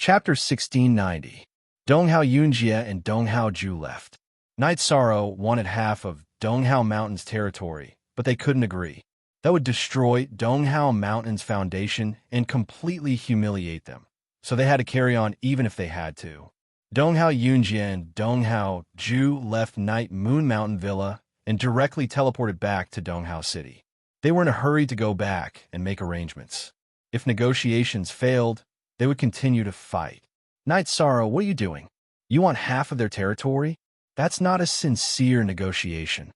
Chapter 1690. Donghao Yunjie and Donghao Ju left. Night Sorrow wanted half of Donghao Mountain's territory, but they couldn't agree. That would destroy Donghao Mountain's foundation and completely humiliate them, so they had to carry on even if they had to. Donghao Yunjie and Donghao Ju left Night Moon Mountain Villa and directly teleported back to Donghao City. They were in a hurry to go back and make arrangements. If negotiations failed, they would continue to fight. Night Sorrow, what are you doing? You want half of their territory? That's not a sincere negotiation.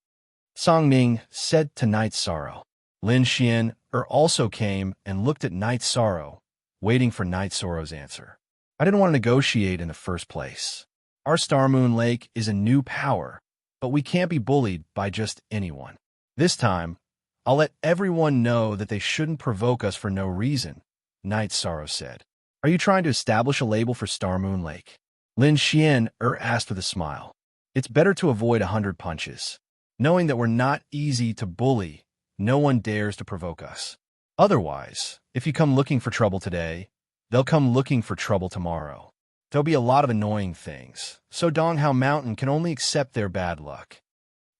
Song Ming said to Night Sorrow. Lin Xian also came and looked at Night Sorrow, waiting for Night Sorrow's answer. I didn't want to negotiate in the first place. Our Star Moon Lake is a new power, but we can't be bullied by just anyone. This time, I'll let everyone know that they shouldn't provoke us for no reason, Night Sorrow said. Are you trying to establish a label for Star Moon Lake? Lin Xian asked with a smile. It's better to avoid 100 punches. Knowing that we're not easy to bully, no one dares to provoke us. Otherwise, if you come looking for trouble today, they'll come looking for trouble tomorrow. There'll be a lot of annoying things, so Donghao Mountain can only accept their bad luck.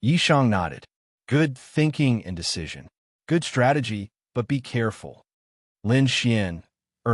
Yishang nodded. Good thinking and decision. Good strategy, but be careful. Lin Xian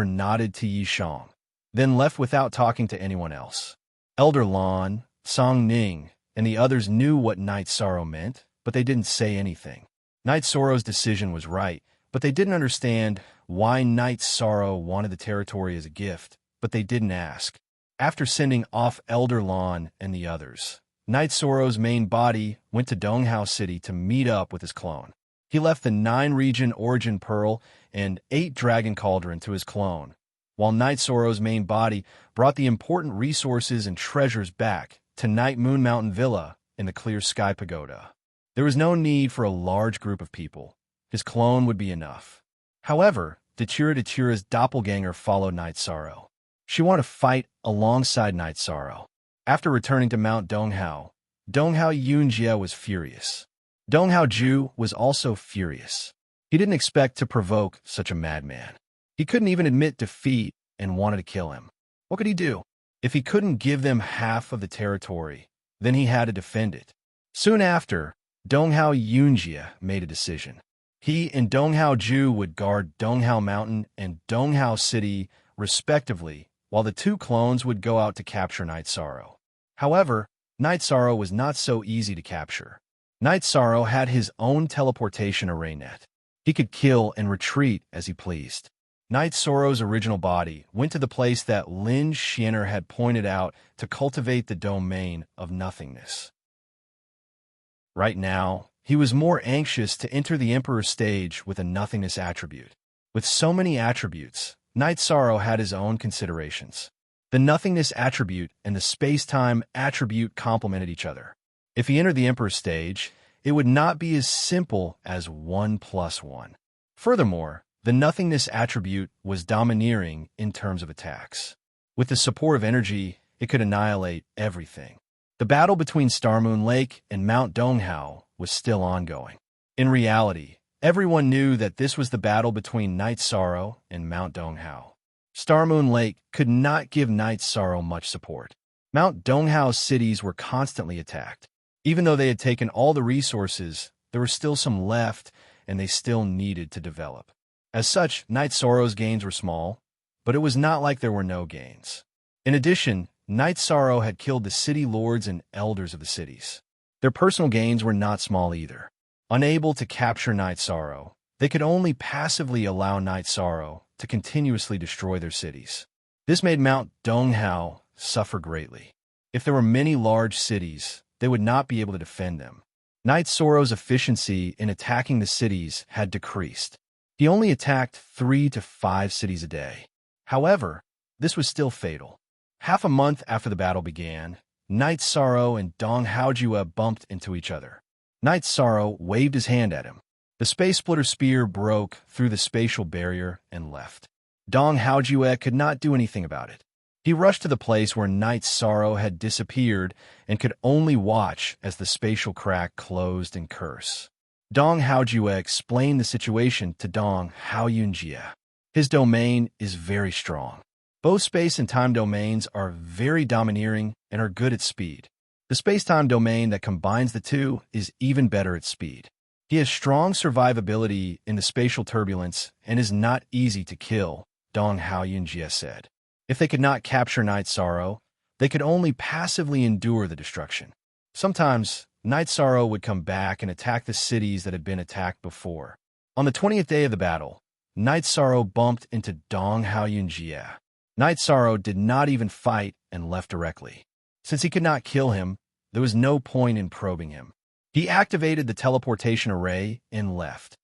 nodded to Yishang, then left without talking to anyone else. Elder Lan, Song Ning, and the others knew what Night Sorrow meant, but they didn't say anything. Night Sorrow's decision was right, but they didn't understand why Night Sorrow wanted the territory as a gift, but they didn't ask. After sending off Elder Lan and the others, Night Sorrow's main body went to Donghao City to meet up with his clone. He left the 9-region origin pearl and 8 dragon cauldron to his clone, while Night Sorrow's main body brought the important resources and treasures back to Night Moon Mountain Villa in the Clear Sky Pagoda. There was no need for a large group of people. His clone would be enough. However, Dachira's doppelganger followed Night Sorrow. She wanted to fight alongside Night Sorrow. After returning to Mount Donghao, Donghao Yunjie was furious. Donghao Ju was also furious. He didn't expect to provoke such a madman. He couldn't even admit defeat and wanted to kill him. What could he do? If he couldn't give them half of the territory, then he had to defend it. Soon after, Donghao Yunjie made a decision. He and Donghao Ju would guard Donghao Mountain and Donghao City, respectively, while the 2 clones would go out to capture Night Sorrow. However, Night Sorrow was not so easy to capture. Night Sorrow had his own teleportation array net. He could kill and retreat as he pleased. Night Sorrow's original body went to the place that Lin Xian had pointed out to cultivate the domain of nothingness. Right now, he was more anxious to enter the Emperor's stage with a nothingness attribute. With so many attributes, Night Sorrow had his own considerations. The nothingness attribute and the space-time attribute complemented each other. If he entered the Emperor's stage, it would not be as simple as 1 + 1. Furthermore, the nothingness attribute was domineering in terms of attacks. With the support of energy, it could annihilate everything. The battle between Star Moon Lake and Mount Donghao was still ongoing. In reality, everyone knew that this was the battle between Night Sorrow and Mount Donghao. Star Moon Lake could not give Night Sorrow much support. Mount Donghao's cities were constantly attacked. Even though they had taken all the resources, there were still some left, and they still needed to develop. As such, Night Sorrow's gains were small, but it was not like there were no gains. In addition, Night Sorrow had killed the city lords and elders of the cities. Their personal gains were not small either. Unable to capture Night Sorrow, they could only passively allow Night Sorrow to continuously destroy their cities. This made Mount Donghao suffer greatly. If there were many large cities, they would not be able to defend them. Night Sorrow's efficiency in attacking the cities had decreased. He only attacked 3 to 5 cities a day. However, this was still fatal. Half a month after the battle began, Night Sorrow and Donghao Ju bumped into each other. Night Sorrow waved his hand at him. The Space Splitter Spear broke through the spatial barrier and left. Donghao Ju could not do anything about it. He rushed to the place where Night Sorrow had disappeared and could only watch as the spatial crack closed and curse. Donghao Ju explained the situation to Donghao Yunjie. His domain is very strong, Both space and time domains are very domineering and are good at speed. The space-time domain that combines the two is even better at speed. He has strong survivability in the spatial turbulence and is not easy to kill, Dong Haoyunjie said. If they could not capture Night Sorrow, they could only passively endure the destruction. Sometimes, Night Sorrow would come back and attack the cities that had been attacked before. On the 20th day of the battle, Night Sorrow bumped into Dong Haoyunjie. Night Sorrow did not even fight and left directly. Since he could not kill him, there was no point in probing him. He activated the teleportation array and left,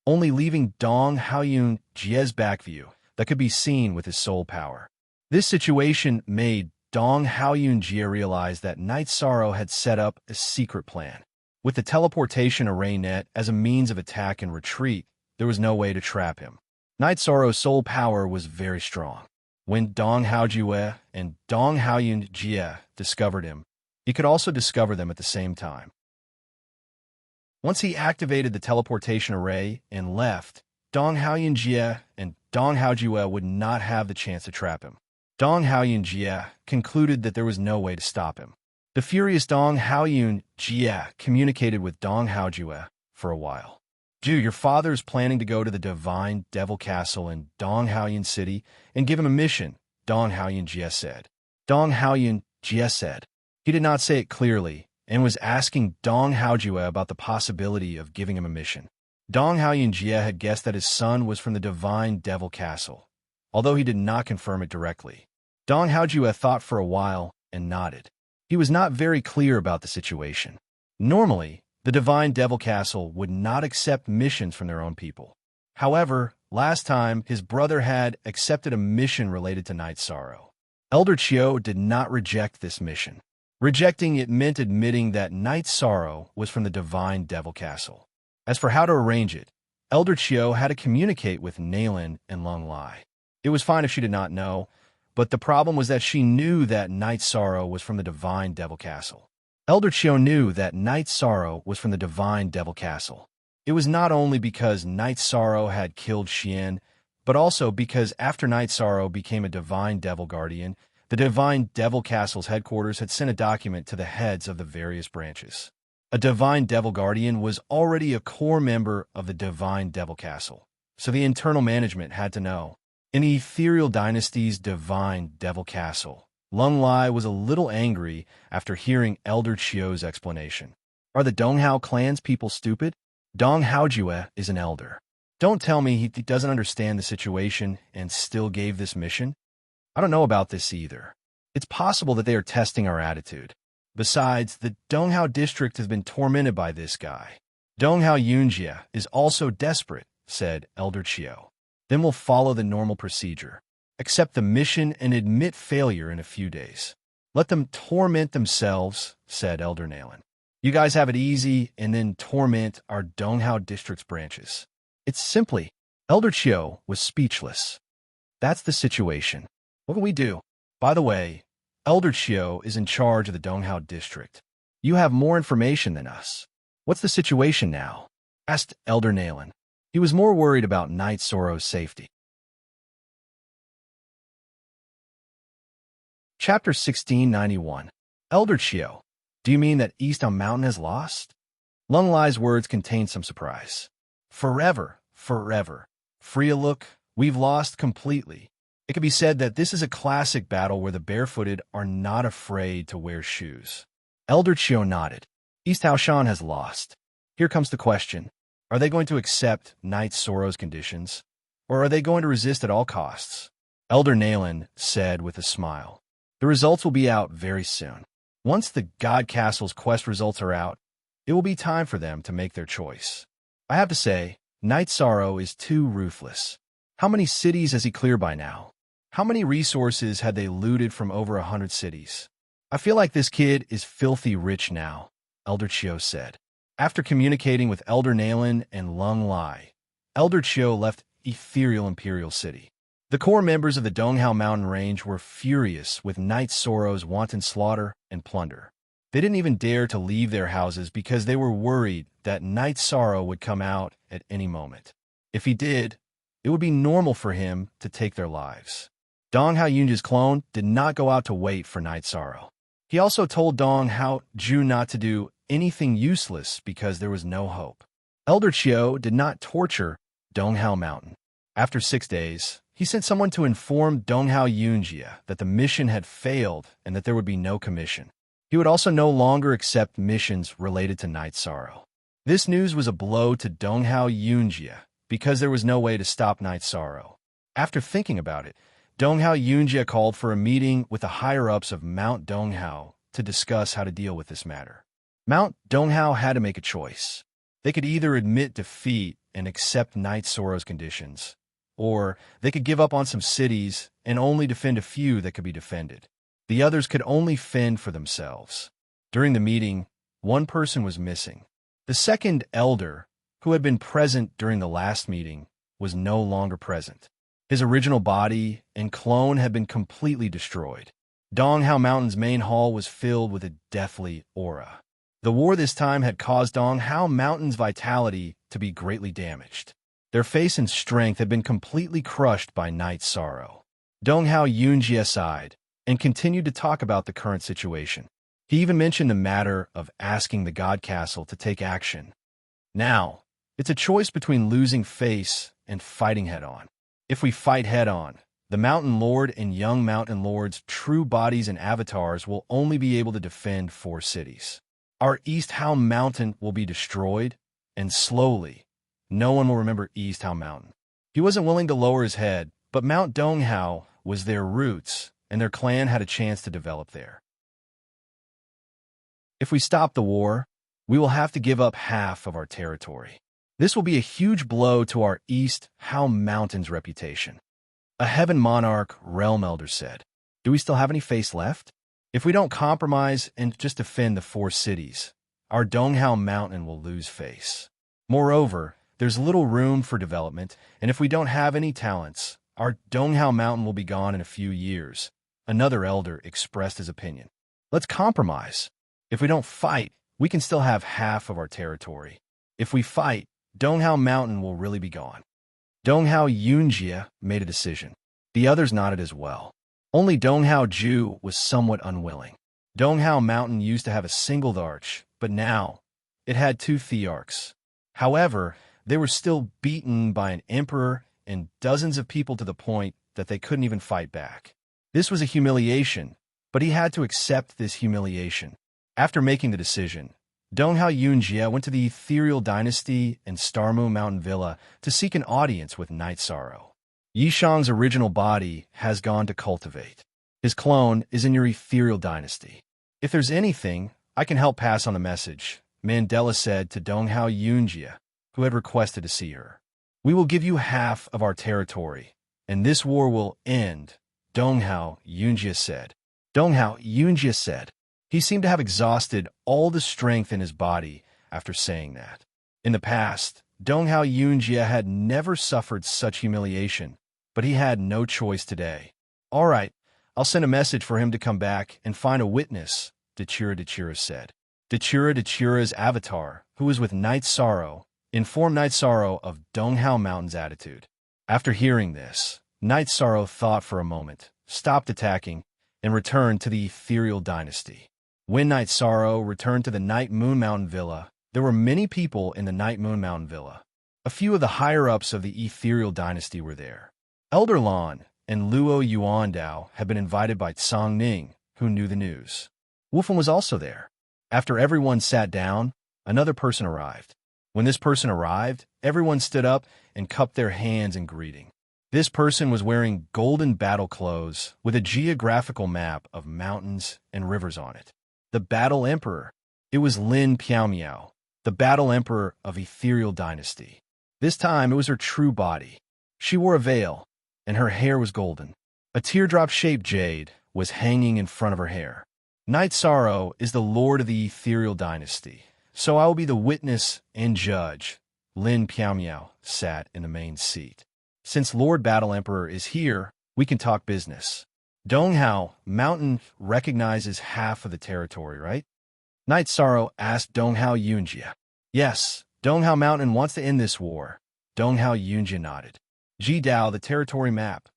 only leaving Dong Haoyunjie's back view that could be seen with his soul power. This situation made Dong Haoyunjie realize that Night Sorrow had set up a secret plan. With the teleportation array net as a means of attack and retreat, there was no way to trap him. Night Sorrow's soul power was very strong. When Dong Haojue and Dong Haoyunjie discovered him, he could also discover them at the same time. Once he activated the teleportation array and left, Dong Haoyunjie and Dong Haojue would not have the chance to trap him. Dong Haoyunjie concluded that there was no way to stop him. The furious Dong Haoyunjie communicated with Dong Haojue for a while. Your father is planning to go to the Divine Devil Castle in Dong Haoyun City and give him a mission, Dong Haoyunjie said. Dong Haoyunjie said. He did not say it clearly and was asking Dong Haojue about the possibility of giving him a mission. Dong Haoyunjie had guessed that his son was from the Divine Devil Castle, although he did not confirm it directly. Dong Haojue thought for a while and nodded. He was not very clear about the situation. Normally, the Divine Devil Castle would not accept missions from their own people. However, last time, his brother had accepted a mission related to Night Sorrow. Elder Chiu did not reject this mission. Rejecting it meant admitting that Night Sorrow was from the Divine Devil Castle. As for how to arrange it, Elder Chiu had to communicate with Nailin and Lung Lai. It was fine if she did not know, but the problem was that she knew that Night Sorrow was from the Divine Devil Castle. Elder Chiu knew that Night Sorrow was from the Divine Devil Castle. It was not only because Night Sorrow had killed Xian, but also because after Night Sorrow became a Divine Devil Guardian, the Divine Devil Castle's headquarters had sent a document to the heads of the various branches. A Divine Devil Guardian was already a core member of the Divine Devil Castle, so the internal management had to know. In the Ethereal Dynasty's Divine Devil Castle, Lung Lai was a little angry after hearing Elder Chiu's explanation. Are the Donghao clan's people stupid? Dong Haojue is an elder. Don't tell me he doesn't understand the situation and still gave this mission? I don't know about this either. It's possible that they are testing our attitude. Besides, the Donghao district has been tormented by this guy. Dong Haoyunjie is also desperate, said Elder Chiu. Then we'll follow the normal procedure. Accept the mission and admit failure in a few days. Let them torment themselves, said Elder Nailin. You guys have it easy and then torment our Donghao district's branches. It's simply, Elder Chiu was speechless. That's the situation. What can we do? By the way, Elder Chiu is in charge of the Donghao district. You have more information than us. What's the situation now? Asked Elder Nailin. He was more worried about Night Sorrow's safety. Chapter 1691. Elder Chiu, do you mean that East on Mountain has lost? Lung Lai's words contained some surprise. Forever, forever. Freya, look, we've lost completely. It can be said that this is a classic battle where the barefooted are not afraid to wear shoes. Elder Chiu nodded. East Haoshan has lost. Here comes the question. Are they going to accept Night Sorrow's conditions, or are they going to resist at all costs? Elder Nailin said with a smile. The results will be out very soon. Once the God Castle's quest results are out, it will be time for them to make their choice. I have to say, Night Sorrow is too ruthless. How many cities has he cleared by now? How many resources had they looted from over 100 cities? I feel like this kid is filthy rich now, Elder Chiu said. After communicating with Elder Nailin and Lung Lai, Elder Chiu left Ethereal Imperial City. The core members of the Donghao Mountain Range were furious with Night Sorrow's wanton slaughter and plunder. They didn't even dare to leave their houses because they were worried that Night Sorrow would come out at any moment. If he did, it would be normal for him to take their lives. Dong Hao Yunjia's clone did not go out to wait for Night Sorrow. He also told Dong Hao Ju not to do anything useless because there was no hope. Elder Chiu did not torture Dong Hao Mountain. After 6 days, he sent someone to inform Dong Hao Yunjia that the mission had failed and that there would be no commission. He would also no longer accept missions related to Night Sorrow. This news was a blow to Dong Hao Yunjia because there was no way to stop Night Sorrow. After thinking about it, Dong Hao Yunjia called for a meeting with the higher-ups of Mount Dong Hao to discuss how to deal with this matter. Mount Dong Hao had to make a choice. They could either admit defeat and accept Night Sorrow's conditions, or they could give up on some cities and only defend a few that could be defended. The others could only fend for themselves. During the meeting, one person was missing. The second elder, who had been present during the last meeting, was no longer present. His original body and clone had been completely destroyed. Dong Hao Mountain's main hall was filled with a deathly aura. The war this time had caused Dong Hao Mountain's vitality to be greatly damaged. Their face and strength had been completely crushed by Night Sorrow. Dong Hao Yunjia sighed and continued to talk about the current situation. He even mentioned the matter of asking the God Castle to take action. Now, it's a choice between losing face and fighting head-on. If we fight head-on, the Mountain Lord and young Mountain Lord's true bodies and avatars will only be able to defend 4 cities. Our East Hao Mountain will be destroyed, and slowly, no one will remember East Hao Mountain. He wasn't willing to lower his head, but Mount Dong Hao was their roots, and their clan had a chance to develop there. If we stop the war, we will have to give up half of our territory. This will be a huge blow to our East Hao Mountain's reputation. A Heaven Monarch Realm Elder said, "Do we still have any face left? If we don't compromise and just defend the 4 cities, our Dong Hao Mountain will lose face. Moreover, there's little room for development, and if we don't have any talents, our Dong Hao Mountain will be gone in a few years." Another elder expressed his opinion. "Let's compromise. If we don't fight, we can still have half of our territory. If we fight, Dong Hao Mountain will really be gone." Dong Hao Yunjia made a decision. The others nodded as well. Only Dong Hao Ju was somewhat unwilling. Dong Hao Mountain used to have a single arch, but now it had 2 thearchs. However, they were still beaten by an emperor and dozens of people to the point that they couldn't even fight back. This was a humiliation, but he had to accept this humiliation. After making the decision, Dong Hao Yunjia went to the Ethereal Dynasty and Starmoon Mountain Villa to seek an audience with Night Sorrow. Yishang's original body has gone to cultivate. His clone is in your Ethereal Dynasty. If there's anything, I can help pass on the message, Mandela said to Dong Hao Yunjia, who had requested to see her. "We will give you half of our territory, and this war will end," Dong Hao Yunjia said. Dong Hao Yunjia said. He seemed to have exhausted all the strength in his body after saying that. In the past, Dong Hao Yunjia had never suffered such humiliation, but he had no choice today. "All right, I'll send a message for him to come back and find a witness," Dechira said. Dechira's avatar, who was with Night Sorrow, informed Night Sorrow of Dong Hao Mountain's attitude. After hearing this, Night Sorrow thought for a moment, stopped attacking, and returned to the Ethereal Dynasty. When Night Sorrow returned to the Night Moon Mountain Villa, there were many people in the Night Moon Mountain Villa. A few of the higher-ups of the Ethereal Dynasty were there. Elder Lan and Luo Yuandao had been invited by Tsang Ning, who knew the news. Wolfen was also there. After everyone sat down, another person arrived. When this person arrived, everyone stood up and cupped their hands in greeting. This person was wearing golden battle clothes with a geographical map of mountains and rivers on it. The Battle Emperor. It was Lin Piaomiao, the Battle Emperor of Ethereal Dynasty. This time it was her true body. She wore a veil, and her hair was golden. A teardrop-shaped jade was hanging in front of her hair. Night Sorrow is the Lord of the Ethereal Dynasty, so I will be the witness and judge. Lin Piaomiao sat in the main seat. Since Lord Battle Emperor is here, we can talk business. Dong Hao Mountain recognizes half of the territory, right? Night Sorrow asked Dong Hao Yunjia. Yes, Dong Hao Mountain wants to end this war. Dong Hao Yunjia nodded. Ji Dao, the territory map.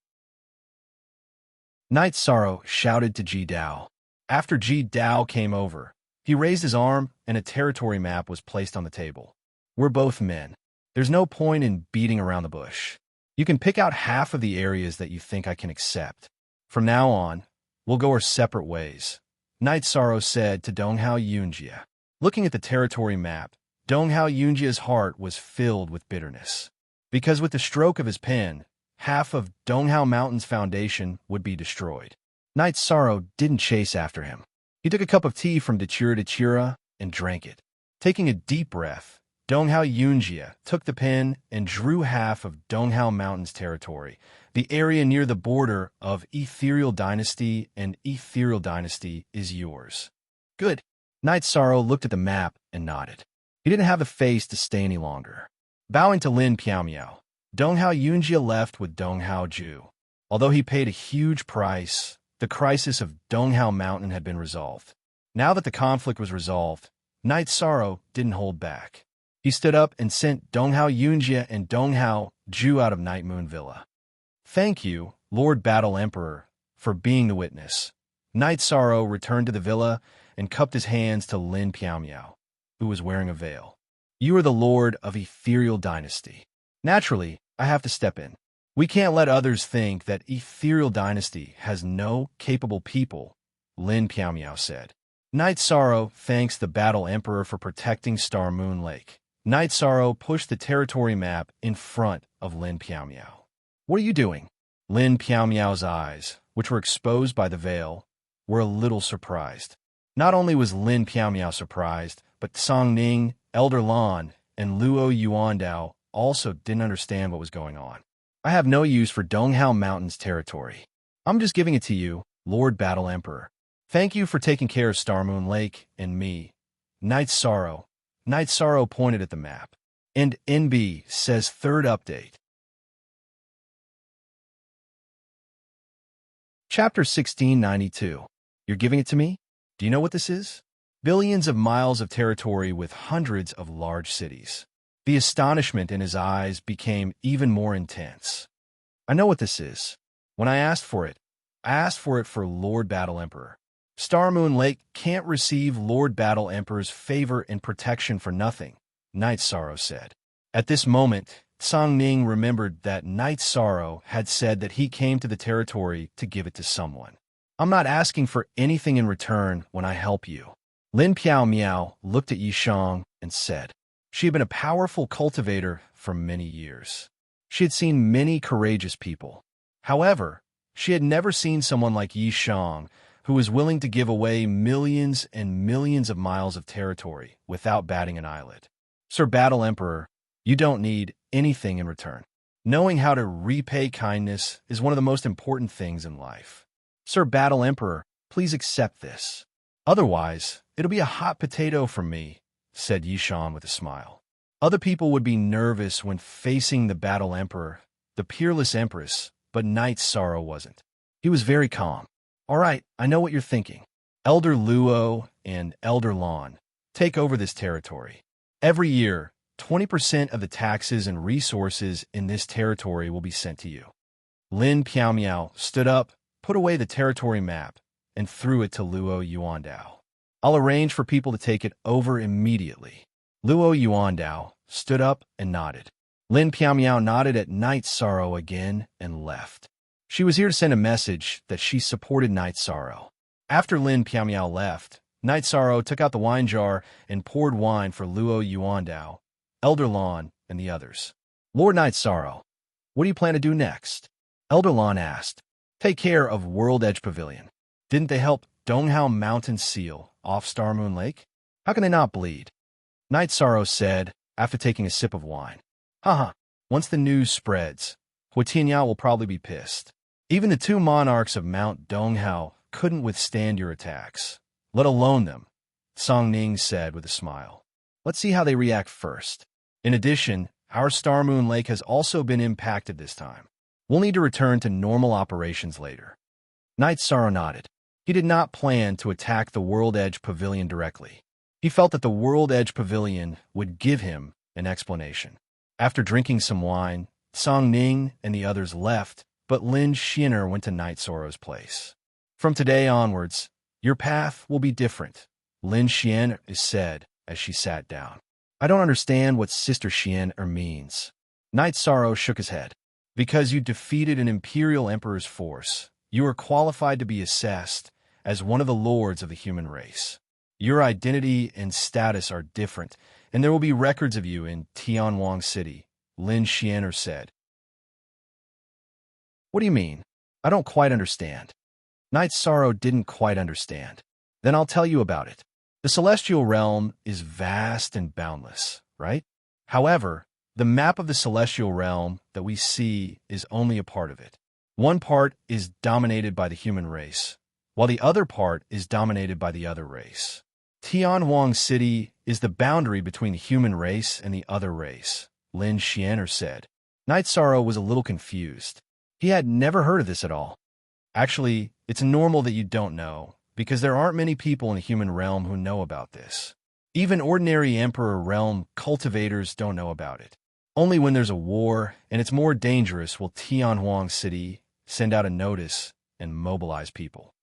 Night Sorrow shouted to Ji Dao. After Ji Dao came over, he raised his arm and a territory map was placed on the table. We're both men. There's no point in beating around the bush. You can pick out half of the areas that you think I can accept. From now on, we'll go our separate ways, Night Sorrow said to Donghao Yunjie. Looking at the territory map, Donghao Yunjie's heart was filled with bitterness. Because with the stroke of his pen, half of Donghao Mountain's foundation would be destroyed. Night Sorrow didn't chase after him. He took a cup of tea from Dachira and drank it. Taking a deep breath, Donghao Yunjie took the pen and drew half of Donghao Mountain's territory, the area near the border of Ethereal Dynasty, and Ethereal Dynasty is yours. Good. Night Sorrow looked at the map and nodded. He didn't have the face to stay any longer. Bowing to Lin Piaomiao, Donghao Yunjie left with Donghao Ju. Although he paid a huge price, the crisis of Donghao Mountain had been resolved. Now that the conflict was resolved, Night Sorrow didn't hold back. He stood up and sent Donghao Yunjie and Donghao Ju out of Night Moon Villa. Thank you, Lord Battle Emperor, for being the witness. Night Sorrow returned to the villa and cupped his hands to Lin Piaomiao, who was wearing a veil. You are the Lord of Ethereal Dynasty. Naturally, I have to step in. We can't let others think that Ethereal Dynasty has no capable people, Lin Piaomiao said. Night Sorrow thanks the Battle Emperor for protecting Star Moon Lake. Night Sorrow pushed the territory map in front of Lin Piaomiao. What are you doing? Lin Piaomiao's eyes, which were exposed by the veil, were a little surprised. Not only was Lin Piaomiao surprised, but Song Ning, Elder Lan, and Luo Yuandao also didn't understand what was going on. I have no use for Donghao Mountain's territory. I'm just giving it to you, Lord Battle Emperor. Thank you for taking care of Star Moon Lake and me. Night Sorrow. Night Sorrow pointed at the map. And NB says third update. Chapter 1692. You're giving it to me? Do you know what this is? Billions of miles of territory with hundreds of large cities. The astonishment in his eyes became even more intense. I know what this is. When I asked for it for Lord Battle Emperor. Star Moon Lake can't receive Lord Battle Emperor's favor and protection for nothing, Night Sorrow said. At this moment, Song Ning remembered that Night Sorrow had said that he came to the territory to give it to someone. I'm not asking for anything in return when I help you. Lin Piaomiao looked at Yishang and said. She had been a powerful cultivator for many years. She had seen many courageous people. However, she had never seen someone like Yishang, who was willing to give away millions and millions of miles of territory without batting an eyelid. Sir Battle Emperor, you don't need anything in return. Knowing how to repay kindness is one of the most important things in life. Sir Battle Emperor, please accept this. Otherwise, it'll be a hot potato for me, said Yishan with a smile. Other people would be nervous when facing the Battle Emperor, the peerless Empress, but Night Sorrow wasn't. He was very calm. All right, I know what you're thinking. Elder Luo and Elder Lan, take over this territory. Every year, 20% of the taxes and resources in this territory will be sent to you. Lin Piaomiao stood up, put away the territory map, and threw it to Luo Yuandao. I'll arrange for people to take it over immediately. Luo Yuandao stood up and nodded. Lin Piaomiao nodded at Night Sorrow again and left. She was here to send a message that she supported Night Sorrow. After Lin Piaomiao left, Night Sorrow took out the wine jar and poured wine for Luo Yuandao, Elder Lan, and the others. Lord Night Sorrow, what do you plan to do next? Elder Lan asked. Take care of World Edge Pavilion. Didn't they help Donghao Mountain seal off Star Moon Lake? How can they not bleed? Night Sorrow said, after taking a sip of wine. Haha, once the news spreads, Huitinya will probably be pissed. Even the two monarchs of Mount Donghao couldn't withstand your attacks, let alone them, Song Ning said with a smile. Let's see how they react first. In addition, our Star Moon Lake has also been impacted this time. We'll need to return to normal operations later. Night Sorrow nodded. He did not plan to attack the World Edge Pavilion directly. He felt that the World Edge Pavilion would give him an explanation. After drinking some wine, Song Ning and the others left, but Lin Xian'er went to Night Sorrow's place. From today onwards, your path will be different, Lin Xian'er said as she sat down. I don't understand what Sister Xian'er means. Night Sorrow shook his head. Because you defeated an Imperial Emperor's force, you are qualified to be assessed as one of the lords of the human race. Your identity and status are different, and there will be records of you in Tianwang City, Lin Xian'er said. What do you mean? I don't quite understand. Night Sorrow didn't quite understand. Then I'll tell you about it. The celestial realm is vast and boundless, right? However, the map of the celestial realm that we see is only a part of it. One part is dominated by the human race, while the other part is dominated by the other race. Tianwang City is the boundary between the human race and the other race, Lin Xian'er said. Night Sorrow was a little confused. He had never heard of this at all. Actually, it's normal that you don't know, because there aren't many people in the human realm who know about this. Even ordinary Emperor Realm cultivators don't know about it. Only when there's a war and it's more dangerous will Tianwang City send out a notice and mobilize people.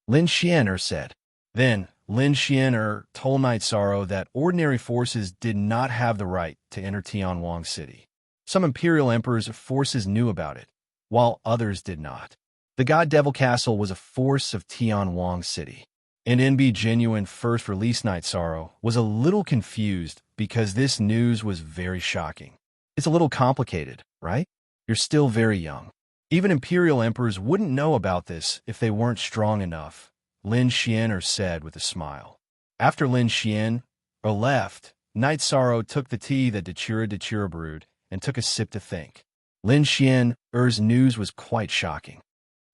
Lin Xian'er said. Then, Lin Xian'er told Night Sorrow that ordinary forces did not have the right to enter Tianwang City. Some Imperial Emperor's forces knew about it, while others did not. The God Devil Castle was a force of Tianwang City. And NB Genuine first release Night Sorrow was a little confused because this news was very shocking. It's a little complicated, right? You're still very young. Even Imperial Emperors wouldn't know about this if they weren't strong enough, Lin Xian'er said with a smile. After Lin Xian'er left, Night Sorrow took the tea that Dachira brewed and took a sip to think. Lin Xian'er's news was quite shocking.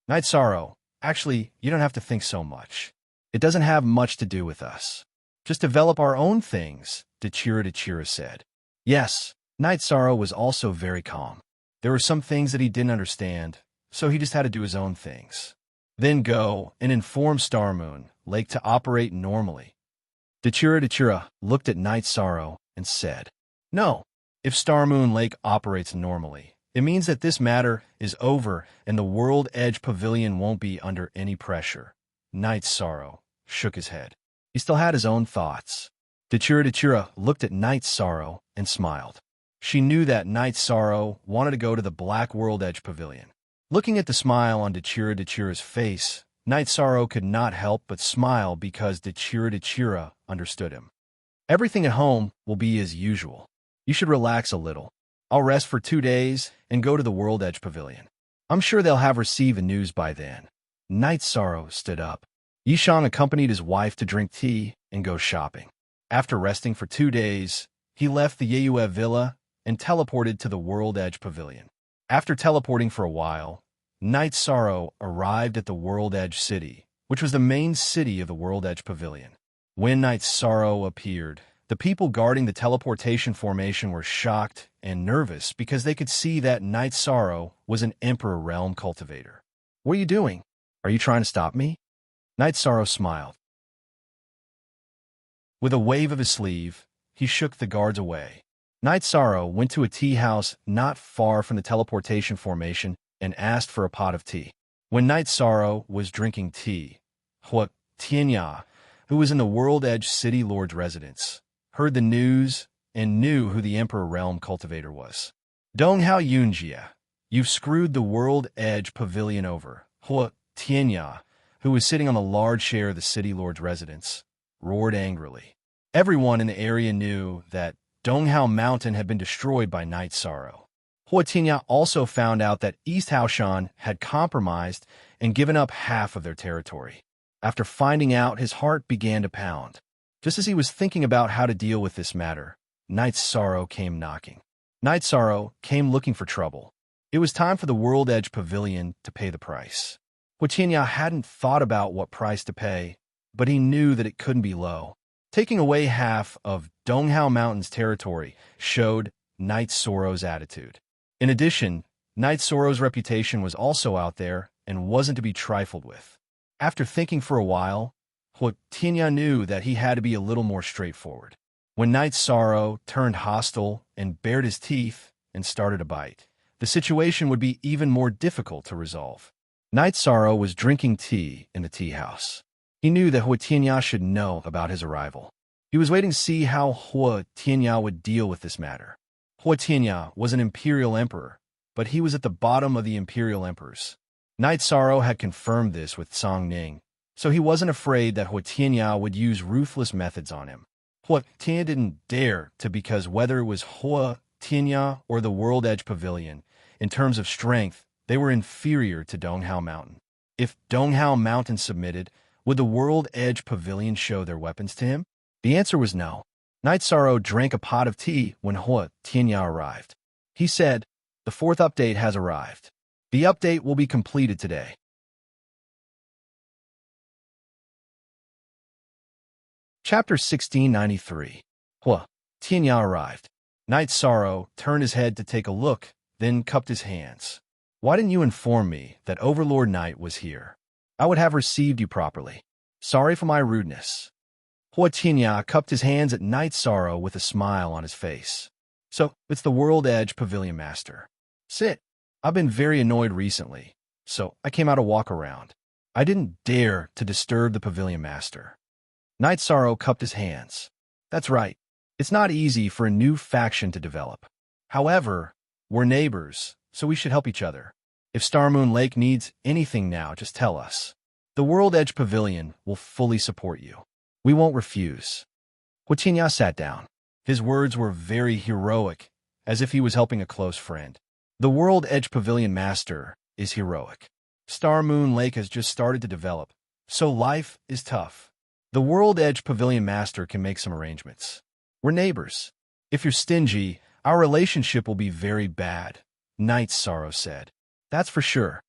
Night Sorrow, actually, you don't have to think so much. It doesn't have much to do with us. Just develop our own things, Dachira said. Yes, Night Sorrow was also very calm. There were some things that he didn't understand, so he just had to do his own things. Then go and inform Star Moon Lake to operate normally. Dachira looked at Night Sorrow and said, No, if Star Moon Lake operates normally, it means that this matter is over and the World Edge Pavilion won't be under any pressure. Night Sorrow shook his head. He still had his own thoughts. Dachira looked at Night Sorrow and smiled. She knew that Night Sorrow wanted to go to the Black World Edge Pavilion. Looking at the smile on Dachira's face, Night Sorrow could not help but smile because Dachira understood him. Everything at home will be as usual. You should relax a little. I'll rest for 2 days and go to the World Edge Pavilion. I'm sure they'll have received the news by then. Night Sorrow stood up. Yishang accompanied his wife to drink tea and go shopping. After resting for 2 days, he left the Yeyue Villa and teleported to the World Edge Pavilion. After teleporting for a while, Night Sorrow arrived at the World Edge City, which was the main city of the World Edge Pavilion. When Night Sorrow appeared, the people guarding the teleportation formation were shocked and nervous because they could see that Night Sorrow was an Emperor Realm cultivator. What are you doing? Are you trying to stop me? Night Sorrow smiled. With a wave of his sleeve, he shook the guards away. Night Sorrow went to a tea house not far from the teleportation formation and asked for a pot of tea. When Night Sorrow was drinking tea, Hua Tianya, who was in the World Edge City Lord's residence, heard the news and knew who the Emperor Realm cultivator was. Donghao Yunjia, you've screwed the World Edge Pavilion over, Hua Tianya, who was sitting on the large share of the City Lord's residence, roared angrily. Everyone in the area knew that Donghao Mountain had been destroyed by Night Sorrow. Hua Tianya also found out that East Haoshan had compromised and given up half of their territory. After finding out, his heart began to pound. Just as he was thinking about how to deal with this matter, Night Sorrow came knocking. Night Sorrow came looking for trouble. It was time for the World Edge Pavilion to pay the price. Hua Tianya hadn't thought about what price to pay, but he knew that it couldn't be low. Taking away half of Donghao Mountain's territory showed Night Sorrow's attitude. In addition, Night Sorrow's reputation was also out there and wasn't to be trifled with. After thinking for a while, Hua Tianya knew that he had to be a little more straightforward. When Night Sorrow turned hostile and bared his teeth and started a bite, the situation would be even more difficult to resolve. Night Sorrow was drinking tea in the tea house. He knew that Hua Tianya should know about his arrival. He was waiting to see how Hua Tianya would deal with this matter. Hua Tianya was an imperial emperor, but he was at the bottom of the imperial emperors. Night Sorrow had confirmed this with Song Ning, so he wasn't afraid that Hua Tianya would use ruthless methods on him. Hua Tianya didn't dare to, because whether it was Hua Tianya or the World Edge Pavilion, in terms of strength, they were inferior to Donghao Mountain. If Donghao Mountain submitted, would the World Edge Pavilion show their weapons to him? The answer was no. Night Sorrow drank a pot of tea when Hua Tianya arrived. He said, "The fourth update has arrived. The update will be completed today." Chapter 1693. Hua Tianya arrived. Night Sorrow turned his head to take a look, then cupped his hands. "Why didn't you inform me that Overlord Night was here? I would have received you properly. Sorry for my rudeness." Hua Tianya cupped his hands at Night Sorrow with a smile on his face. "So, it's the World Edge Pavilion Master. Sit. I've been very annoyed recently, so I came out to walk around. I didn't dare to disturb the Pavilion Master." Night Sorrow cupped his hands. "That's right. It's not easy for a new faction to develop. However, we're neighbors, so we should help each other. If Star Moon Lake needs anything now, just tell us. The World Edge Pavilion will fully support you. We won't refuse." Hua Tianya sat down. His words were very heroic, as if he was helping a close friend. The World Edge Pavilion Master is heroic. Star Moon Lake has just started to develop, so life is tough. The World Edge Pavilion Master can make some arrangements. We're neighbors. If you're stingy, our relationship will be very bad, Night Sorrow said. "That's for sure."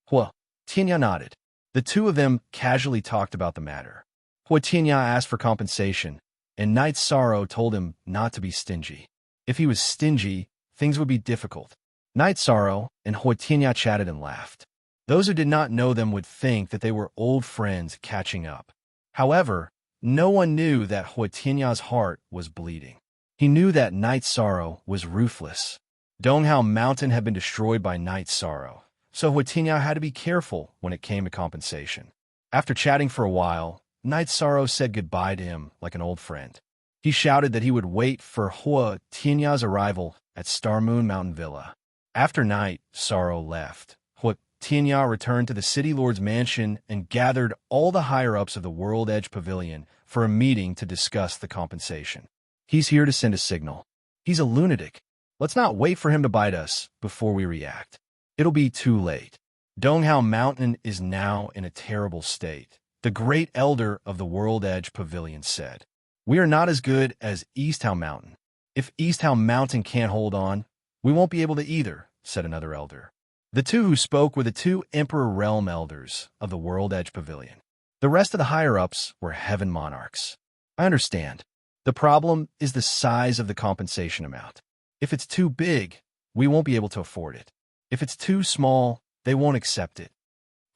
Hua Tianya nodded. The two of them casually talked about the matter. Hua Tianya asked for compensation, and Night Sorrow told him not to be stingy. If he was stingy, things would be difficult. Night Sorrow and Hua Tianya chatted and laughed. Those who did not know them would think that they were old friends catching up. However, no one knew that Hua Tianya's heart was bleeding. He knew that Night Sorrow was ruthless. Donghao Mountain had been destroyed by Night Sorrow, so Hua Tianya had to be careful when it came to compensation. After chatting for a while, Night Sorrow said goodbye to him like an old friend. He shouted that he would wait for Hua Tianya's arrival at Star Moon Mountain Villa. After Night Sorrow left, Hua Tianya returned to the City Lord's mansion and gathered all the higher-ups of the World Edge Pavilion for a meeting to discuss the compensation. "He's here to send a signal. He's a lunatic. Let's not wait for him to bite us before we react. It'll be too late. Donghao Mountain is now in a terrible state," the Great Elder of the World Edge Pavilion said. "We are not as good as Easthao Mountain. If Easthao Mountain can't hold on, we won't be able to either," said another elder. The two who spoke were the two Emperor Realm Elders of the World Edge Pavilion. The rest of the higher-ups were Heaven Monarchs. "I understand. The problem is the size of the compensation amount. If it's too big, we won't be able to afford it. If it's too small, they won't accept it."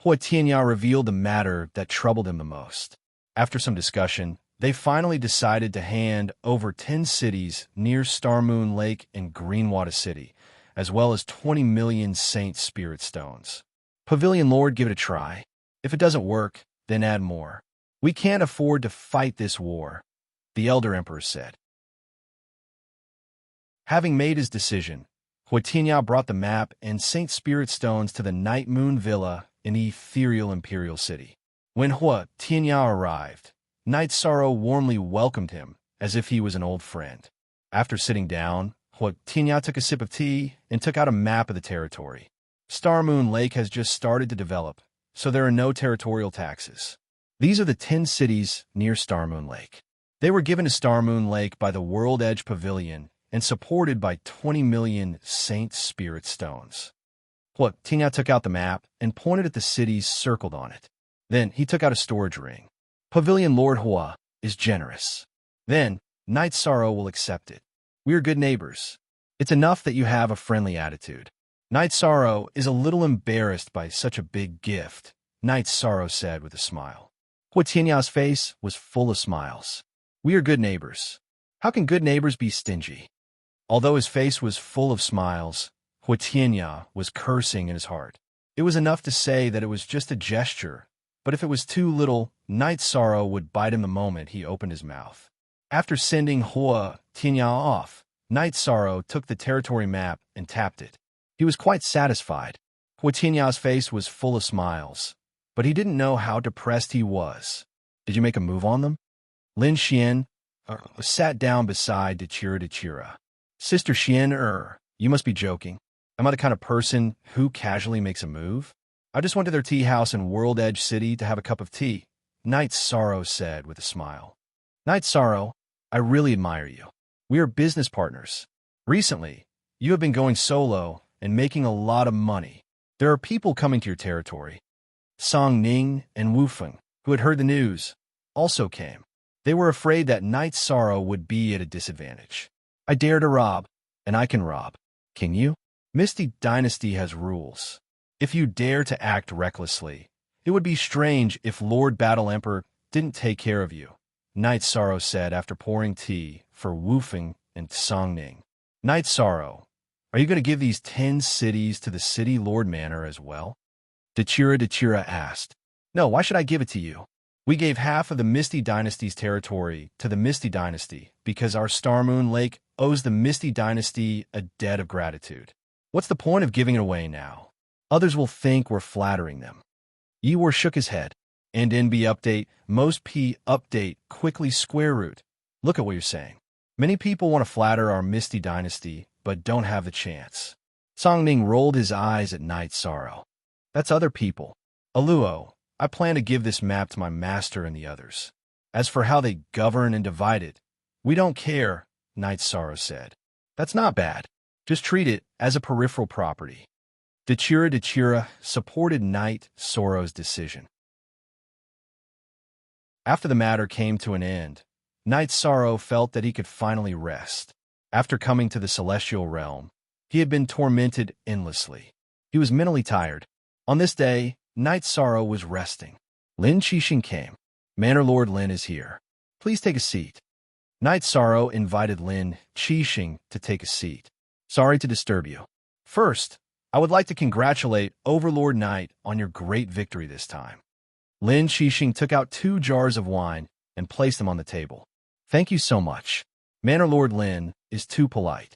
Hua Tianya revealed the matter that troubled him the most. After some discussion, they finally decided to hand over 10 cities near Star Moon Lake and Greenwater City, as well as 20 million Saint Spirit Stones. "Pavilion Lord, give it a try. If it doesn't work, then add more. We can't afford to fight this war," the Elder Emperor said. Having made his decision, Hua Tianya brought the map and Saint Spirit Stones to the Night Moon Villa in the ethereal Imperial City. When Hua Tianya arrived, Night Sorrow warmly welcomed him as if he was an old friend. After sitting down, Hua Tianya took a sip of tea and took out a map of the territory. Star Moon Lake has just started to develop, so there are no territorial taxes. These are the 10 cities near Star Moon Lake. They were given to Star Moon Lake by the World Edge Pavilion and supported by 20 million Saint Spirit Stones. Hua Tianya took out the map and pointed at the cities circled on it. Then he took out a storage ring. "Pavilion Lord Hua is generous. Then Night Sorrow will accept it. We are good neighbors. It's enough that you have a friendly attitude." Night Sorrow is a little embarrassed by such a big gift, Night Sorrow said with a smile. Hua Tianya's face was full of smiles. "We are good neighbors. How can good neighbors be stingy?" Although his face was full of smiles, Huitianya was cursing in his heart. It was enough to say that it was just a gesture, but if it was too little, Night Sorrow would bite him the moment he opened his mouth. After sending Huitianya off, Night Sorrow took the territory map and tapped it. He was quite satisfied. Huitianya's face was full of smiles, but he didn't know how depressed he was. Did you make a move on them? Lin Xian sat down beside Dechira. Sister Xian, you must be joking. Am I the kind of person who casually makes a move? I just went to their tea house in World Edge City to have a cup of tea, Night Sorrow said with a smile. Night Sorrow, I really admire you. We are business partners. Recently, you have been going solo and making a lot of money. There are people coming to your territory. Song Ning and Wu Feng, who had heard the news, also came. They were afraid that Night Sorrow would be at a disadvantage. I dare to rob, and I can rob. Can you? Misty Dynasty has rules. If you dare to act recklessly, it would be strange if Lord Battle Emperor didn't take care of you, Night Sorrow said after pouring tea for Wu Feng and Song Ning. Night Sorrow, are you going to give these 10 cities to the City Lord Manor as well? Dechira asked. No, why should I give it to you? We gave half of the Misty Dynasty's territory to the Misty Dynasty because our Star Moon Lake owes the Misty Dynasty a debt of gratitude. What's the point of giving it away now? Others will think we're flattering them. Yiwar shook his head. And NB update, most P update, quickly square root. Look at what you're saying. Many people want to flatter our Misty Dynasty, but don't have the chance. Song Ning rolled his eyes at Night Sorrow. That's other people. Aluo, I plan to give this map to my master and the others. As for how they govern and divide it, we don't care, Night Sorrow said. That's not bad. Just treat it as a peripheral property. Dechira supported Night Sorrow's decision. After the matter came to an end, Night Sorrow felt that he could finally rest. After coming to the celestial realm, he had been tormented endlessly. He was mentally tired. On this day, Night Sorrow was resting. Lin Qixing came. Manor Lord Lin is here. Please take a seat. Night Sorrow invited Lin Qixing to take a seat. Sorry to disturb you. First, I would like to congratulate Overlord Night on your great victory this time. Lin Qixing took out 2 jars of wine and placed them on the table. Thank you so much. Manor Lord Lin is too polite.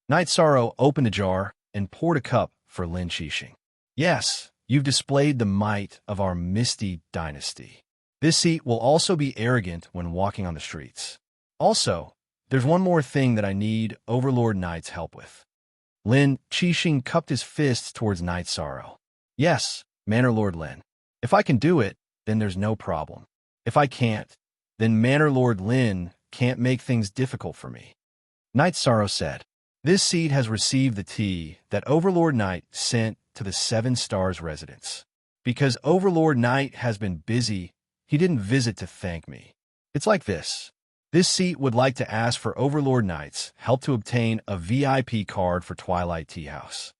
Night Sorrow opened a jar and poured a cup for Lin Qixing. Yes, you've displayed the might of our Misty Dynasty. This seat will also be arrogant when walking on the streets. Also, there's one more thing that I need Overlord Night's help with. Lin Qixing cupped his fists towards Night Sorrow. Yes, Manor Lord Lin. If I can do it, then there's no problem. If I can't, then Manor Lord Lin can't make things difficult for me. Night Sorrow said, this seat has received the tea that Overlord Night sent to the 7 Stars residence. Because Overlord Night has been busy, he didn't visit to thank me. It's like this. This seat would like to ask for Overlord Knight's help to obtain a VIP card for Twilight Tea House.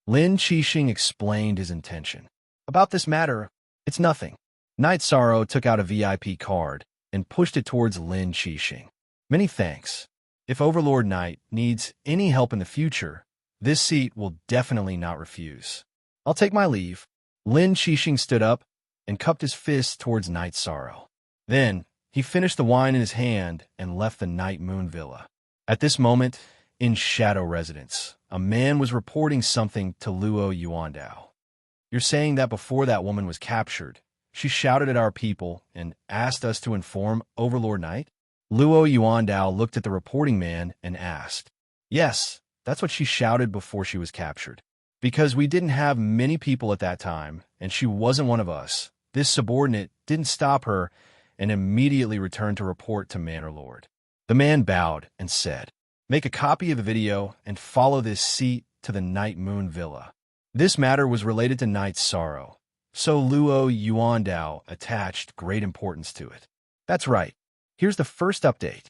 Lin Qixing explained his intention. About this matter, it's nothing. Night Sorrow took out a VIP card and pushed it towards Lin Qixing. Many thanks. If Overlord Knight needs any help in the future, this seat will definitely not refuse. I'll take my leave. Lin Qixing stood up and cupped his fist towards Night Sorrow. Then, he finished the wine in his hand and left the Night Moon Villa. At this moment, in Shadow Residence, a man was reporting something to Luo Yuandao. You're saying that before that woman was captured, she shouted at our people and asked us to inform Overlord Knight? Luo Yuandao looked at the reporting man and asked. Yes, that's what she shouted before she was captured. Because we didn't have many people at that time, and she wasn't one of us, this subordinate didn't stop her and immediately returned to report to Manor Lord. The man bowed and said, make a copy of the video and follow this seat to the Night Moon Villa. This matter was related to Night Sorrow, so Luo Yuandao attached great importance to it. That's right. Here's the first update.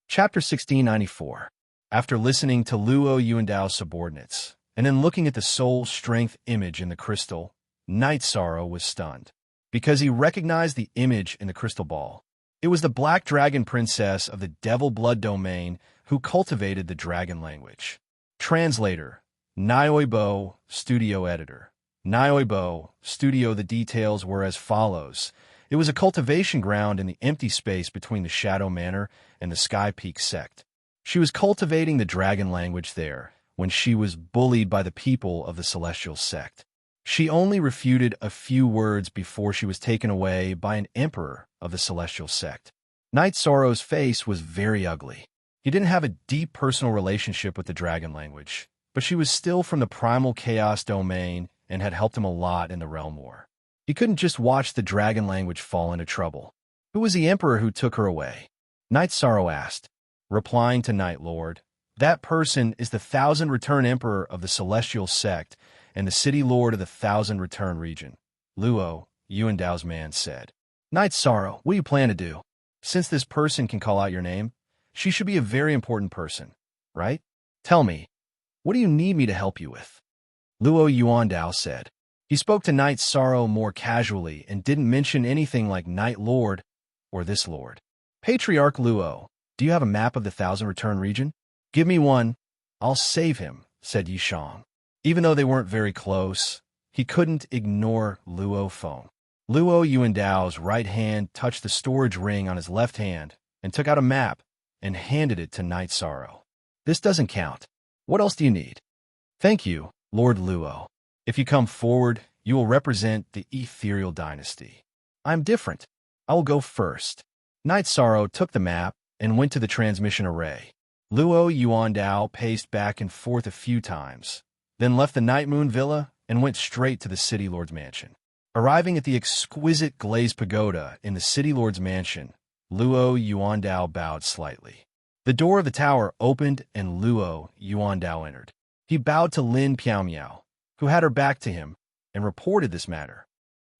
Chapter 1694. After listening to Luo Yuandao's subordinates, and then looking at the soul strength image in the crystal, Night Sorrow was stunned. Because he recognized the image in the crystal ball, It was the Black Dragon Princess of the Devil Blood Domain who cultivated the dragon language. Translator, Nyoibo, Studio Editor. Nyoibo, Studio. The details were as follows. It was a cultivation ground in the empty space between the Shadow Manor and the Sky Peak sect. She was cultivating the dragon language there when she was bullied by the people of the Celestial sect. She only refuted a few words before she was taken away by an emperor of the Celestial sect. Night Sorrow's face was very ugly. He didn't have a deep personal relationship with the dragon language, but she was still from the primal chaos domain and had helped him a lot in the realm war. He couldn't just watch the dragon language fall into trouble. Who was the emperor who took her away? Night Sorrow asked, replying to Night Lord. That person is the Thousand Return Emperor of the Celestial sect and the City Lord of the Thousand Return region. Luo, Yuandao's man, said. Night Sorrow, what do you plan to do? Since this person can call out your name, she should be a very important person, right? Tell me, what do you need me to help you with? Luo Yuandao said. He spoke to Night Sorrow more casually and didn't mention anything like Night Lord or this Lord. Patriarch Luo, do you have a map of the Thousand Return region? Give me one. I'll save him, said Yishang. Even though they weren't very close, he couldn't ignore Luo phone. Luo Yuandao's right hand touched the storage ring on his left hand and took out a map and handed it to Night Sorrow. This doesn't count. What else do you need? Thank you, Lord Luo. If you come forward, you will represent the Ethereal Dynasty. I'm different. I will go first. Night Sorrow took the map and went to the transmission array. Luo Yuandao paced back and forth a few times, then left the Night Moon Villa and went straight to the City Lord's mansion. Arriving at the exquisite glazed pagoda in the City Lord's mansion, Luo Yuandao bowed slightly. The door of the tower opened and Luo Yuandao entered. He bowed to Lin Piaomiao, who had her back to him, and reported this matter.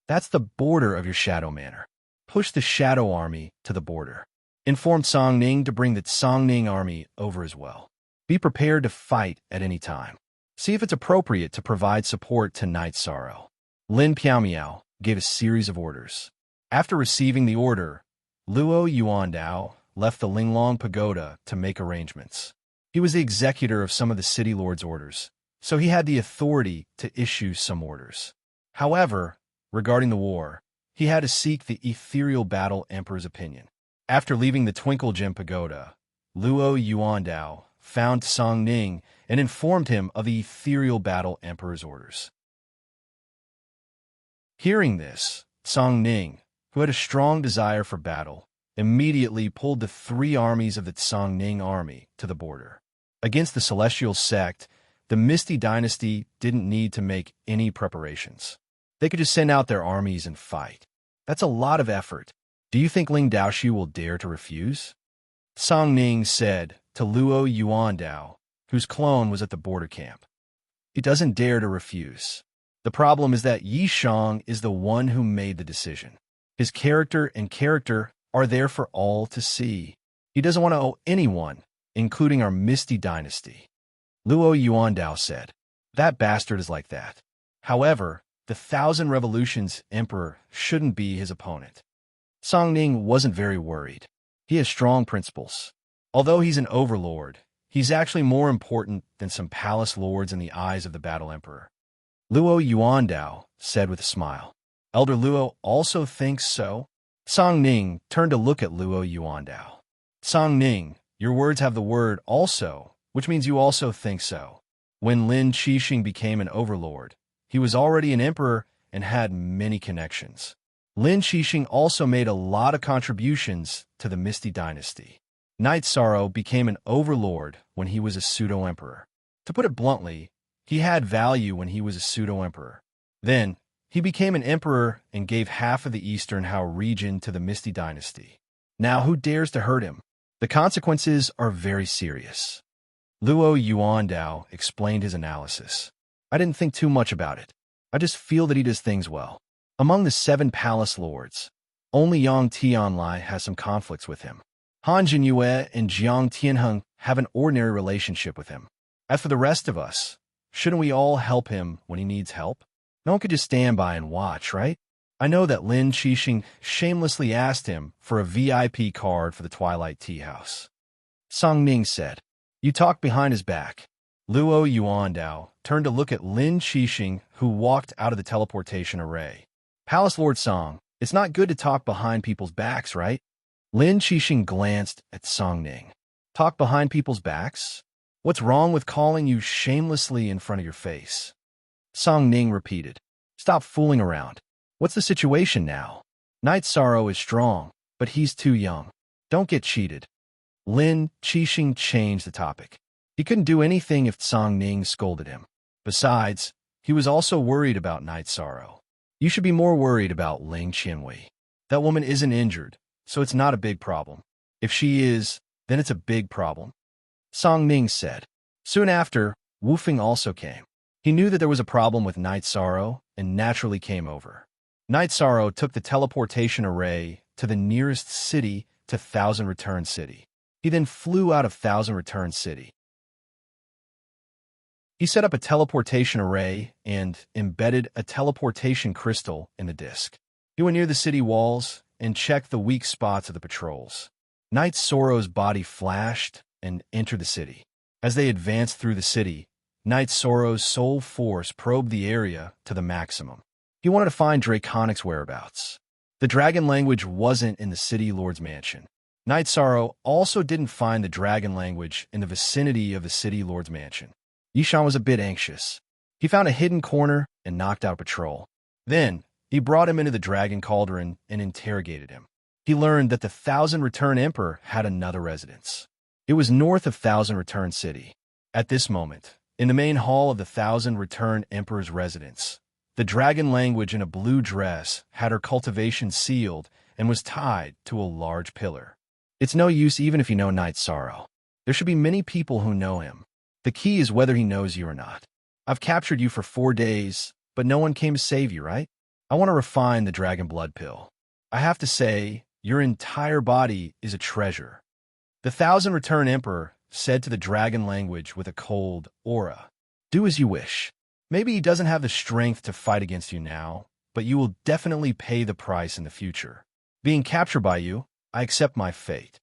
That's the border of your Shadow Manor. Push the Shadow Army to the border. Inform Song Ning to bring the Song Ning army over as well. Be prepared to fight at any time. See if it's appropriate to provide support to Night Sorrow. Lin Piaomiao gave a series of orders. After receiving the order, Luo Yuandao left the Linglong Pagoda to make arrangements. He was the executor of some of the City Lord's orders, so he had the authority to issue some orders. However, regarding the war, he had to seek the Ethereal Battle Emperor's opinion. After leaving the Twinkle Gem Pagoda, Luo Yuandao found Song Ning and informed him of the Ethereal Battle Emperor's orders. Hearing this, Song Ning, who had a strong desire for battle, immediately pulled the 3 armies of the Song Ning army to the border. Against the Celestial sect, the Misty Dynasty didn't need to make any preparations. They could just send out their armies and fight. That's a lot of effort. Do you think Ling Daoxu will dare to refuse? Song Ning said to Luo Yuandao, whose clone was at the border camp. He doesn't dare to refuse. The problem is that Yishang is the one who made the decision. His character and character are there for all to see. He doesn't want to owe anyone, including our Misty Dynasty. Luo Yuandao said, that bastard is like that. However, the Thousand Revolutions Emperor shouldn't be his opponent. Song Ning wasn't very worried. He has strong principles. Although he's an overlord, he's actually more important than some palace lords in the eyes of the Battle Emperor. Luo Yuandao said with a smile. Elder Luo also thinks so? Song Ning turned to look at Luo Yuandao. Song Ning, your words have the word also, which means you also think so. When Lin Qixing became an overlord, he was already an emperor and had many connections. Lin Qixing also made a lot of contributions to the Misty Dynasty. Night Sorrow became an overlord when he was a pseudo-emperor. To put it bluntly, he had value when he was a pseudo-emperor. Then, he became an emperor and gave half of the Eastern Hao region to the Misty Dynasty. Now who dares to hurt him? The consequences are very serious. Luo Yuandao explained his analysis. I didn't think too much about it. I just feel that he does things well. Among the 7 palace lords, only Yang Tianlai has some conflicts with him. Han Jinyue and Jiang Tianheng have an ordinary relationship with him. As for the rest of us, shouldn't we all help him when he needs help? No one could just stand by and watch, right? I know that Lin Qixing shamelessly asked him for a VIP card for the Twilight Tea House. Song Ning said. You talked behind his back. Luo Yuandao turned to look at Lin Qixing, who walked out of the teleportation array. Palace Lord Song, it's not good to talk behind people's backs, right? Lin Qixing glanced at Song Ning. Talk behind people's backs? What's wrong with calling you shamelessly in front of your face? Song Ning repeated. Stop fooling around. What's the situation now? Night Sorrow is strong, but he's too young. Don't get cheated. Lin Qixing changed the topic. He couldn't do anything if Song Ning scolded him. Besides, he was also worried about Night Sorrow. You should be more worried about Ling Qianhui. That woman isn't injured, so it's not a big problem. If she is, then it's a big problem. Song Ning said. Soon after, Wu Feng also came. He knew that there was a problem with Night Sorrow and naturally came over. Night Sorrow took the teleportation array to the nearest city to Thousand Return City. He then flew out of Thousand Return City. He set up a teleportation array and embedded a teleportation crystal in the disk. He went near the city walls and checked the weak spots of the patrols. Night Sorrow's body flashed and entered the city. As they advanced through the city, Night Sorrow's soul force probed the area to the maximum. He wanted to find Draconic's whereabouts. The dragon language wasn't in the city lord's mansion. Night Sorrow also didn't find the dragon language in the vicinity of the city lord's mansion. Yishan was a bit anxious. He found a hidden corner and knocked out a patrol. Then, he brought him into the dragon cauldron and interrogated him. He learned that the Thousand Return Emperor had another residence. It was north of Thousand Return City. At this moment, in the main hall of the Thousand Return Emperor's residence, the dragon language in a blue dress had her cultivation sealed and was tied to a large pillar. It's no use even if you know Night Sorrow. There should be many people who know him. The key is whether he knows you or not. I've captured you for 4 days, but no one came to save you, right? I want to refine the dragon blood pill. I have to say, your entire body is a treasure. The Thousand Return Emperor said to the dragon language with a cold aura. Do as you wish. Maybe he doesn't have the strength to fight against you now, but you will definitely pay the price in the future. Being captured by you, I accept my fate.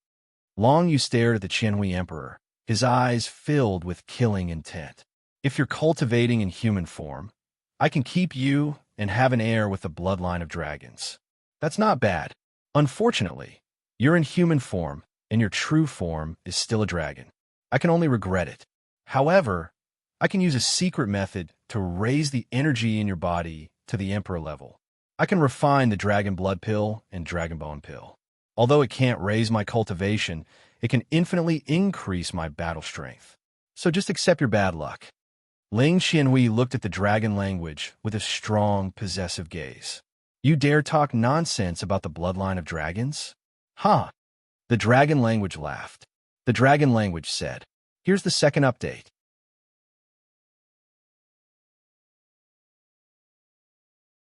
Long Yu stared at the Qianhui Emperor, his eyes filled with killing intent. If you're cultivating in human form, I can keep you and have an heir with the bloodline of dragons. That's not bad. Unfortunately, you're in human form, and your true form is still a dragon. I can only regret it. However, I can use a secret method to raise the energy in your body to the Emperor level. I can refine the Dragon Blood Pill and Dragon Bone Pill. Although it can't raise my cultivation, it can infinitely increase my battle strength. So just accept your bad luck. Ling Qianhui looked at the dragon language with a strong, possessive gaze. You dare talk nonsense about the bloodline of dragons? Huh. The dragon language laughed. The dragon language said, here's the second update.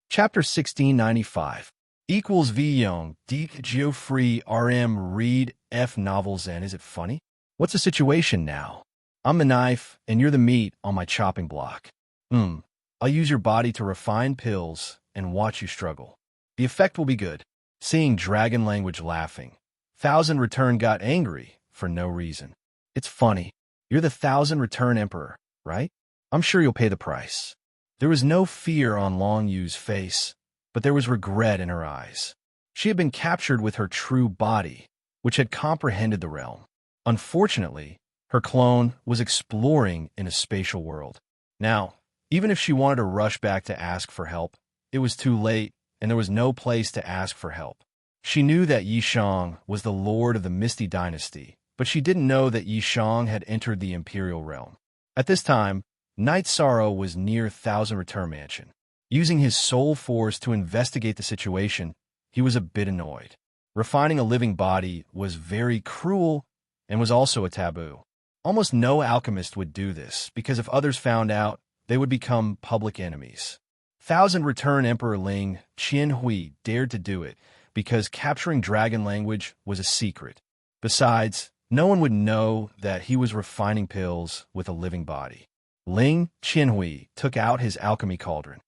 Chapter 1695 equals V Young, Deke Geoffrey RM Read F Novels and is it funny? What's the situation now? I'm the knife and you're the meat on my chopping block. I'll use your body to refine pills and watch you struggle. The effect will be good. Seeing dragon language laughing, Thousand Return got angry for no reason. It's funny. You're the Thousand Return Emperor, right? I'm sure you'll pay the price. There was no fear on Long Yu's face, but there was regret in her eyes. She had been captured with her true body, which had comprehended the realm. Unfortunately, her clone was exploring in a spatial world. Now, even if she wanted to rush back to ask for help, it was too late, and there was no place to ask for help. She knew that Yishang was the lord of the Misty Dynasty, but she didn't know that Yishang had entered the Imperial realm. At this time, Night Sorrow was near Thousand Return Mansion. Using his soul force to investigate the situation, he was a bit annoyed. Refining a living body was very cruel and was also a taboo. Almost no alchemist would do this, because if others found out, they would become public enemies. Thousand Return Emperor Ling Qianhui dared to do it, because capturing dragon language was a secret. Besides, no one would know that he was refining pills with a living body. Ling Qianhui took out his alchemy cauldron.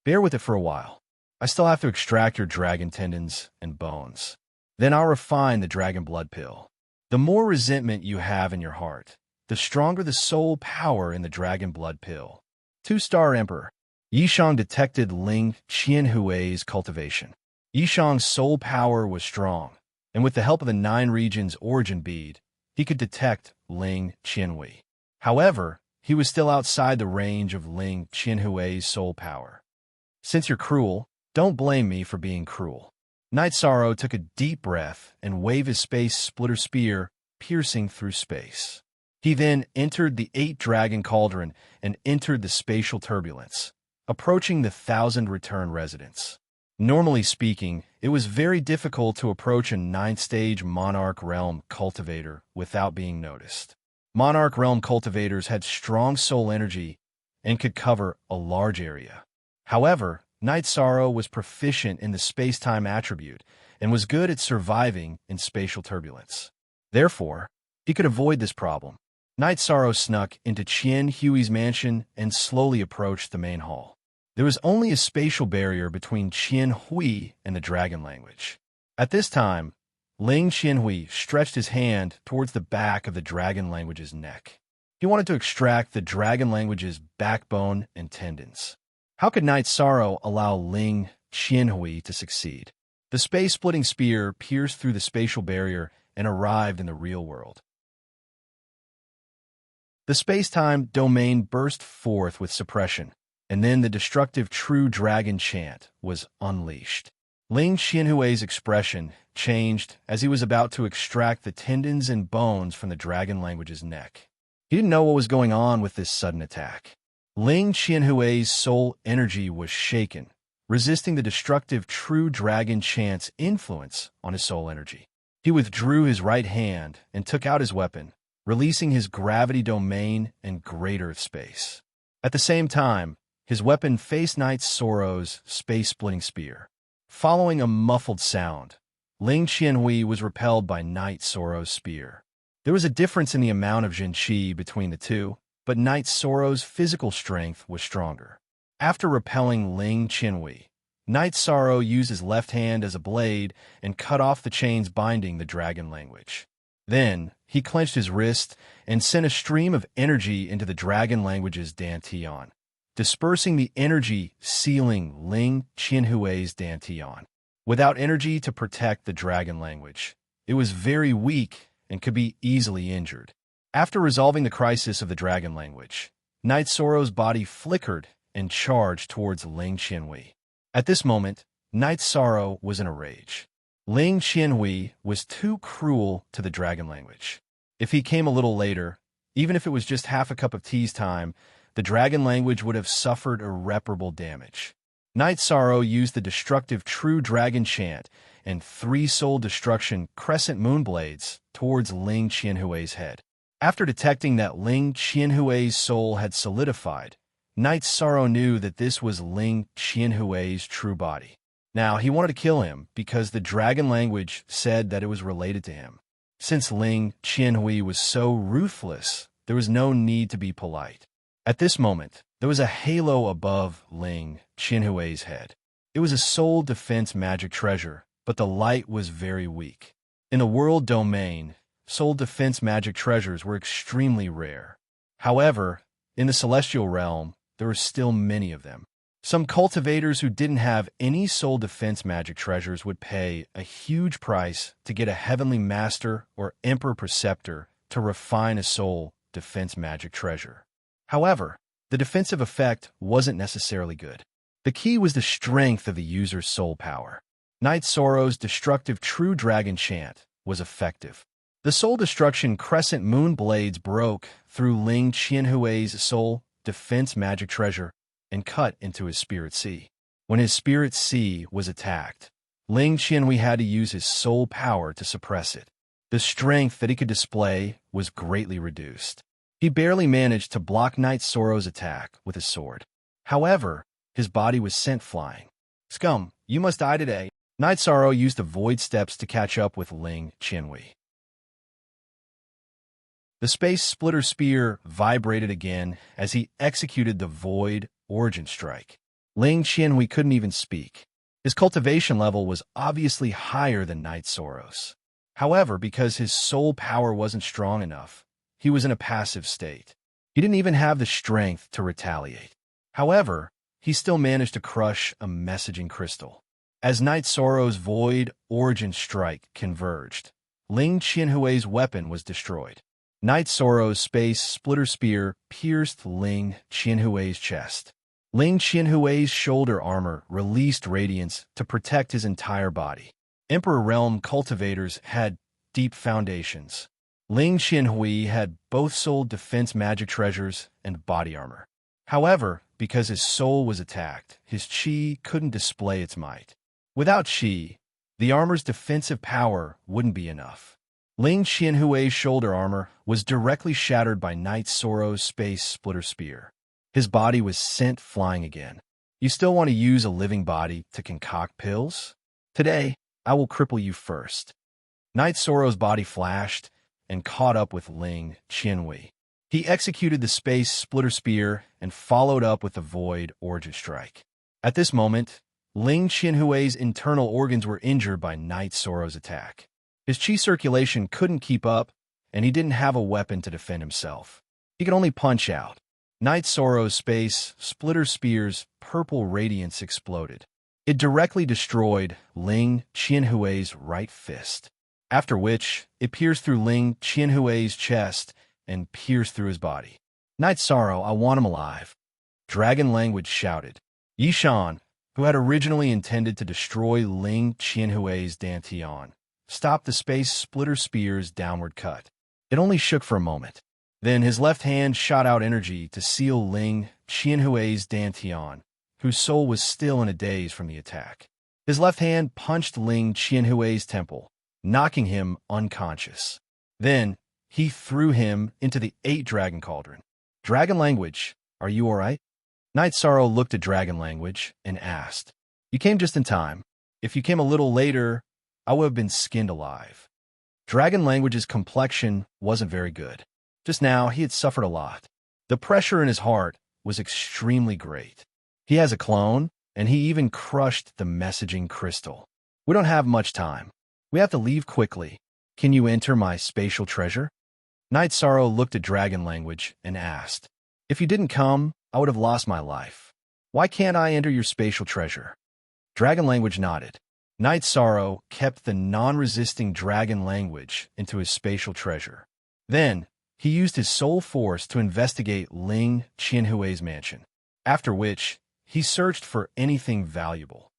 Bear with it for a while. I still have to extract your dragon tendons and bones. Then I'll refine the dragon blood pill. The more resentment you have in your heart, the stronger the soul power in the dragon blood pill. 2-star Emperor. Yishang detected Ling Qianhui's cultivation. Yishang's soul power was strong, and with the help of the 9 regions origin bead, he could detect Ling Qianhui. However, he was still outside the range of Ling Qianhui's soul power. Since you're cruel, don't blame me for being cruel. Night Sorrow took a deep breath and waved his space splitter spear, piercing through space. He then entered the 8-dragon cauldron and entered the spatial turbulence, approaching the 1,000 return residents. Normally speaking, it was very difficult to approach a 9th-stage Monarch Realm cultivator without being noticed. Monarch Realm cultivators had strong soul energy and could cover a large area. However, Night Sorrow was proficient in the space-time attribute and was good at surviving in spatial turbulence. Therefore, he could avoid this problem. Night Sorrow snuck into Qianhui's mansion and slowly approached the main hall. There was only a spatial barrier between Qianhui and the dragon language. At this time, Ling Qianhui stretched his hand towards the back of the dragon language's neck. He wanted to extract the dragon language's backbone and tendons. How could Night Sorrow allow Ling Qianhui to succeed? The space-splitting spear pierced through the spatial barrier and arrived in the real world. The space-time domain burst forth with suppression, and then the destructive true dragon chant was unleashed. Ling Qianhui's expression changed as he was about to extract the tendons and bones from the dragon language's neck. He didn't know what was going on with this sudden attack. Ling Qianhui's soul energy was shaken, resisting the destructive true dragon chant's influence on his soul energy. He withdrew his right hand and took out his weapon, releasing his gravity domain and greater space. At the same time, his weapon faced Night Sorrow's space-splitting spear. Following a muffled sound, Ling Qianhui was repelled by Night Sorrow's spear. There was a difference in the amount of Jinqi between the two, but Night Sorrow's physical strength was stronger. After repelling Ling Qianhui, Night Sorrow used his left hand as a blade and cut off the chains binding the dragon language. Then, he clenched his wrist and sent a stream of energy into the dragon language's dantian, dispersing the energy sealing Ling Qianhui's dantian. Without energy to protect the dragon language, it was very weak and could be easily injured. After resolving the crisis of the dragon language, Night Sorrow's body flickered and charged towards Ling Qianhui. At this moment, Night Sorrow was in a rage. Ling Qianhui was too cruel to the dragon language. If he came a little later, even if it was just half a cup of tea's time, the dragon language would have suffered irreparable damage. Night Sorrow used the destructive true dragon chant and 3 soul destruction crescent moonblades towards Ling Qianhui's head. After detecting that Ling Qianhui's soul had solidified, Night Sorrow knew that this was Ling Qianhui's true body. Now, he wanted to kill him because the dragon language said that it was related to him. Since Ling Qianhui was so ruthless, there was no need to be polite. At this moment, there was a halo above Ling Qianhui's head. It was a soul defense magic treasure, but the light was very weak. In the world domain, soul defense magic treasures were extremely rare. However, in the celestial realm, there were still many of them. Some cultivators who didn't have any soul defense magic treasures would pay a huge price to get a heavenly master or emperor preceptor to refine a soul defense magic treasure. However, the defensive effect wasn't necessarily good. The key was the strength of the user's soul power. Night Sorrow's destructive true dragon chant was effective. The soul destruction crescent moon blades broke through Ling Qianhui's soul defense magic treasure and cut into his spirit sea. When his spirit sea was attacked, Ling Qianhui had to use his soul power to suppress it. The strength that he could display was greatly reduced. He barely managed to block Night Sorrow's attack with his sword. However, his body was sent flying. Scum, you must die today. Night Sorrow used the void steps to catch up with Ling Qianhui. The space splitter spear vibrated again as he executed the void origin strike. Ling Qianhui couldn't even speak. His cultivation level was obviously higher than Knight Soros. However, because his soul power wasn't strong enough, he was in a passive state. He didn't even have the strength to retaliate. However, he still managed to crush a messaging crystal. As Knight Soros' Void Origin Strike converged, Ling Qianhui's weapon was destroyed. Knight Soros' Space Splitter Spear pierced Ling Qianhui's chest. Ling Qianhui's shoulder armor released radiance to protect his entire body. Emperor Realm cultivators had deep foundations. Ling Qianhui had both soul defense magic treasures and body armor. However, because his soul was attacked, his qi couldn't display its might. Without qi, the armor's defensive power wouldn't be enough. Ling Qianhui's shoulder armor was directly shattered by Knight Soros' Space Splitter Spear. His body was sent flying again. You still want to use a living body to concoct pills? Today, I will cripple you first. Knight Soros' body flashed and caught up with Ling Qianhui. He executed the Space Splitter Spear and followed up with the Void Origin Strike. At this moment, Ling Qianhui's internal organs were injured by Knight Soros' attack. His qi circulation couldn't keep up, and he didn't have a weapon to defend himself. He could only punch out. Knight Soros' Space Splitter Spear's purple radiance exploded. It directly destroyed Ling Qianhui's right fist, after which it pierced through Ling Qianhui's chest and pierced through his body. Knight Sorrow, I want him alive. Dragon Language shouted. Yishan, who had originally intended to destroy Ling Qianhui's Dantian, stopped the Space Splitter Spear's downward cut. It only shook for a moment. Then his left hand shot out energy to seal Ling Qianhui's Dantian, whose soul was still in a daze from the attack. His left hand punched Ling Qianhui's temple, knocking him unconscious. Then, he threw him into the 8-dragon cauldron. Dragon Language, are you all right? Knight Sorrow looked at Dragon Language and asked, You came just in time. If you came a little later, I would have been skinned alive. Dragon Language's complexion wasn't very good. Just now, he had suffered a lot. The pressure in his heart was extremely great. He has a clone, and he even crushed the messaging crystal. We don't have much time. We have to leave quickly. Can you enter my spatial treasure? Knight Sorrow looked at Dragon Language and asked, If you didn't come, I would have lost my life. Why can't I enter your spatial treasure? Dragon Language nodded. Knight Sorrow kept the non-resisting Dragon Language into his spatial treasure. Then, he used his soul force to investigate Ling Qianhui's mansion, after which he searched for anything valuable.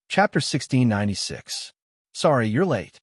Chapter 1696. Sorry, you're late.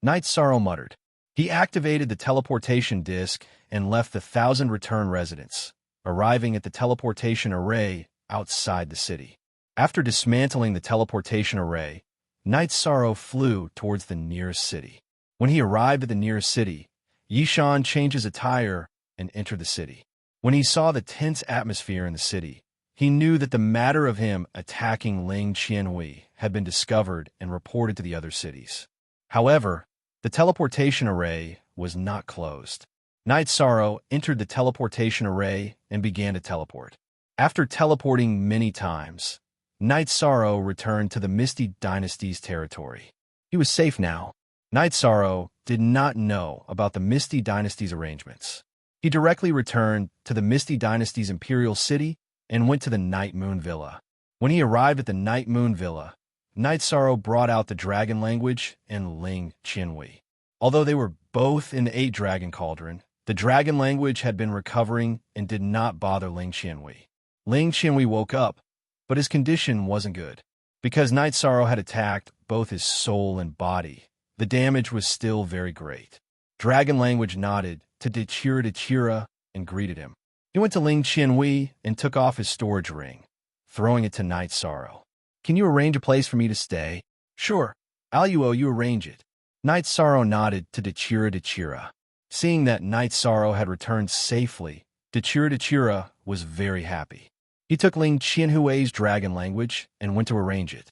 Knight Sorrow muttered. He activated the teleportation disc and left the 1,000 return residents, arriving at the teleportation array outside the city. After dismantling the teleportation array, Knight Sorrow flew towards the nearest city. When he arrived at the nearest city, Yishan changed his attire and entered the city. When he saw the tense atmosphere in the city, he knew that the matter of him attacking Ling Qianhui had been discovered and reported to the other cities. However, the teleportation array was not closed. Knight Sorrow entered the teleportation array and began to teleport. After teleporting many times, Knight Sorrow returned to the Misty Dynasty's territory. He was safe now. Knight Sorrow did not know about the Misty Dynasty's arrangements. He directly returned to the Misty Dynasty's imperial city and went to the Night Moon Villa. When he arrived at the Night Moon Villa, Knight Sorrow brought out the Dragon Language and Ling Qianhui. Although they were both in the 8-dragon cauldron, the Dragon Language had been recovering and did not bother Ling Qianhui. Ling Qianhui woke up, but his condition wasn't good. Because Knight Sorrow had attacked both his soul and body, the damage was still very great. Dragon Language nodded to Dechira and greeted him. He went to Ling Qianhui and took off his storage ring, throwing it to Knight Sorrow. Can you arrange a place for me to stay? Sure. Aluo, you arrange it. Knight Sorrow nodded to Dechira. Seeing that Knight Sorrow had returned safely, Dechira was very happy. He took Ling Qianhui's Dragon Language and went to arrange it.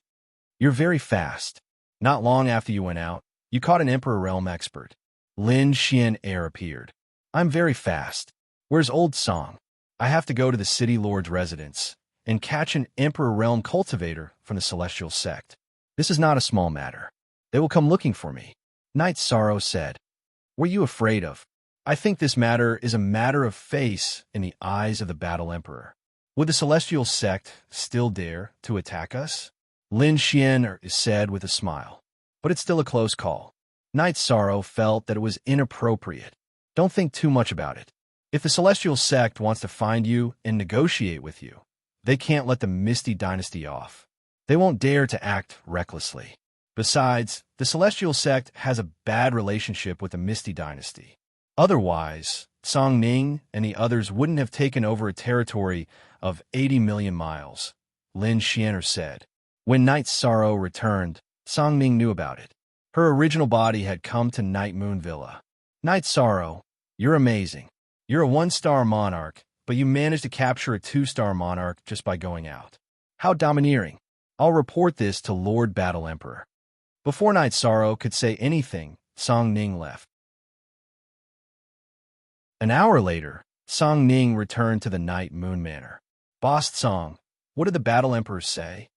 You're very fast. Not long after you went out, you caught an Emperor Realm expert. Lin Xian Air appeared. I'm very fast. Where's Old Song? I have to go to the city lord's residence and catch an Emperor Realm cultivator from the celestial sect. This is not a small matter. They will come looking for me. Knight Sorrow said. What are you afraid of? I think this matter is a matter of face in the eyes of the Battle Emperor. Would the celestial sect still dare to attack us? Lin Xian said with a smile. But it's still a close call. Knight Sorrow felt that it was inappropriate. Don't think too much about it. If the celestial sect wants to find you and negotiate with you, they can't let the Misty Dynasty off. They won't dare to act recklessly. Besides, the celestial sect has a bad relationship with the Misty Dynasty. Otherwise, Song Ning and the others wouldn't have taken over a territory of 80 million miles, Lin Xianer said. When Night Sorrow returned, Song Ning knew about it. Her original body had come to Night Moon Villa. Night Sorrow, you're amazing. You're a 1-star monarch, but you managed to capture a 2-star monarch just by going out. How domineering. I'll report this to Lord Battle Emperor. Before Night Sorrow could say anything, Song Ning left. An hour later, Song Ning returned to the Night Moon Manor. Boss Song, what did the Battle Emperor say?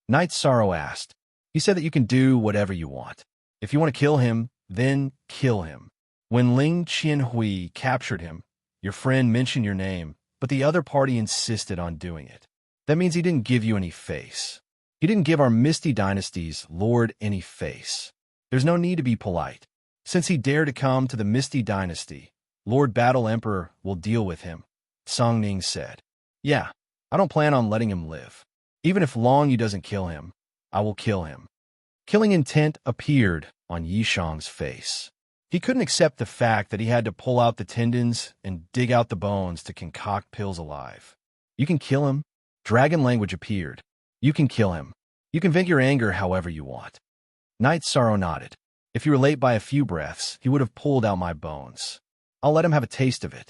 Night Sorrow asked. He said that you can do whatever you want. If you want to kill him, then kill him. When Ling Qianhui captured him, your friend mentioned your name, but the other party insisted on doing it. That means he didn't give you any face. He didn't give our Misty Dynasty's Lord any face. There's no need to be polite. Since he dared to come to the Misty Dynasty, Lord Battle Emperor will deal with him, Song Ning said. Yeah, I don't plan on letting him live. Even if Long Yu doesn't kill him, I will kill him. Killing intent appeared on Yishang's face. He couldn't accept the fact that he had to pull out the tendons and dig out the bones to concoct pills alive. You can kill him. Dragon language appeared. You can kill him. You can vent your anger however you want. Night Sorrow nodded. If you were late by a few breaths, he would have pulled out my bones. I'll let him have a taste of it.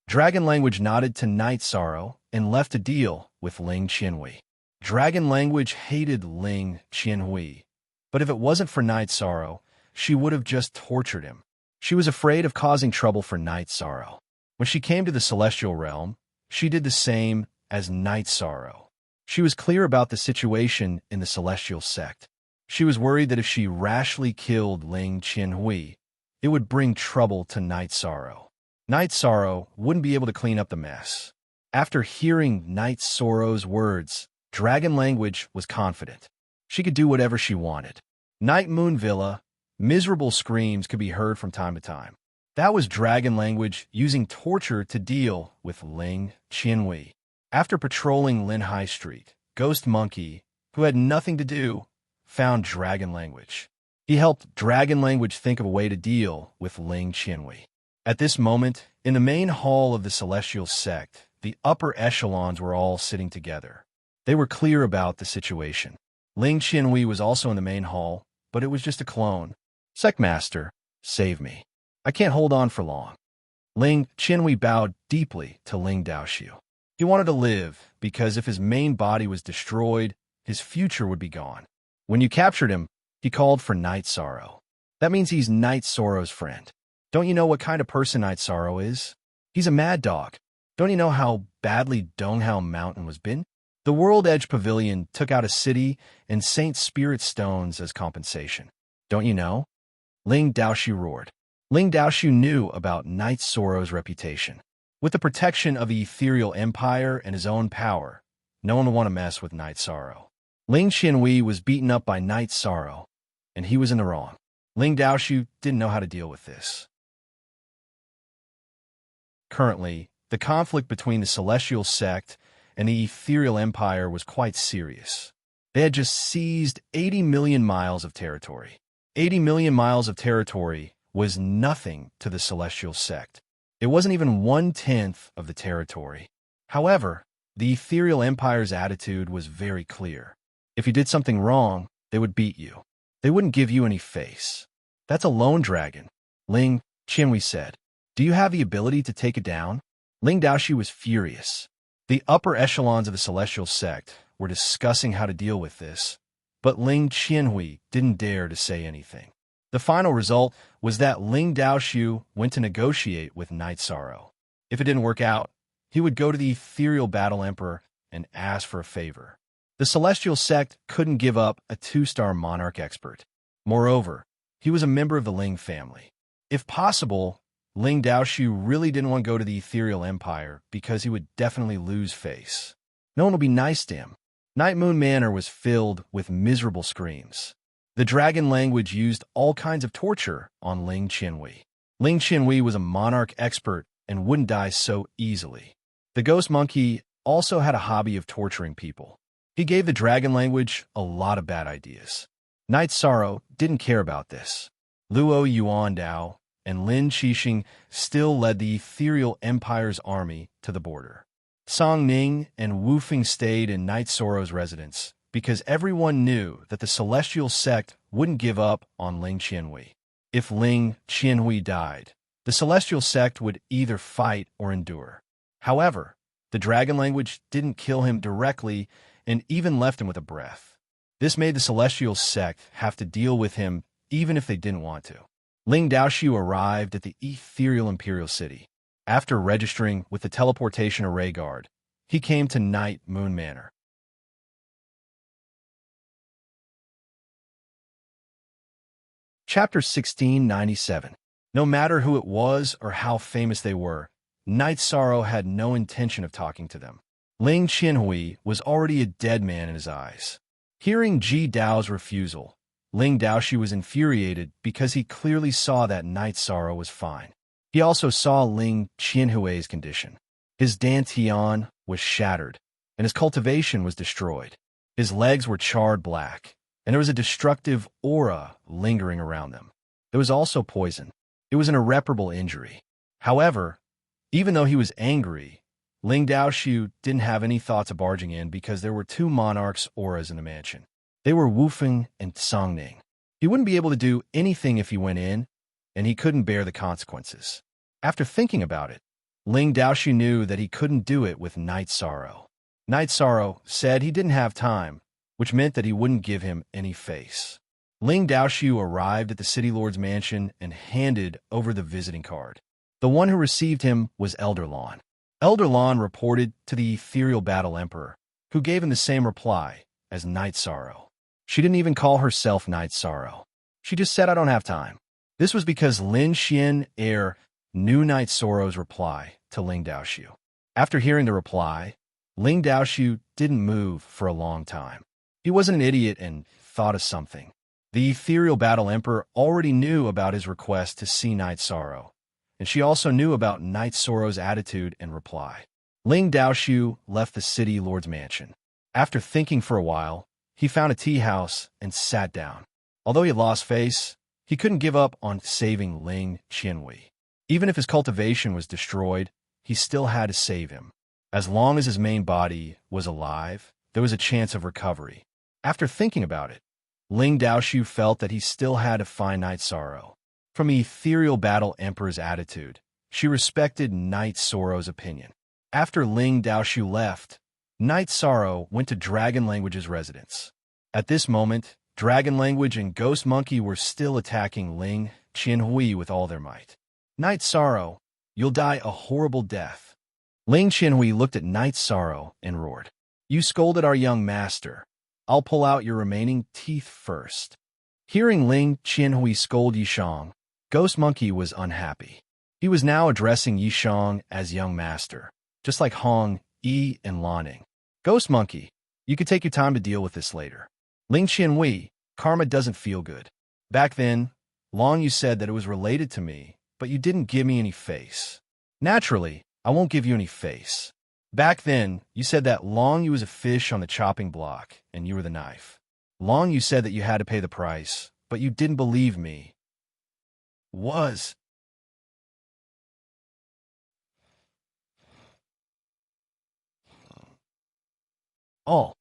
Dragon language nodded to Night Sorrow and left to deal with Ling Qianhui. Dragon language hated Ling Qianhui, but if it wasn't for Night Sorrow, she would have just tortured him. She was afraid of causing trouble for Night Sorrow. When she came to the Celestial Realm, she did the same as Night Sorrow. She was clear about the situation in the Celestial Sect. She was worried that if she rashly killed Ling Qianhui, it would bring trouble to Night Sorrow. Night Sorrow wouldn't be able to clean up the mess. After hearing Night Sorrow's words, Dragon language was confident. She could do whatever she wanted. Night Moon Villa, miserable screams could be heard from time to time. That was Dragon language using torture to deal with Ling Qianhui. After patrolling Lin High Street, Ghost Monkey, who had nothing to do, found Dragon language. He helped Dragon language think of a way to deal with Ling Qianhui. At this moment, in the main hall of the Celestial Sect, the upper echelons were all sitting together. They were clear about the situation. Ling Qianhui was also in the main hall, but it was just a clone. Sectmaster, save me. I can't hold on for long. Ling Qianhui bowed deeply to Ling Daoxiu. He wanted to live because if his main body was destroyed, his future would be gone. When you captured him, he called for Night Sorrow. That means he's Night Sorrow's friend. Don't you know what kind of person Night Sorrow is? He's a mad dog. Don't you know how badly Donghao Mountain was bitten? The World Edge Pavilion took out a city and Saint Spirit Stones as compensation. Don't you know? Ling Daoxiu roared. Ling Daoxiu knew about Night Sorrow's reputation. With the protection of the Ethereal Empire and his own power, no one would want to mess with Night Sorrow. Ling Qianhui was beaten up by Night Sorrow, and he was in the wrong. Ling Daoxiu didn't know how to deal with this. Currently, the conflict between the Celestial Sect and the Ethereal Empire was quite serious. They had just seized 80 million miles of territory. 80 million miles of territory was nothing to the Celestial Sect. It wasn't even 1/10 of the territory. However, the Ethereal Empire's attitude was very clear. If you did something wrong, they would beat you. They wouldn't give you any face. That's a lone dragon, Ling Qianhui said. Do you have the ability to take it down? Ling Daoxiu was furious. The upper echelons of the Celestial Sect were discussing how to deal with this, but Ling Qianhui didn't dare to say anything. The final result was that Ling Daoxiu went to negotiate with Night Sorrow. If it didn't work out, he would go to the ethereal battle emperor and ask for a favor. The celestial sect couldn't give up a 2-star monarch expert. Moreover, he was a member of the Ling family. If possible, Ling Daoshu really didn't want to go to the ethereal empire because he would definitely lose face. No one would be nice to him. Night Moon Manor was filled with miserable screams. The dragon language used all kinds of torture on Ling Qianhui. Ling Qianhui was a monarch expert and wouldn't die so easily. The ghost monkey also had a hobby of torturing people. He gave the dragon language a lot of bad ideas. Night Sorrow didn't care about this. Luo Yuan Dao and Lin Qixing still led the ethereal empire's army to the border. Song Ning and Wu Feng stayed in Night Sorrow's residence because everyone knew that the celestial sect wouldn't give up on Ling Qianhui. If Ling Qianhui died, the celestial sect would either fight or endure. However, the dragon language didn't kill him directly and even left him with a breath. This made the celestial sect have to deal with him even if they didn't want to. Ling Daoshu arrived at the ethereal imperial city. After registering with the teleportation array guard, he came to Night Moon Manor. Chapter 1697. No matter who it was or how famous they were, Night Sorrow had no intention of talking to them. Ling Qianhui was already a dead man in his eyes. Hearing Ji Dao's refusal, Ling Daoshu was infuriated because he clearly saw that Night Sorrow was fine. He also saw Ling Qianhui's condition. His dantian was shattered, and his cultivation was destroyed. His legs were charred black, and there was a destructive aura lingering around them. There was also poison. It was an irreparable injury. However, even though he was angry, Ling Daoshu didn't have any thoughts of barging in because there were 2 monarchs' auras in the mansion. They were Wu Feng and Song Ning. He wouldn't be able to do anything if he went in, and he couldn't bear the consequences. After thinking about it, Ling Daoshu knew that he couldn't do it with Night Sorrow. Night Sorrow said he didn't have time, which meant that he wouldn't give him any face. Ling Daoshu arrived at the city lord's mansion and handed over the visiting card. The one who received him was Elder Lon. Elder Lon reported to the ethereal battle emperor, who gave him the same reply as Night Sorrow. She didn't even call herself Night Sorrow. She just said, "I don't have time." This was because Lin Xian knew Night Sorrow's reply to Ling Daoshu. After hearing the reply, Ling Daoshu didn't move for a long time. He wasn't an idiot and thought of something. The ethereal battle emperor already knew about his request to see Night Sorrow, and she also knew about Night Sorrow's attitude and reply. Ling Daoshu left the city lord's mansion. After thinking for a while, he found a tea house and sat down. Although he had lost face, he couldn't give up on saving Ling Qianhui. Even if his cultivation was destroyed, he still had to save him. As long as his main body was alive, there was a chance of recovery. After thinking about it, Ling Daoshu felt that he still had to find Night Sorrow. From the ethereal battle emperor's attitude, she respected Night Sorrow's opinion. After Ling Daoshu left, Night Sorrow went to Dragon Language's residence. At this moment, Dragon Language and Ghost Monkey were still attacking Ling Qianhui with all their might. "Night Sorrow, you'll die a horrible death." Ling Qianhui looked at Night Sorrow and roared, "You scolded our young master. I'll pull out your remaining teeth first." Hearing Ling Qianhui scold Yishang, Ghost Monkey was unhappy. He was now addressing Yishang as young master, just like Hong, Yi, and Lanning. "Ghost Monkey, you could take your time to deal with this later. Ling Qianhui, karma doesn't feel good. Back then, Long, you said that it was related to me, but you didn't give me any face. Naturally, I won't give you any face. Back then, you said that Long, you was a fish on the chopping block, and you were the knife. Long, you said that you had to pay the price, but you didn't believe me. Was. Oh,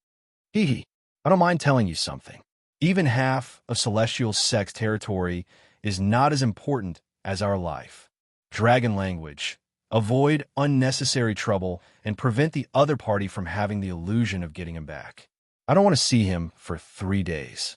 hee hee. I don't mind telling you something. Even half of Celestial Sect's territory is not as important as our life. Dragon language. Avoid unnecessary trouble and prevent the other party from having the illusion of getting him back. I don't want to see him for 3 days.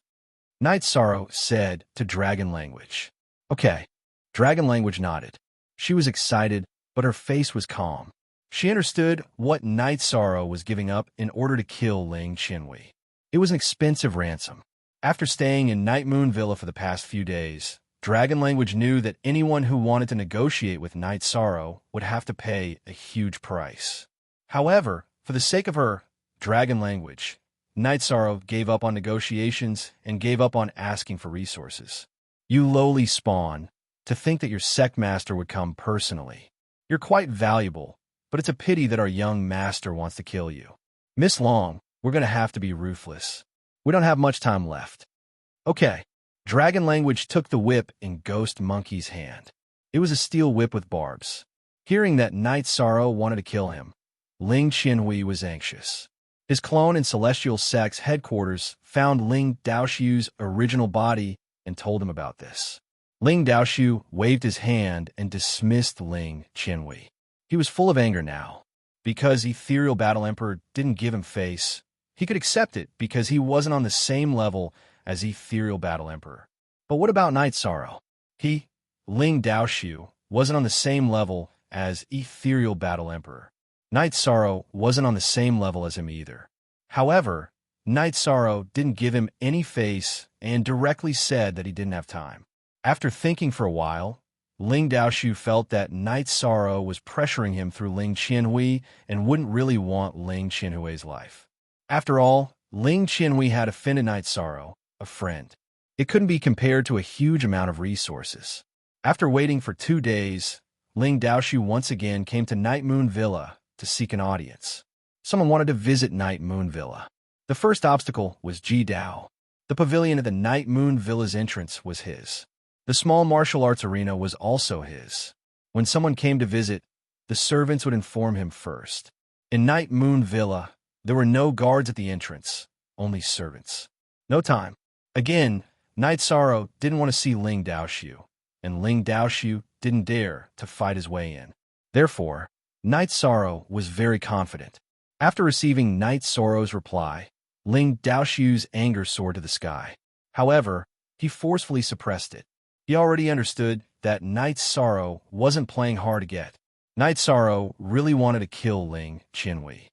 Night Sorrow said to Dragon Language. Okay. Dragon Language nodded. She was excited, but her face was calm. She understood what Night Sorrow was giving up in order to kill Ling Qianhui. It was an expensive ransom. After staying in Night Moon Villa for the past few days, Dragon Language knew that anyone who wanted to negotiate with Night Sorrow would have to pay a huge price. However, for the sake of her Dragon Language, Night Sorrow gave up on negotiations and gave up on asking for resources. You lowly spawn, to think that your sect master would come personally. You're quite valuable, but it's a pity that our young master wants to kill you. Miss Long, we're going to have to be ruthless. We don't have much time left. Okay. Dragon Language took the whip in Ghost Monkey's hand. It was a steel whip with barbs. Hearing that Night Sorrow wanted to kill him, Ling Qianhui was anxious. His clone in Celestial Sect's headquarters found Ling Daoxiu's original body and told him about this. Ling Daoxiu waved his hand and dismissed Ling Qianhui. He was full of anger now. Because Ethereal Battle Emperor didn't give him face, he could accept it because he wasn't on the same level as Ethereal Battle Emperor. But what about Night Sorrow? He, Ling Daoxiu, wasn't on the same level as Ethereal Battle Emperor. Night Sorrow wasn't on the same level as him either. However, Night Sorrow didn't give him any face and directly said that he didn't have time. After thinking for a while, Ling Daoxiu felt that Night Sorrow was pressuring him through Ling Qianhui and wouldn't really want Ling Qianhui's life. After all, Ling Qianhui had offended Night Sorrow, a friend. It couldn't be compared to a huge amount of resources. After waiting for 2 days, Ling Daoxiu once again came to Night Moon Villa to seek an audience. Someone wanted to visit Night Moon Villa. The first obstacle was Ji Dao. The pavilion at the Night Moon Villa's entrance was his. The small martial arts arena was also his. When someone came to visit, the servants would inform him first. In Night Moon Villa, there were no guards at the entrance, only servants. No time. Again, Night Sorrow didn't want to see Ling Daoxiu, and Ling Daoxiu didn't dare to fight his way in. Therefore, Night Sorrow was very confident. After receiving Night Sorrow's reply, Ling Daoxiu's anger soared to the sky. However, he forcefully suppressed it. He already understood that Night Sorrow wasn't playing hard to get. Night Sorrow really wanted to kill Ling Qianhui.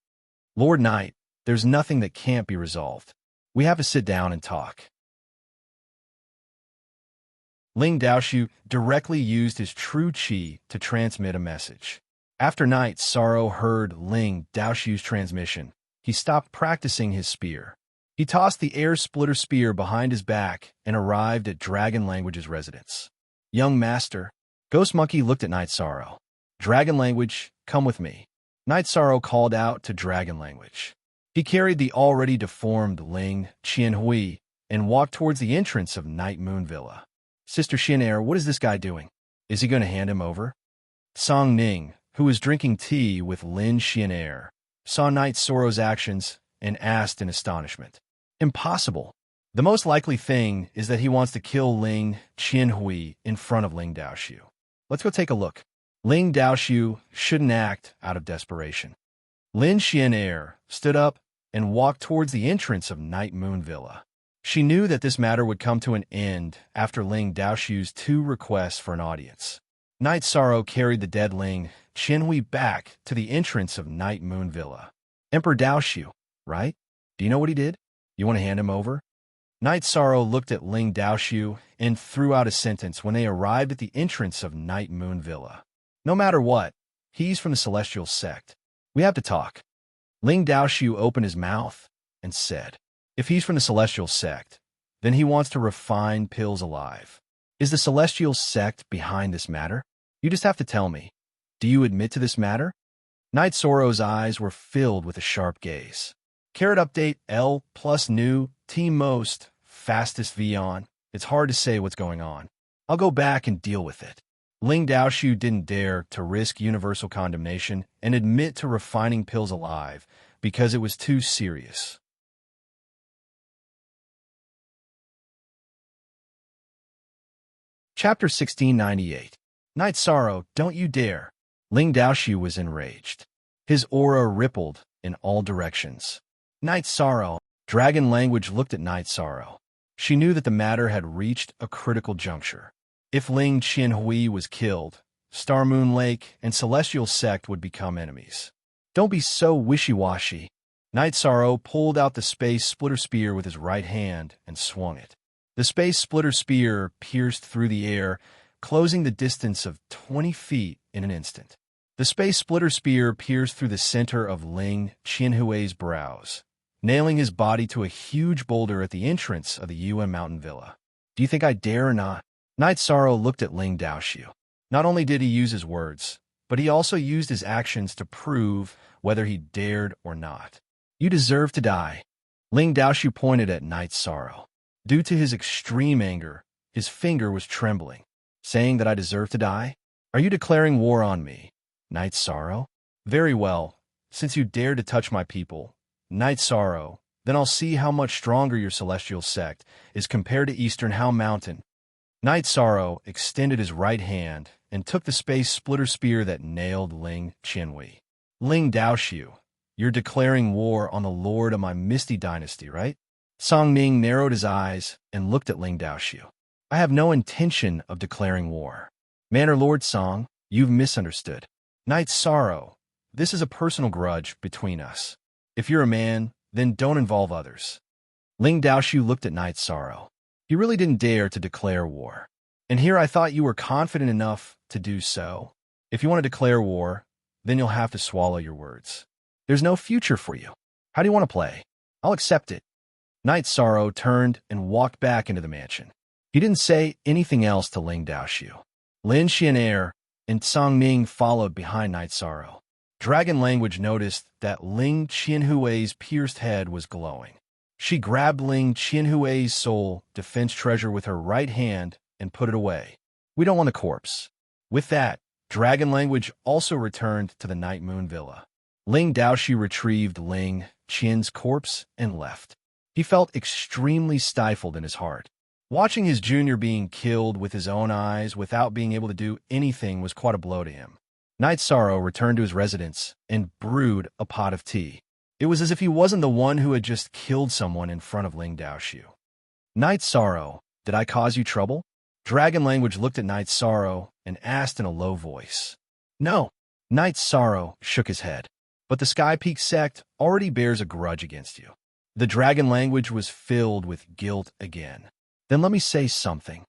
Lord Night, there's nothing that can't be resolved. We have to sit down and talk. Ling Daoxiu directly used his true qi to transmit a message. After Night Sorrow heard Ling Daoxiu's transmission, he stopped practicing his spear. He tossed the air splitter spear behind his back and arrived at Dragon Language's residence. Young Master, Ghost Monkey looked at Night Sorrow. Dragon Language, come with me. Night Sorrow called out to Dragon Language. He carried the already deformed Ling Qianhui and walked towards the entrance of Night Moon Villa. Sister Xin, what is this guy doing? Is he going to hand him over? Song Ning, who was drinking tea with Lin Xin, saw Night Sorrow's actions and asked in astonishment. Impossible. The most likely thing is that he wants to kill Ling Qianhui in front of Ling Daoxiu. Let's go take a look. Ling Daoxiu shouldn't act out of desperation. Lin Xin stood up and walked towards the entrance of Night Moon Villa. She knew that this matter would come to an end after Ling Daoxiu's 2 requests for an audience. Night Sorrow carried the dead Ling Qianhui back to the entrance of Night Moon Villa. Emperor Daoxiu, right? Do you know what he did? You want to hand him over? Night Sorrow looked at Ling Daoxiu and threw out a sentence when they arrived at the entrance of Night Moon Villa. No matter what, he's from the Celestial Sect. We have to talk. Ling Daoxiu opened his mouth and said, if he's from the Celestial Sect, then he wants to refine pills alive. Is the Celestial Sect behind this matter? You just have to tell me. Do you admit to this matter? Night Sorrow's eyes were filled with a sharp gaze. Carrot update L plus new team most fastest V on. It's hard to say what's going on. I'll go back and deal with it. Ling Daoxiu didn't dare to risk universal condemnation and admit to refining pills alive because it was too serious. Chapter 1698. Night Sorrow, don't you dare. Ling Daoxiu was enraged. His aura rippled in all directions. Night Sorrow. Dragon Language looked at Night Sorrow. She knew that the matter had reached a critical juncture. If Ling Qianhui was killed, Star Moon Lake, and Celestial Sect would become enemies. Don't be so wishy-washy. Night Sorrow pulled out the Space Splitter Spear with his right hand and swung it. The Space Splitter Spear pierced through the air, closing the distance of 20 feet in an instant. The Space Splitter Spear pierced through the center of Ling Qianhui's brows, nailing his body to a huge boulder at the entrance of the Yuan Mountain Villa. Do you think I dare or not? Night Sorrow looked at Ling Daoxiu. Not only did he use his words, but he also used his actions to prove whether he dared or not. You deserve to die. Ling Daoxiu pointed at Night Sorrow. Due to his extreme anger, his finger was trembling, saying that I deserve to die? Are you declaring war on me, Night Sorrow? Very well. Since you dared to touch my people, Night Sorrow, then I'll see how much stronger your celestial sect is compared to Eastern Hao Mountain. Night Sorrow extended his right hand and took the Space Splitter Spear that nailed Ling Qianhui. Ling Daoxiu, you're declaring war on the lord of my Misty Dynasty, right? Song Ming narrowed his eyes and looked at Ling Daoxiu. I have no intention of declaring war. Manor Lord Song, you've misunderstood. Night Sorrow, this is a personal grudge between us. If you're a man, then don't involve others. Ling Daoxiu looked at Night Sorrow. He really didn't dare to declare war. And here I thought you were confident enough to do so. If you want to declare war, then you'll have to swallow your words. There's no future for you. How do you want to play? I'll accept it. Night Sorrow turned and walked back into the mansion. He didn't say anything else to Ling Daoxiu. Lin Xianair and Song Ming followed behind Night Sorrow. Dragon Language noticed that Ling Qianhui's pierced head was glowing. She grabbed Ling Qianhui's soul defense treasure with her right hand and put it away. We don't want the corpse. With that, Dragon Language also returned to the Night Moon Villa. Ling Daoxiu retrieved Ling Qian's corpse and left. He felt extremely stifled in his heart. Watching his junior being killed with his own eyes without being able to do anything was quite a blow to him. Night Sorrow returned to his residence and brewed a pot of tea. It was as if he wasn't the one who had just killed someone in front of Ling Daoxiu. Night Sorrow, did I cause you trouble? Dragon Language looked at Night Sorrow and asked in a low voice. No. Night Sorrow shook his head. But the Sky Peak sect already bears a grudge against you. The Dragon Language was filled with guilt again. Then let me say something.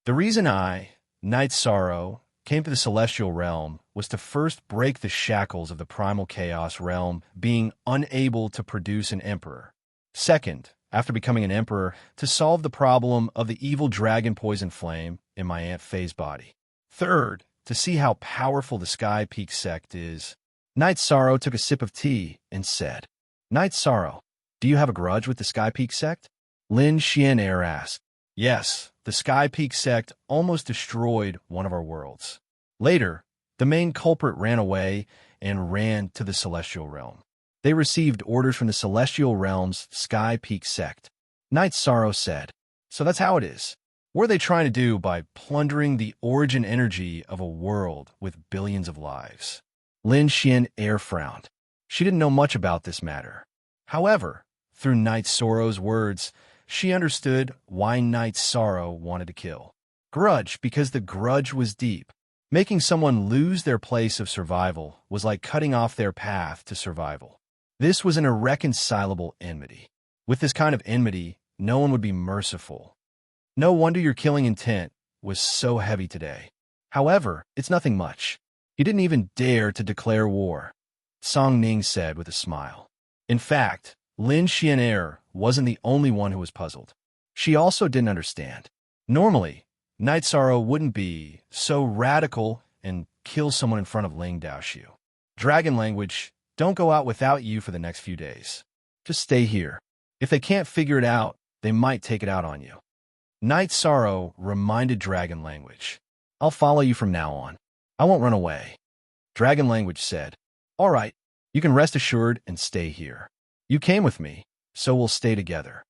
The reason I, Night Sorrow, came to the Celestial Realm was to first break the shackles of the Primal Chaos Realm, being unable to produce an emperor. Second, after becoming an emperor, to solve the problem of the evil dragon poison flame in my Aunt Faye's body. Third, to see how powerful the Sky Peak sect is. Night Sorrow took a sip of tea and said, Night Sorrow, do you have a grudge with the Sky Peak sect? Lin Xianair asked. Yes, the Sky Peak sect almost destroyed one of our worlds. Later, the main culprit ran away and ran to the Celestial Realm. They received orders from the Celestial Realm's Sky Peak sect. Night Sorrow said, so that's how it is. What are they trying to do by plundering the origin energy of a world with billions of lives? Lin Xianair frowned. She didn't know much about this matter. However, through Night Sorrow's words, she understood why Night Sorrow wanted to kill. Grudge, because the grudge was deep. Making someone lose their place of survival was like cutting off their path to survival. This was an irreconcilable enmity. With this kind of enmity, no one would be merciful. No wonder your killing intent was so heavy today. However, it's nothing much. He didn't even dare to declare war, Song Ning said with a smile. In fact, Lin Xianair wasn't the only one who was puzzled. She also didn't understand. Normally, Night Sorrow wouldn't be so radical and kill someone in front of Ling Daoxiu. Dragon Language, don't go out without you for the next few days. Just stay here. If they can't figure it out, they might take it out on you. Night Sorrow reminded Dragon Language. I'll follow you from now on. I won't run away. Dragon Language said, all right, you can rest assured and stay here. You came with me, so we'll stay together.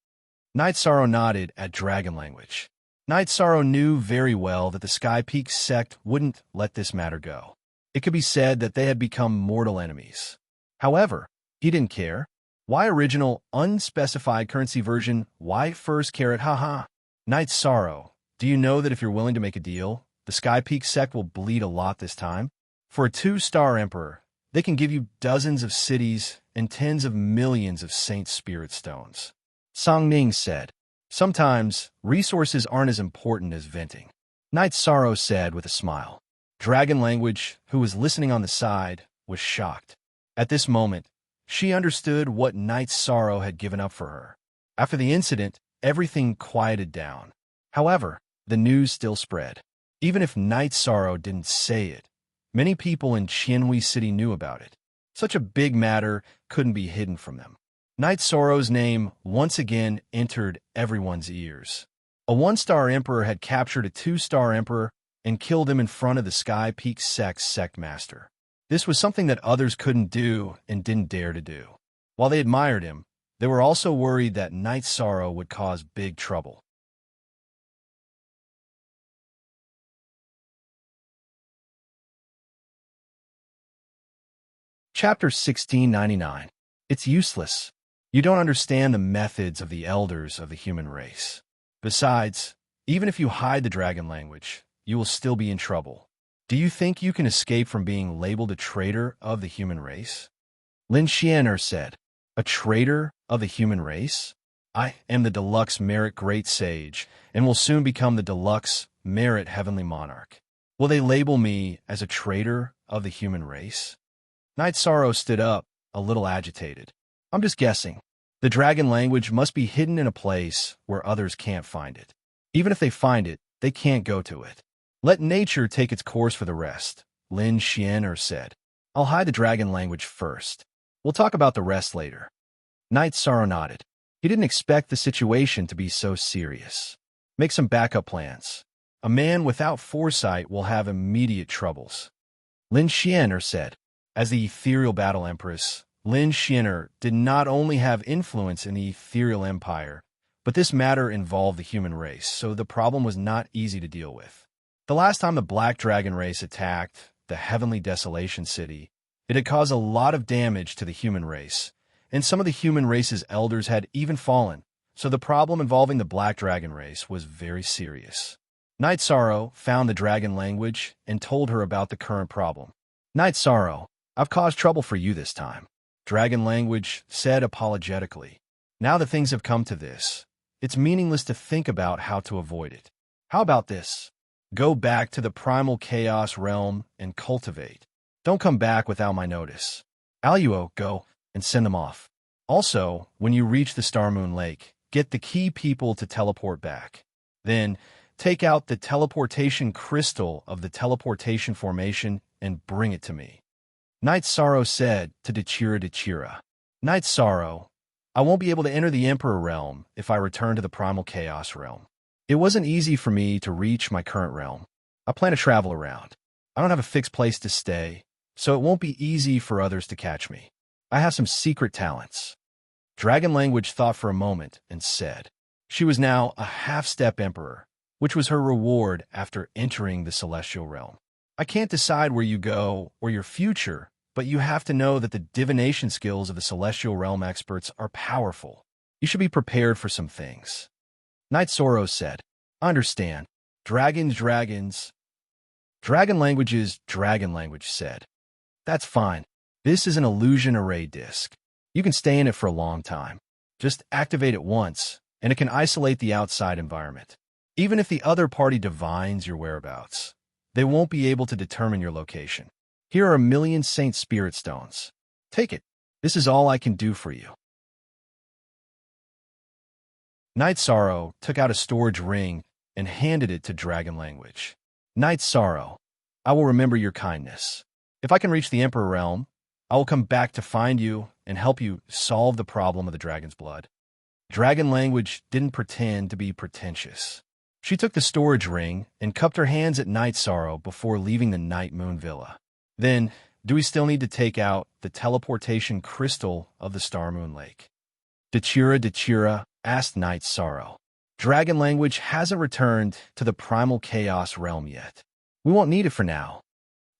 Night Sorrow nodded at Dragon Language. Night Sorrow knew very well that the Sky Peak sect wouldn't let this matter go. It could be said that they had become mortal enemies. However, he didn't care. Why original, unspecified currency version? Why first carrot? Haha. Night Sorrow, Do you know that if you're willing to make a deal, the Sky Peak sect will bleed a lot this time? For a 2-star emperor, they can give you dozens of cities and tens of millions of Saint Spirit stones. Song Ning said, sometimes resources aren't as important as venting. Night Sorrow said with a smile. Dragon Language, who was listening on the side, was shocked. At this moment, she understood what Night Sorrow had given up for her. After the incident, everything quieted down. However, the news still spread. Even if Night Sorrow didn't say it, many people in Qianhui City knew about it. Such a big matter couldn't be hidden from them. Night Sorrow's name once again entered everyone's ears. A 1-star emperor had captured a 2-star emperor and killed him in front of the Sky Peak sect master. This was something that others couldn't do and didn't dare to do. While they admired him, they were also worried that Night Sorrow would cause big trouble. Chapter 1699. It's useless. You don't understand the methods of the elders of the human race. Besides, even if you hide the dragon language, you will still be in trouble. Do you think you can escape from being labeled a traitor of the human race? Lin Xianer said, a traitor of the human race? I am the deluxe merit great sage, and will soon become the deluxe merit heavenly monarch. Will they label me as a traitor of the human race? Night Sorrow stood up, a little agitated. I'm just guessing. The dragon language must be hidden in a place where others can't find it. Even if they find it, they can't go to it. Let nature take its course for the rest, Lin Xianer said. I'll hide the dragon language first. We'll talk about the rest later. Night Sorrow nodded. He didn't expect the situation to be so serious. Make some backup plans. A man without foresight will have immediate troubles. Lin Xianer said. As the Ethereal Battle Empress, Lin Xianer did not only have influence in the Ethereal Empire, but this matter involved the human race, so the problem was not easy to deal with. The last time the Black Dragon race attacked the Heavenly Desolation City, it had caused a lot of damage to the human race, and some of the human race's elders had even fallen, so the problem involving the Black Dragon race was very serious. Night Sorrow found the dragon language and told her about the current problem. Night Sorrow, I've caused trouble for you this time, Dragon Language said apologetically. Now that things have come to this, it's meaningless to think about how to avoid it. How about this? Go back to the primal chaos realm and cultivate. Don't come back without my notice. Aluo, go and send them off. Also, when you reach the Star Moon Lake, get the key people to teleport back. Then, take out the teleportation crystal of the teleportation formation and bring it to me. Night Sorrow said to Dechira. Night Sorrow, I won't be able to enter the Emperor realm if I return to the Primal Chaos realm. It wasn't easy for me to reach my current realm. I plan to travel around. I don't have a fixed place to stay, so it won't be easy for others to catch me. I have some secret talents. Dragon Language thought for a moment and said, she was now a half-step Emperor, which was her reward after entering the Celestial realm. I can't decide where you go or your future, but you have to know that the divination skills of the Celestial Realm experts are powerful. You should be prepared for some things. Night Sorrow said, I understand. Dragons. Dragon Language said. That's fine. This is an illusion array disk. You can stay in it for a long time. Just activate it once, and it can isolate the outside environment. Even if the other party divines your whereabouts, they won't be able to determine your location. Here are 1,000,000 Saint Spirit Stones. Take it. This is all I can do for you. Night Sorrow took out a storage ring and handed it to Dragon Language. Night Sorrow, I will remember your kindness. If I can reach the Emperor realm, I will come back to find you and help you solve the problem of the dragon's blood. Dragon Language didn't pretend to be pretentious. She took the storage ring and cupped her hands at Night Sorrow before leaving the Night Moon Villa. Then, do we still need to take out the teleportation crystal of the Star Moon Lake? Dechira asked Night Sorrow. Dragon Language hasn't returned to the Primal Chaos realm yet. We won't need it for now,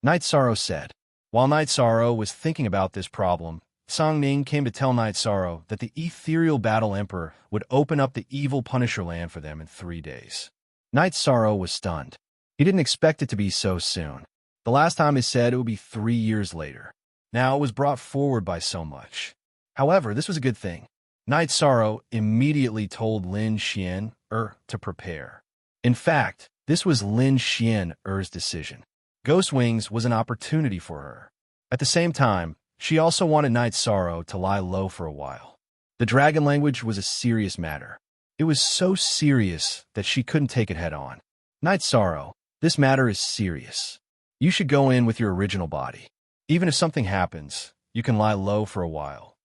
Night Sorrow said. While Night Sorrow was thinking about this problem, Song Ning came to tell Night Sorrow that the Ethereal Battle Emperor would open up the Evil Punisher land for them in 3 days. Knight Sorrow was stunned. He didn't expect it to be so soon. The last time he said it would be 3 years later. Now it was brought forward by so much. However, this was a good thing. Knight Sorrow immediately told Lin Xian to prepare. In fact, this was Lin Xian's decision. Ghost Wings was an opportunity for her. At the same time, she also wanted Knight Sorrow to lie low for a while. The dragon language was a serious matter. It was so serious that she couldn't take it head on. Knight Sorrow, this matter is serious. You should go in with your original body. Even if something happens, you can lie low for a while.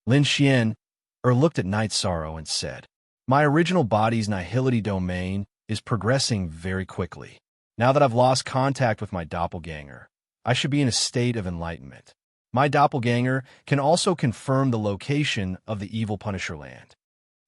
Lin Xian looked at Knight Sorrow and said, My original body's nihility domain is progressing very quickly. Now that I've lost contact with my doppelganger, I should be in a state of enlightenment. My doppelganger can also confirm the location of the evil Punisher land.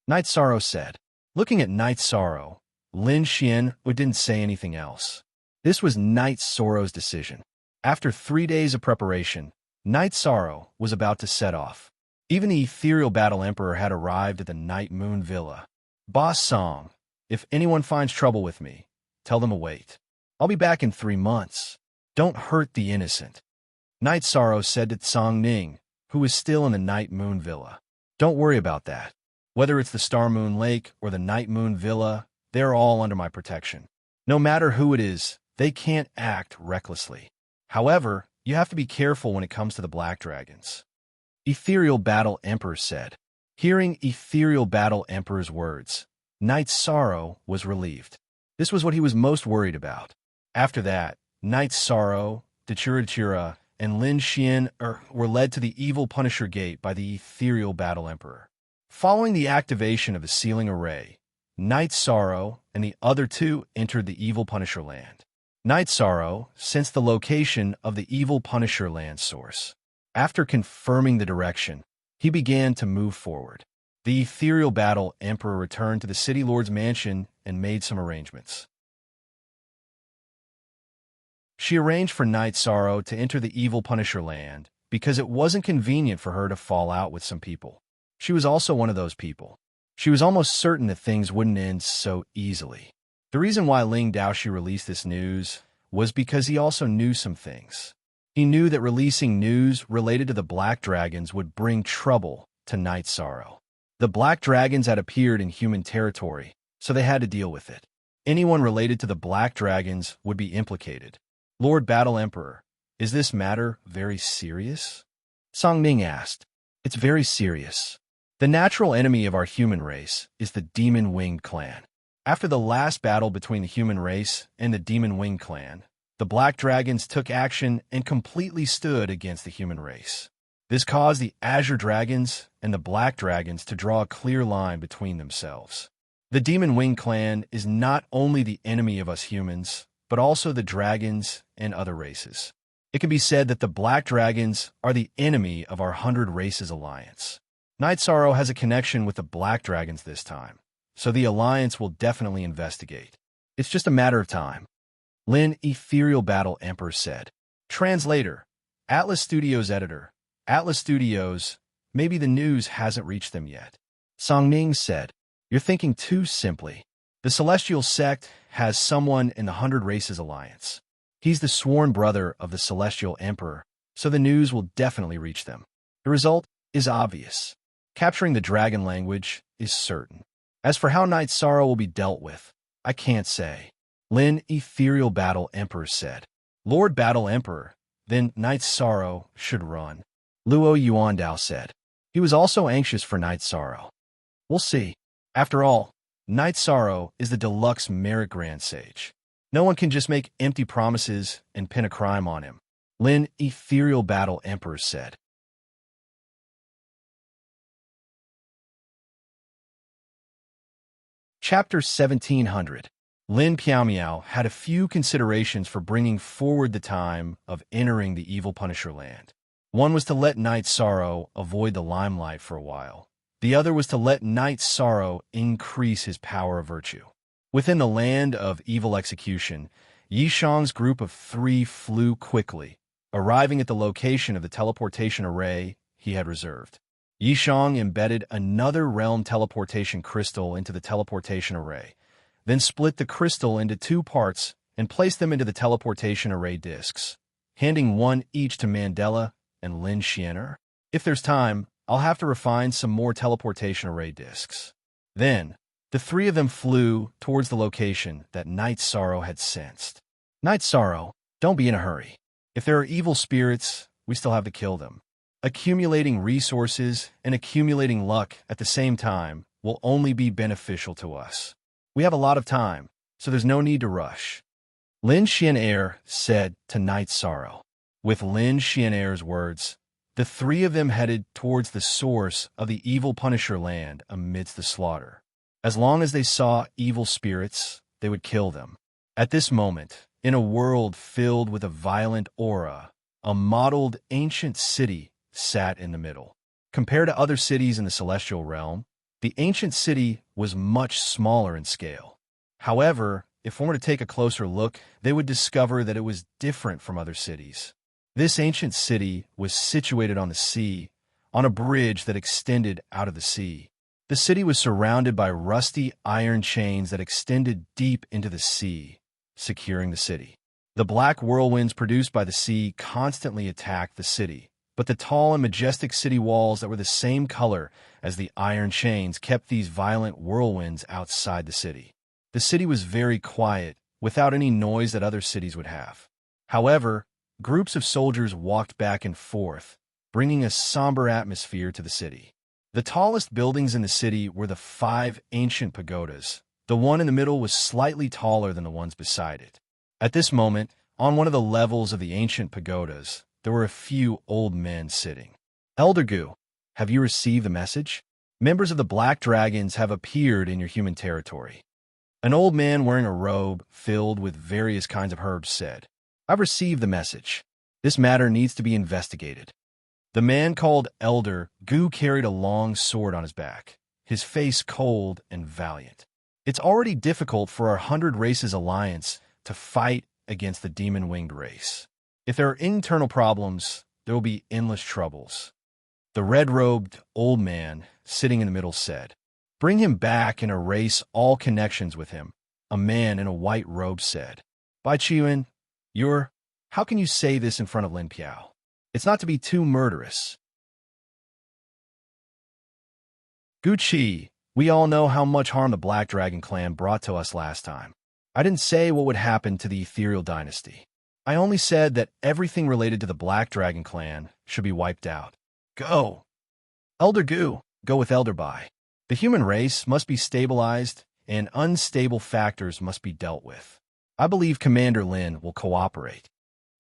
Knight Sorrow said. Looking at Knight Sorrow, Lin Xian didn't say anything else. This was Knight Sorrow's decision. After 3 days of preparation, Knight Sorrow was about to set off. Even the ethereal Battle Emperor had arrived at the Night Moon Villa. Boss Song, if anyone finds trouble with me, tell them to wait. I'll be back in 3 months. Don't hurt the innocent. Knight Sorrow said to Song Ning, who was still in the Night Moon Villa. Don't worry about that. Whether it's the Star Moon Lake or the Night Moon Villa, they're all under my protection. No matter who it is, they can't act recklessly. However, you have to be careful when it comes to the Black Dragons. Ethereal Battle Emperor said. Hearing Ethereal Battle Emperor's words, Knight Sorrow was relieved. This was what he was most worried about. After that, Knight Sorrow, Dachura, and Lin Xian were led to the evil Punisher Gate by the Ethereal Battle Emperor. Following the activation of the sealing array, Knight Sorrow and the other two entered the evil Punisher land. Knight Sorrow sensed the location of the evil Punisher land source. After confirming the direction, he began to move forward. The Ethereal Battle Emperor returned to the City Lord's mansion and made some arrangements. She arranged for Knight Sorrow to enter the evil Punisher land because it wasn't convenient for her to fall out with some people. She was also one of those people. She was almost certain that things wouldn't end so easily. The reason why Ling Daoshi released this news was because he also knew some things. He knew that releasing news related to the Black Dragons would bring trouble to Knight Sorrow. The Black Dragons had appeared in human territory, so they had to deal with it. Anyone related to the Black Dragons would be implicated. Lord Battle Emperor, is this matter very serious? Song Ning asked. It's very serious. The natural enemy of our human race is the Demon-Winged clan. After the last battle between the human race and the Demon-Winged clan, the Black Dragons took action and completely stood against the human race. This caused the Azure Dragons and the Black Dragons to draw a clear line between themselves. The Demon-Winged clan is not only the enemy of us humans, but also the dragons and other races. It can be said that the Black Dragons are the enemy of our 100 Races Alliance. Knight Sorrow has a connection with the Black Dragons this time, so the Alliance will definitely investigate. It's just a matter of time. Lin Ethereal Battle Emperor said. Translator, Atlas Studios editor, Atlas Studios, maybe the news hasn't reached them yet. Song Ning said, You're thinking too simply. The Celestial Sect has someone in the 100 Races Alliance. He's the sworn brother of the Celestial Emperor, so the news will definitely reach them. The result is obvious. Capturing the dragon language is certain. As for how Knight Sorrow will be dealt with, I can't say. Lin Ethereal Battle Emperor said. Lord Battle Emperor, then Knight Sorrow should run. Luo Yuandao said. He was also anxious for Knight Sorrow. We'll see. After all, Knight Sorrow is the deluxe merit Grand Sage. No one can just make empty promises and pin a crime on him. Lin Ethereal Battle Emperor said. Chapter 1700. Lin Piaomiao had a few considerations for bringing forward the time of entering the evil Punisher land. One was to let Knight Sorrow avoid the limelight for a while. The other was to let Knight Sorrow increase his power of virtue. Within the land of evil execution, Yishang's group of 3 flew quickly, arriving at the location of the teleportation array he had reserved. Yishang embedded another realm teleportation crystal into the teleportation array, then split the crystal into 2 parts and place them into the teleportation array discs, handing one each to Mandela and Lin Xianer. If there's time, I'll have to refine some more teleportation array discs. Then, the 3 of them flew towards the location that Night Sorrow had sensed. Night Sorrow, don't be in a hurry. If there are evil spirits, we still have to kill them. Accumulating resources and accumulating luck at the same time will only be beneficial to us. We have a lot of time, so there's no need to rush. Lin Xianer said to Night Sorrow. With Lin Xianer's words, the 3 of them headed towards the source of the evil Punisher land amidst the slaughter. As long as they saw evil spirits, they would kill them. At this moment, in a world filled with a violent aura, a modeled ancient city sat in the middle. Compared to other cities in the celestial realm, the ancient city was much smaller in scale. However, if one were to take a closer look, they would discover that it was different from other cities. This ancient city was situated on the sea, on a bridge that extended out of the sea. The city was surrounded by rusty iron chains that extended deep into the sea, securing the city. The black whirlwinds produced by the sea constantly attacked the city, but the tall and majestic city walls that were the same color as the iron chains kept these violent whirlwinds outside the city. The city was very quiet, without any noise that other cities would have. However, groups of soldiers walked back and forth, bringing a somber atmosphere to the city. The tallest buildings in the city were the 5 ancient pagodas. The one in the middle was slightly taller than the ones beside it. At this moment, on one of the levels of the ancient pagodas, there were a few old men sitting. Elder Gu, have you received the message? Members of the Black Dragons have appeared in your human territory. An old man wearing a robe filled with various kinds of herbs said, I've received the message. This matter needs to be investigated. The man called Elder Gu carried a long sword on his back, his face cold and valiant. It's already difficult for our 100 Races Alliance to fight against the demon-winged race. If there are internal problems, there will be endless troubles. The red-robed old man sitting in the middle said, Bring him back and erase all connections with him. A man in a white robe said, Bai Qiwen, how can you say this in front of Lin Piao? It's not to be too murderous. Gu Qi, we all know how much harm the Black Dragon clan brought to us last time. I didn't say what would happen to the Ethereal Dynasty. I only said that everything related to the Black Dragon clan should be wiped out. Go! Elder Gu, go with Elder Bai. The human race must be stabilized and unstable factors must be dealt with. I believe Commander Lin will cooperate.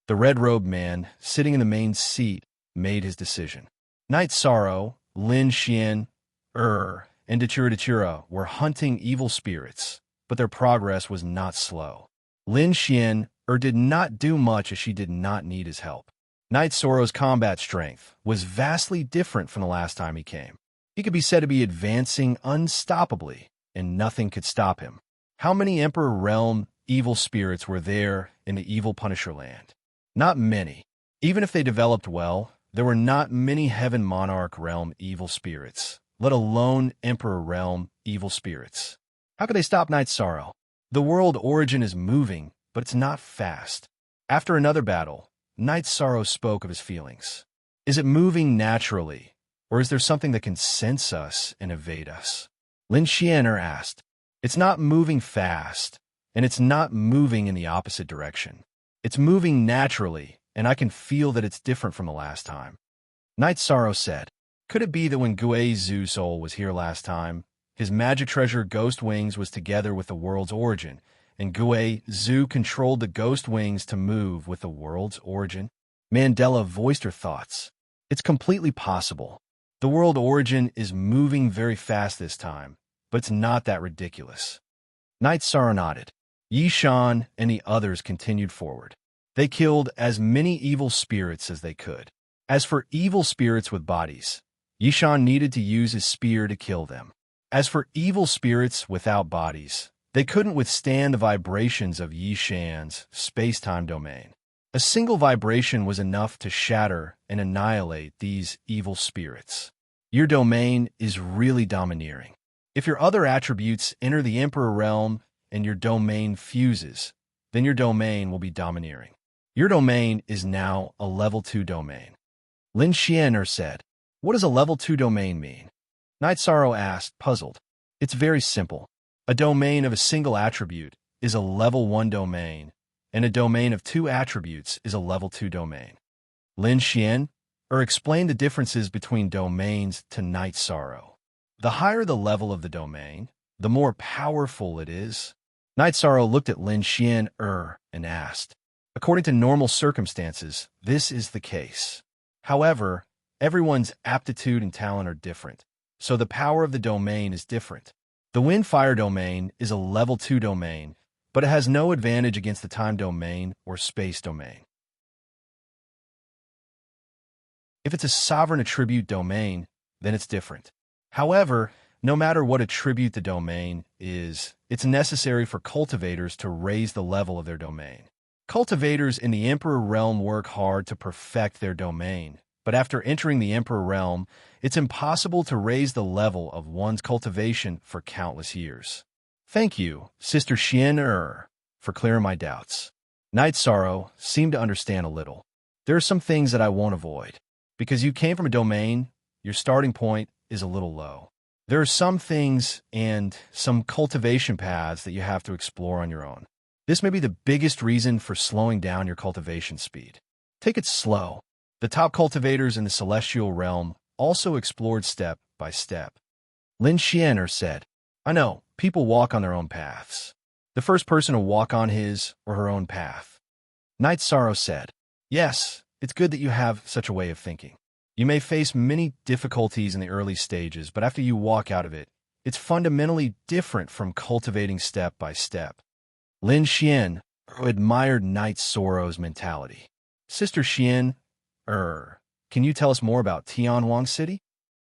The red-robed man, sitting in the main seat, made his decision. Night Sorrow, Lin Xian, and Dachura were hunting evil spirits, but their progress was not slow. Lin Xian did not do much as she did not need his help. Night Sorrow's combat strength was vastly different from the last time he came. He could be said to be advancing unstoppably, and nothing could stop him. How many Emperor Realm evil spirits were there in the evil Punisher land? Not many. Even if they developed well, there were not many Heaven Monarch Realm evil spirits, let alone Emperor Realm evil spirits. How could they stop Night Sorrow? The world origin is moving, but it's not fast. After another battle, Night Sorrow spoke of his feelings. Is it moving naturally, or is there something that can sense us and evade us? Lin Xianer asked. It's not moving fast, and it's not moving in the opposite direction. It's moving naturally, and I can feel that it's different from the last time. Night Sorrow said, Could it be that when Gue Zhu Soul was here last time, his magic treasure Ghost Wings was together with the world's origin, and Gue Zhu controlled the Ghost Wings to move with the world's origin? Mandela voiced her thoughts. It's completely possible. The world origin is moving very fast this time, but it's not that ridiculous. Night Sorrow nodded. Yishan and the others continued forward. They killed as many evil spirits as they could. As for evil spirits with bodies, Yishan needed to use his spear to kill them. As for evil spirits without bodies, they couldn't withstand the vibrations of Yishan's space-time domain. A single vibration was enough to shatter and annihilate these evil spirits. Your domain is really domineering. If your other attributes enter the Emperor Realm and your domain fuses, then your domain will be domineering. Your domain is now a level 2 domain. Lin Xianer said, "What does a level 2 domain mean?" Night Sorrow asked, puzzled. It's very simple. A domain of a single attribute is a level 1 domain, and a domain of 2 attributes is a level 2 domain. Lin Xian, explained the differences between domains to Night Sorrow. The higher the level of the domain, the more powerful it is. Night Sorrow looked at Lin Xian and asked, "According to normal circumstances, this is the case. However, everyone's aptitude and talent are different, so the power of the domain is different. The Wind-Fire domain is a level 2 domain, but it has no advantage against the Time domain or Space domain. If it's a sovereign attribute domain, then it's different. However, no matter what attribute the domain is, it's necessary for cultivators to raise the level of their domain. Cultivators in the Emperor Realm work hard to perfect their domain, but after entering the Emperor Realm, it's impossible to raise the level of one's cultivation for countless years. Thank you, Sister Xian for clearing my doubts." Night Sorrow seemed to understand a little. "There are some things that I won't avoid. Because you came from a domain, your starting point is a little low. There are some things and some cultivation paths that you have to explore on your own. This may be the biggest reason for slowing down your cultivation speed. Take it slow." The top cultivators in the Celestial Realm also explored step by step. Lin Xianer said, "I know, people walk on their own paths. The first person to walk on his or her own path." Night Sorrow said, "Yes, it's good that you have such a way of thinking. You may face many difficulties in the early stages, but after you walk out of it, it's fundamentally different from cultivating step by step." Lin Xian admired Night Sorrow's mentality. "Sister Xian, can you tell us more about Tianhuang City?"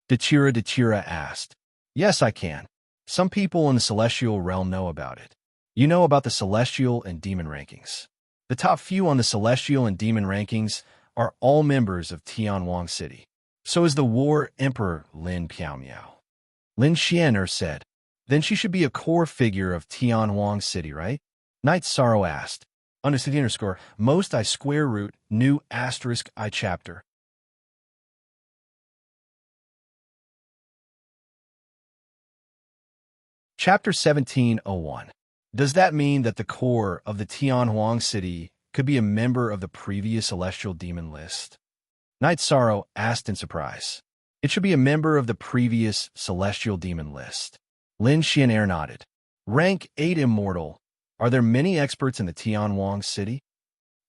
Dechira asked. "Yes, I can. Some people in the Celestial Realm know about it. You know about the Celestial and Demon rankings. The top few on the Celestial and Demon rankings are all members of Tianhuang City. So is the War Emperor Lin Piaomiao." Lin Xianer said, "Then she should be a core figure of Tianhuang City, right?" Night Sorrow asked, _ most I square root new asterisk I chapter. Chapter 1701. Does that mean that the core of the Tianhuang City could be a member of the previous Celestial Demon list? Night Sorrow asked in surprise. It should be a member of the previous Celestial Demon list. Lin Xianer nodded. Rank 8 Immortal. Are there many experts in the Tianhuang City?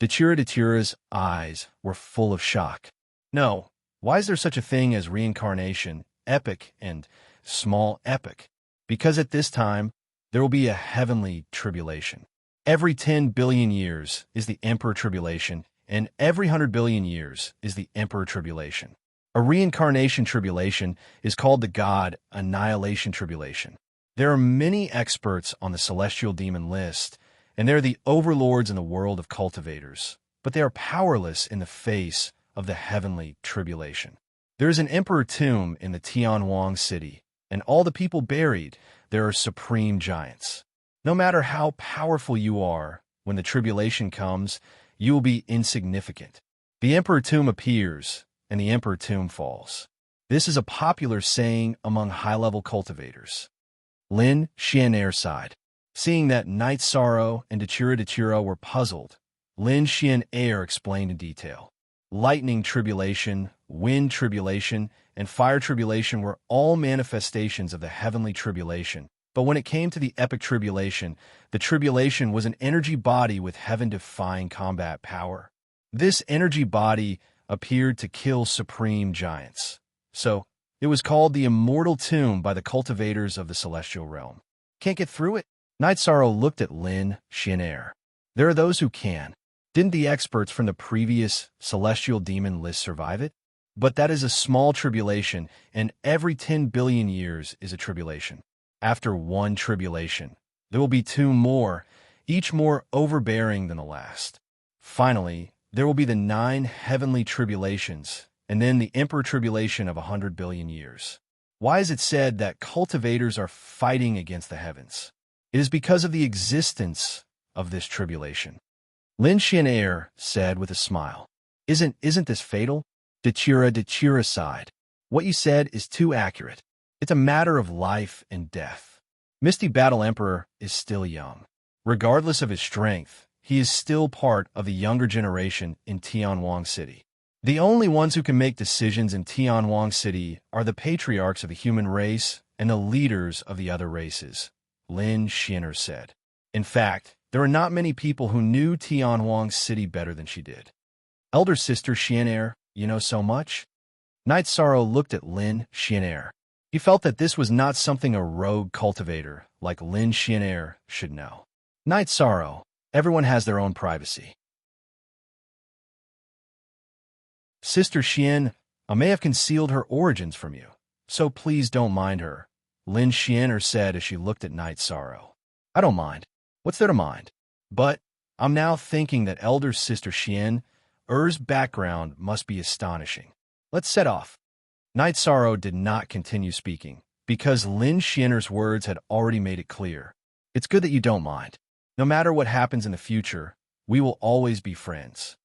Dechira's eyes were full of shock. No. Why is there such a thing as reincarnation, epic, and small epic? Because at this time, there will be a heavenly tribulation. Every 10 billion years is the Emperor Tribulation, and every 100 billion years is the Emperor Tribulation. A reincarnation tribulation is called the God Annihilation Tribulation. There are many experts on the Celestial Demon list, and they're the overlords in the world of cultivators, but they are powerless in the face of the heavenly tribulation. There is an Emperor tomb in the Tianhuang City, and all the people buried there are supreme giants. No matter how powerful you are, when the tribulation comes, you will be insignificant. The Emperor tomb appears, and the Emperor tomb falls. This is a popular saying among high-level cultivators. Lin Xianer sighed. Seeing that Night Sorrow and Dechira were puzzled, Lin Xianer explained in detail. Lightning tribulation, wind tribulation, and fire tribulation were all manifestations of the heavenly tribulation. But when it came to the epic tribulation, the tribulation was an energy body with heaven-defying combat power. This energy body appeared to kill supreme giants. So, it was called the Immortal Tomb by the cultivators of the Celestial Realm. Can't get through it? Night Sorrow looked at Lin Xianer. There are those who can. Didn't the experts from the previous Celestial Demon list survive it? But that is a small tribulation, and every 10 billion years is a tribulation. After one tribulation, there will be 2 more, each more overbearing than the last. Finally, there will be the 9 heavenly tribulations, and then the Emperor Tribulation of 100 billion years. Why is it said that cultivators are fighting against the heavens? It is because of the existence of this tribulation. Lin Xian'er said with a smile. Isn't this fatal? Dechira sighed. What you said is too accurate. It's a matter of life and death. Misty Battle Emperor is still young. Regardless of his strength, he is still part of the younger generation in Tianwang City. The only ones who can make decisions in Tianwang City are the patriarchs of the human race and the leaders of the other races, Lin Xian'er said. In fact, there are not many people who knew Tianwang City better than she did. Elder sister Xian'er, you know so much? Night Sorrow looked at Lin Xian'er. He felt that this was not something a rogue cultivator like Lin Xian'er should know. Night Sorrow, everyone has their own privacy. Sister Xian, I may have concealed her origins from you, so please don't mind her, Lin Xian'er said as she looked at Night Sorrow. I don't mind. What's there to mind? But I'm now thinking that Elder Sister Xian'er's background must be astonishing. Let's set off. Night Sorrow did not continue speaking, because Lin Xian'er's words had already made it clear. It's good that you don't mind. No matter what happens in the future, we will always be friends.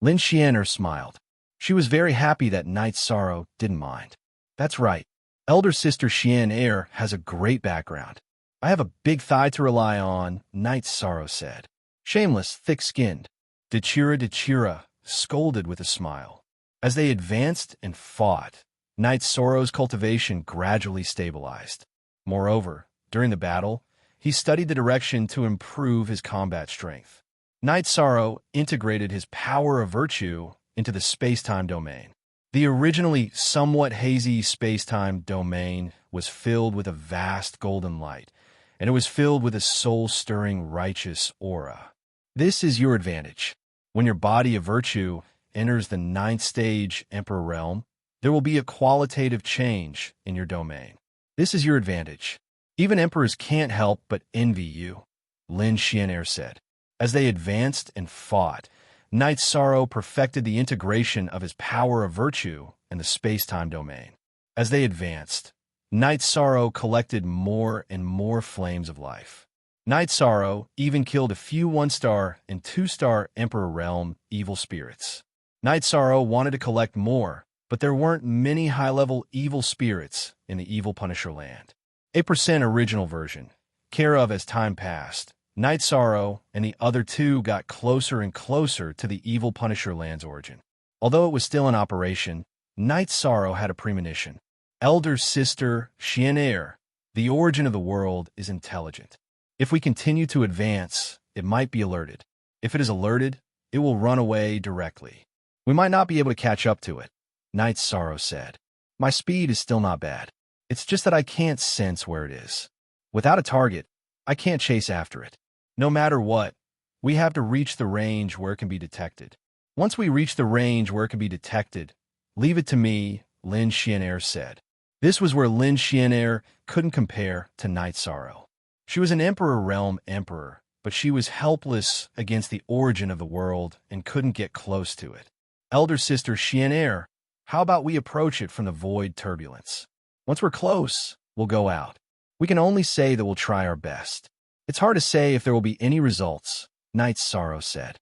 Lin Xian'er smiled. She was very happy that Night Sorrow didn't mind. That's right. Elder Sister Xian'er has a great background. I have a big thigh to rely on, Night Sorrow said. Shameless, thick-skinned. Dechira scolded with a smile. As they advanced and fought, Night Sorrow's cultivation gradually stabilized. Moreover, during the battle, he studied the direction to improve his combat strength. Night Sorrow integrated his power of virtue into the space-time domain. The originally somewhat hazy space-time domain was filled with a vast golden light, and it was filled with a soul-stirring righteous aura. This is your advantage. When your body of virtue enters the 9th stage Emperor realm, there will be a qualitative change in your domain. This is your advantage. Even emperors can't help but envy you, Lin Xian'er said. As they advanced and fought, Night Sorrow perfected the integration of his power of virtue and the space-time domain. As they advanced, Night Sorrow collected more and more flames of life. Night Sorrow even killed a few 1-star and 2-star Emperor Realm evil spirits. Night Sorrow wanted to collect more, but there weren't many high-level evil spirits in the Evil Punisher land. 8% original version. Care of as time passed, Night Sorrow and the other two got closer and closer to the Evil Punisher land's origin. Although it was still in operation, Night Sorrow had a premonition. Elder Sister Xian'er, the origin of the world is intelligent. If we continue to advance, it might be alerted. If it is alerted, it will run away directly. We might not be able to catch up to it, Night Sorrow said. My speed is still not bad. It's just that I can't sense where it is. Without a target, I can't chase after it. No matter what, we have to reach the range where it can be detected. Once we reach the range where it can be detected, leave it to me, Lin Xian'er said. This was where Lin Xian'er couldn't compare to Night Sorrow. She was an Emperor Realm Emperor, but she was helpless against the origin of the world and couldn't get close to it. Elder Sister Xian'er, how about we approach it from the void turbulence? Once we're close, we'll go out. We can only say that we'll try our best. It's hard to say if there will be any results, Night Sorrow said.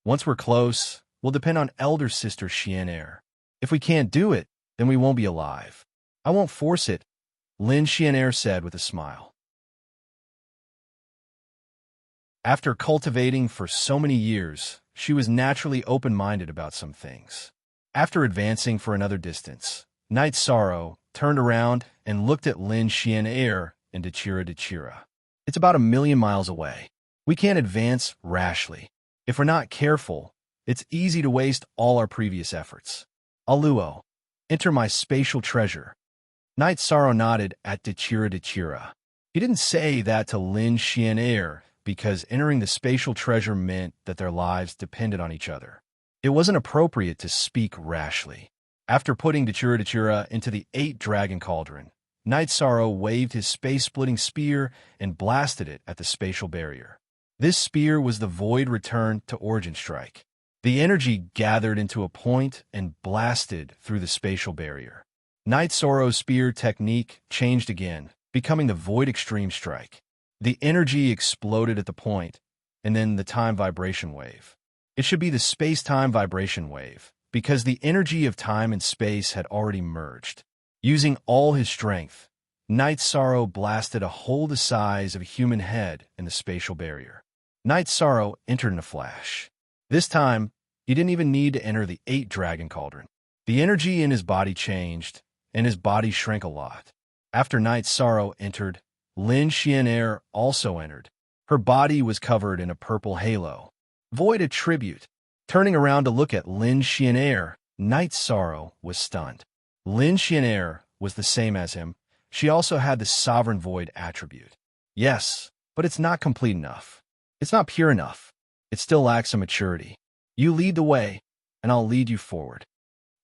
Once we're close, we'll depend on Elder Sister Xian'er. If we can't do it, then we won't be alive. I won't force it, Lin Xian'er said with a smile. After cultivating for so many years, she was naturally open-minded about some things. After advancing for another distance, Night Sorrow turned around and looked at Lin Xian'er and Dechira. It's about 1,000,000 miles away. We can't advance rashly. If we're not careful, it's easy to waste all our previous efforts. Aluo, enter my spatial treasure. Night Sorrow nodded at Dechira. He didn't say that to Lin Xian'er because entering the spatial treasure meant that their lives depended on each other. It wasn't appropriate to speak rashly. After putting Dechira into the 8-dragon cauldron, Night Sorrow waved his space-splitting spear and blasted it at the spatial barrier. This spear was the void return to Origin Strike. The energy gathered into a point and blasted through the spatial barrier. Night Sorrow's spear technique changed again, becoming the Void Extreme Strike. The energy exploded at the point, and then the time vibration wave. It should be the space-time vibration wave, because the energy of time and space had already merged. Using all his strength, Night Sorrow blasted a hole the size of a human head in the spatial barrier. Night Sorrow entered in a flash. This time, he didn't even need to enter the 8-dragon cauldron. The energy in his body changed, and his body shrank a lot. After Night Sorrow entered, Lin Xian'er also entered. Her body was covered in a purple halo. Void attribute. Turning around to look at Lin Xian'er, Night Sorrow was stunned. Lin Xian'er was the same as him. She also had the Sovereign Void attribute. Yes, but it's not complete enough. It's not pure enough. It still lacks some maturity. You lead the way, and I'll lead you forward.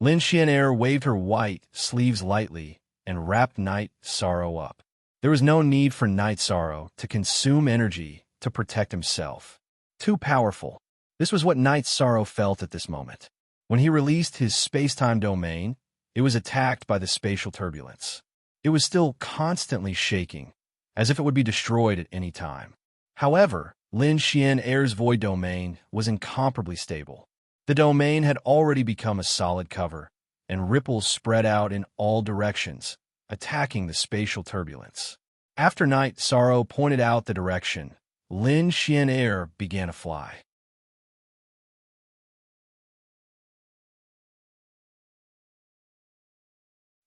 Lin Xian'er waved her white sleeves lightly and wrapped Night Sorrow up. There was no need for Night Sorrow to consume energy to protect himself. Too powerful. This was what Night Sorrow felt at this moment. When he released his space-time domain, it was attacked by the spatial turbulence. It was still constantly shaking, as if it would be destroyed at any time. However, Lin Xian'er's void domain was incomparably stable. The domain had already become a solid cover, and ripples spread out in all directions, attacking the spatial turbulence. After Night Sorrow pointed out the direction, Lin Xian'er began to fly.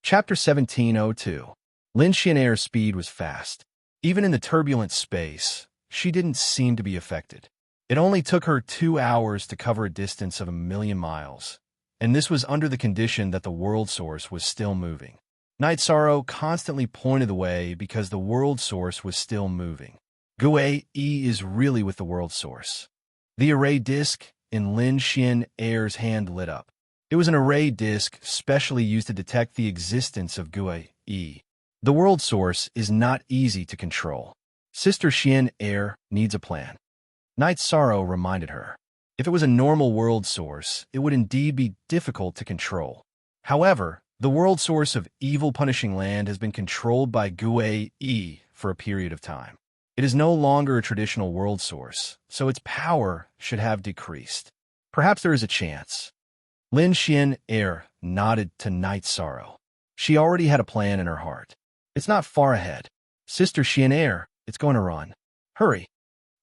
Chapter 1702. Lin Xian'er's speed was fast. Even in the turbulent space, she didn't seem to be affected. It only took her 2 hours to cover a distance of 1,000,000 miles, and this was under the condition that the world source was still moving. Night Sorrow constantly pointed the way because the world source was still moving. Gui is really with the world source. The array disk in Lin Xian'er's hand lit up. It was an array disk specially used to detect the existence of Gui. The world source is not easy to control. Sister Xian'er needs a plan. Night Sorrow reminded her. If it was a normal world source, it would indeed be difficult to control. However, the world source of evil punishing land has been controlled by Gui for a period of time. It is no longer a traditional world source, so its power should have decreased. Perhaps there is a chance. Lin Xian'er nodded to Night Sorrow. She already had a plan in her heart. It's not far ahead. Sister Xian'er, it's going to run. Hurry.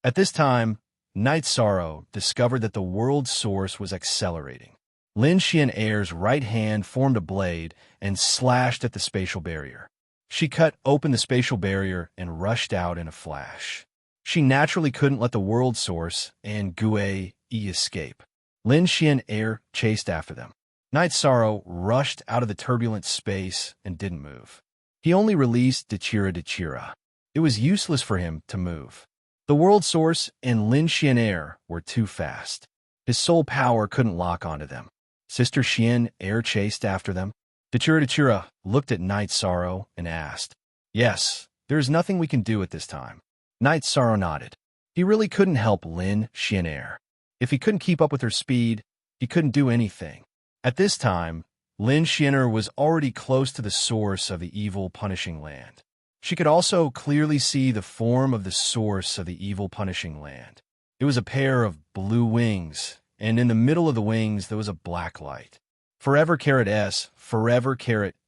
At this time, Night Sorrow discovered that the world source was accelerating. Lin Xian'er's right hand formed a blade and slashed at the spatial barrier. She cut open the spatial barrier and rushed out in a flash. She naturally couldn't let the world source and Gui escape. Lin Xian'er chased after them. Night Sorrow rushed out of the turbulent space and didn't move. He only released Dechira. It was useless for him to move. The world source and Lin Xian'er were too fast. His soul power couldn't lock onto them. Sister Xian'er chased after them. Dechira looked at Night Sorrow and asked, "Yes, there is nothing we can do at this time." Night Sorrow nodded. He really couldn't help Lin Xian'er. If he couldn't keep up with her speed, he couldn't do anything. At this time, Lin Xian'er was already close to the source of the evil punishing land. She could also clearly see the form of the source of the evil punishing land. It was a pair of blue wings, and in the middle of the wings there was a black light. Forever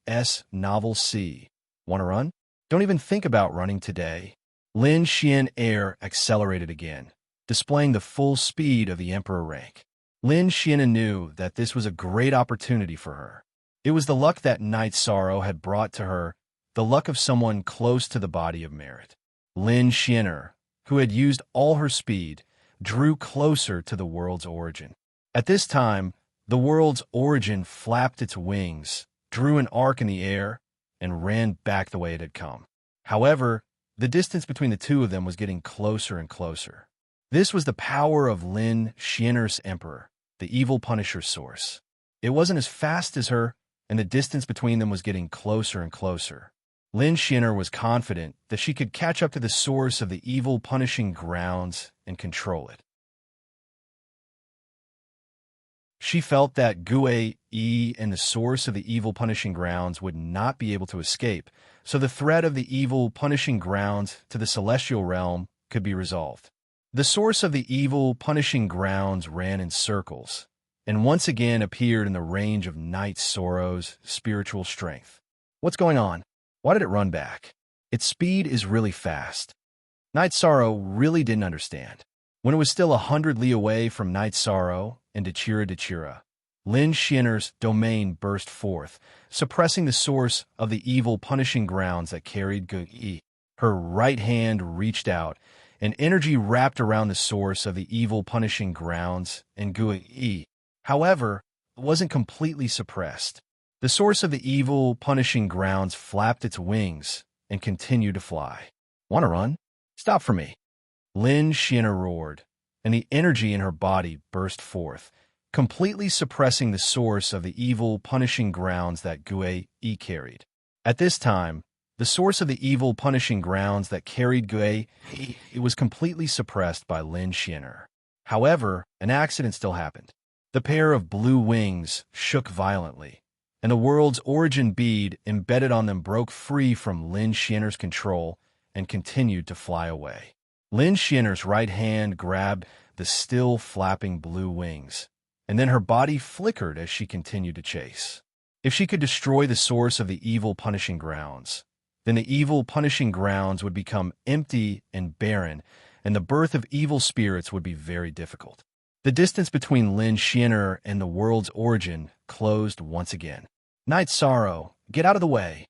S, Novel C. Want to run? Don't even think about running today. Lin Xian'er accelerated again, displaying the full speed of the Emperor rank. Lin Xian'er knew that this was a great opportunity for her. It was the luck that Night Sorrow had brought to her, the luck of someone close to the body of merit. Lin Xian'er, who had used all her speed, drew closer to the world's origin. At this time, the world's origin flapped its wings, drew an arc in the air, and ran back the way it had come. However, the distance between the two of them was getting closer and closer. This was the power of Lin Xian'er's Emperor, the evil Punisher's source. It wasn't as fast as her, and the distance between them was getting closer and closer. Lin Xian'er was confident that she could catch up to the source of the evil punishing grounds and control it. She felt that Gue and the source of the evil punishing grounds would not be able to escape, so the threat of the evil punishing grounds to the celestial realm could be resolved. The source of the evil punishing grounds ran in circles, and once again appeared in the range of Night Sorrow's spiritual strength. What's going on? Why did it run back? Its speed is really fast. Night Sorrow really didn't understand. When it was still 100 li away from Night Sorrow and Dechira, Lin Xian'er's domain burst forth, suppressing the source of the evil punishing grounds that carried Gue. Her right hand reached out, and energy wrapped around the source of the evil punishing grounds and Gue. However, it wasn't completely suppressed. The source of the evil punishing grounds flapped its wings and continued to fly. Want to run? Stop for me. Lin Xian'er roared, and the energy in her body burst forth, completely suppressing the source of the evil punishing grounds that Gue carried. At this time, the source of the evil punishing grounds that carried Gue, it was completely suppressed by Lin Xian'er. However, an accident still happened. The pair of blue wings shook violently, and the world's origin bead embedded on them broke free from Lin Xian'er's control and continued to fly away. Lin Xian'er's right hand grabbed the still flapping blue wings, and then her body flickered as she continued to chase. If she could destroy the source of the evil punishing grounds, then the evil punishing grounds would become empty and barren, and the birth of evil spirits would be very difficult. The distance between Lin Xian'er and the world's origin closed once again. Night Sorrow, get out of the way!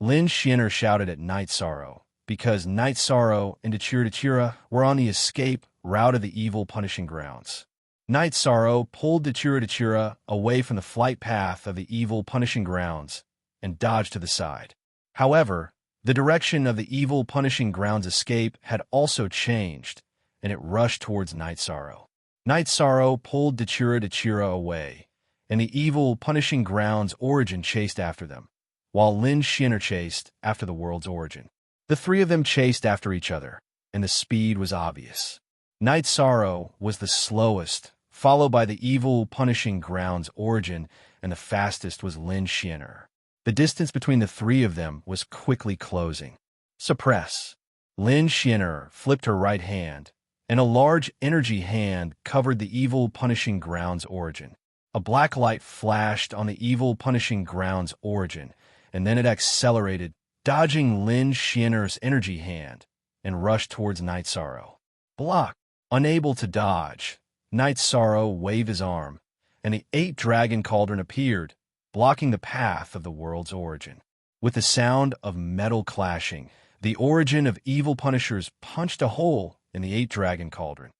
Lin Xian'er shouted at Night Sorrow, because Night Sorrow and Dechira were on the escape route of the evil punishing grounds. Night Sorrow pulled Dechira away from the flight path of the evil punishing grounds and dodged to the side. However, the direction of the evil punishing grounds escape had also changed, and it rushed towards Night Sorrow. Night Sorrow pulled Dechira away, and the evil punishing grounds origin chased after them, while Lin Xian'er chased after the world's origin. The three of them chased after each other, and the speed was obvious. Night Sorrow was the slowest, followed by the evil punishing grounds origin, and the fastest was Lin Xian'er. The distance between the three of them was quickly closing. Suppress. Lin Xian'er flipped her right hand, and a large energy hand covered the evil punishing grounds origin. A black light flashed on the evil punishing grounds origin, and then it accelerated, dodging Lin Xian'er's energy hand, and rushed towards Night Sorrow. Block. Unable to dodge, Night Sorrow waved his arm, and the 8-dragon cauldron appeared, blocking the path of the world's origin. With the sound of metal clashing, the origin of evil punishers punched a hole in the 8-dragon cauldron.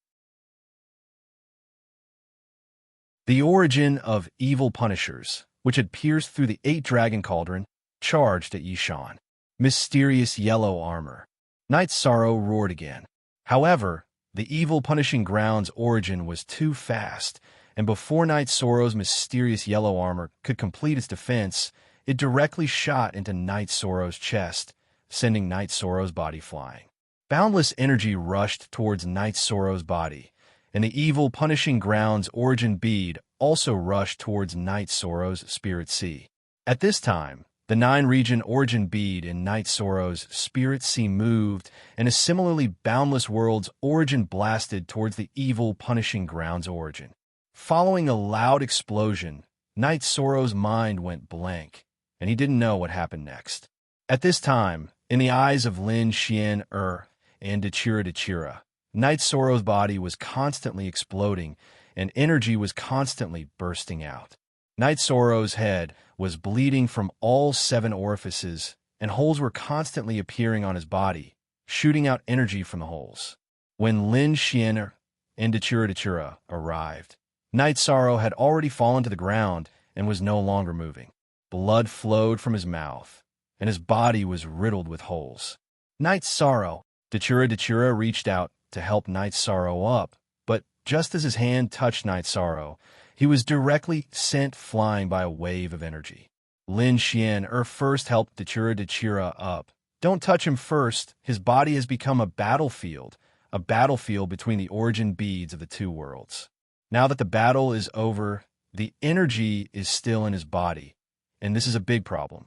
The origin of evil punishers, which had pierced through the 8-dragon cauldron, charged at Yishan. Mysterious yellow armor. Night Sorrow roared again. However, the evil punishing grounds origin was too fast, and before Night Sorrow's mysterious yellow armor could complete its defense, it directly shot into Night Sorrow's chest, sending Night Sorrow's body flying. Boundless energy rushed towards Night Sorrow's body, and the evil punishing grounds origin bead also rushed towards Night Sorrow's spirit sea. At this time, the 9-region origin bead in Night Sorrow's spirit sea moved, and a similarly boundless world's origin blasted towards the evil punishing grounds origin. Following a loud explosion, Night Sorrow's mind went blank, and he didn't know what happened next. At this time, in the eyes of Lin Xian'er and Dechira, Night Sorrow's body was constantly exploding, and energy was constantly bursting out. Night Sorrow's head was bleeding from all 7 orifices, and holes were constantly appearing on his body, shooting out energy from the holes. When Lin Xian'er and Dechira arrived, Night Sorrow had already fallen to the ground and was no longer moving. Blood flowed from his mouth, and his body was riddled with holes. Night Sorrow. Dechira reached out to help Night Sorrow up, but just as his hand touched Night Sorrow, he was directly sent flying by a wave of energy. Lin Xian'er first helped Dechira up. Don't touch him first. His body has become a battlefield between the origin beads of the 2 worlds. Now that the battle is over, the energy is still in his body, and this is a big problem.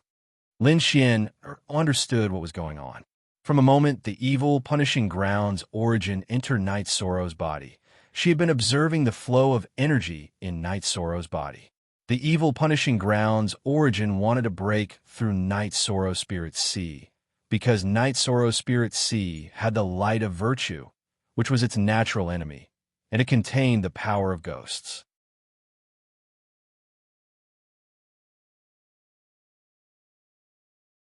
Lin Xian understood what was going on. From a moment the evil, punishing ground's origin entered Night Sorrow's body, she had been observing the flow of energy in Night Sorrow's body. The evil, punishing ground's origin wanted to break through Night Sorrow Spirit C, because Night Sorrow Spirit C had the light of virtue, which was its natural enemy, and it contained the power of ghosts.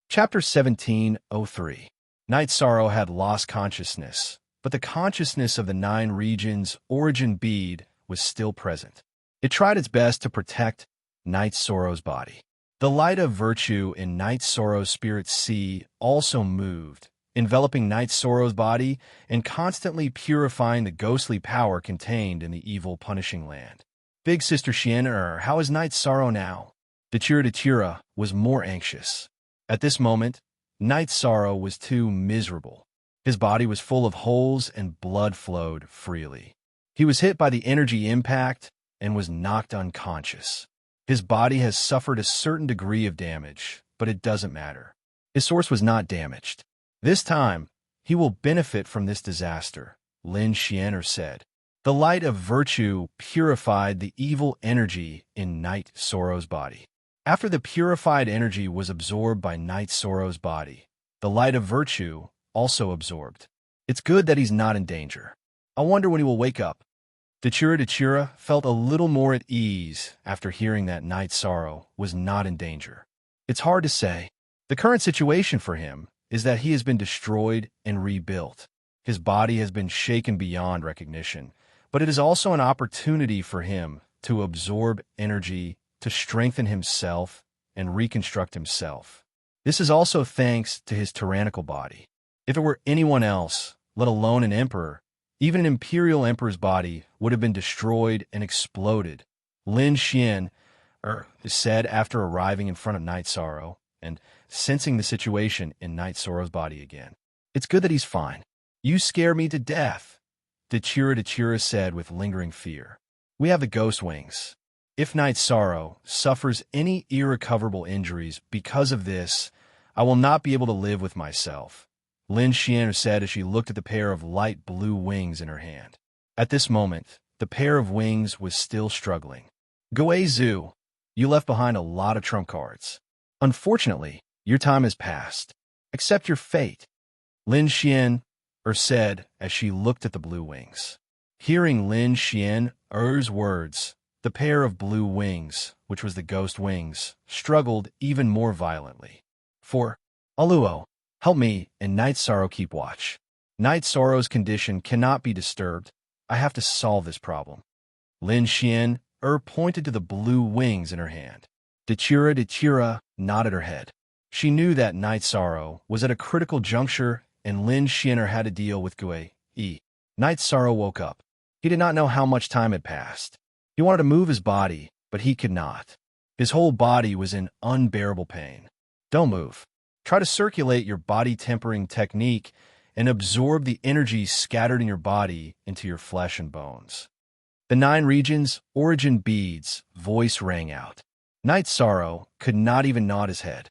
Chapter 1703. Night Sorrow had lost consciousness, but the consciousness of the 9 regions' origin bead was still present. It tried its best to protect Night Sorrow's body. The light of virtue in Night Sorrow's Spirit C also moved, enveloping Night Sorrow's body and constantly purifying the ghostly power contained in the evil, punishing land. Big Sister Xian, how is Night Sorrow now? Dachira was more anxious. At this moment, Night Sorrow was too miserable. His body was full of holes and blood flowed freely. He was hit by the energy impact and was knocked unconscious. His body has suffered a certain degree of damage, but it doesn't matter. His source was not damaged. This time, he will benefit from this disaster, Lin Xian said. The light of virtue purified the evil energy in Night Sorrow's body. After the purified energy was absorbed by Night Sorrow's body, the light of virtue also absorbed. It's good that he's not in danger. I wonder when he will wake up. Dachira felt a little more at ease after hearing that Night Sorrow was not in danger. It's hard to say. The current situation for him is that he has been destroyed and rebuilt. His body has been shaken beyond recognition, but it is also an opportunity for him to absorb energy, to strengthen himself, and reconstruct himself. This is also thanks to his tyrannical body. If it were anyone else, let alone an emperor, even an imperial emperor's body would have been destroyed and exploded, Lin Xian said after arriving in front of Night Sorrow and sensing the situation in Night Sorrow's body again. It's good that he's fine. You scare me to death, Dachira said with lingering fear. We have the ghost wings. If Night Sorrow suffers any irrecoverable injuries because of this, I will not be able to live with myself, Lin Xian said as she looked at the pair of light blue wings in her hand. At this moment, the pair of wings was still struggling. Goei Zhu, you left behind a lot of trump cards. Unfortunately, your time has passed. Accept your fate, Lin Xian said as she looked at the blue wings. Hearing Lin Xian's words, the pair of blue wings, which was the ghost wings, struggled even more violently. For Aluo, help me and Night Sorrow keep watch. Night Sorrow's condition cannot be disturbed. I have to solve this problem. Lin Xian pointed to the blue wings in her hand. Dachira nodded her head. She knew that Night Sorrow was at a critical juncture and Lin Xian had to deal with Goei. Night Sorrow woke up. He did not know how much time had passed. He wanted to move his body, but he could not. His whole body was in unbearable pain. Don't move. Try to circulate your body tempering technique and absorb the energy scattered in your body into your flesh and bones. The 9 regions' origin beads' voice rang out. Night Sorrow could not even nod his head.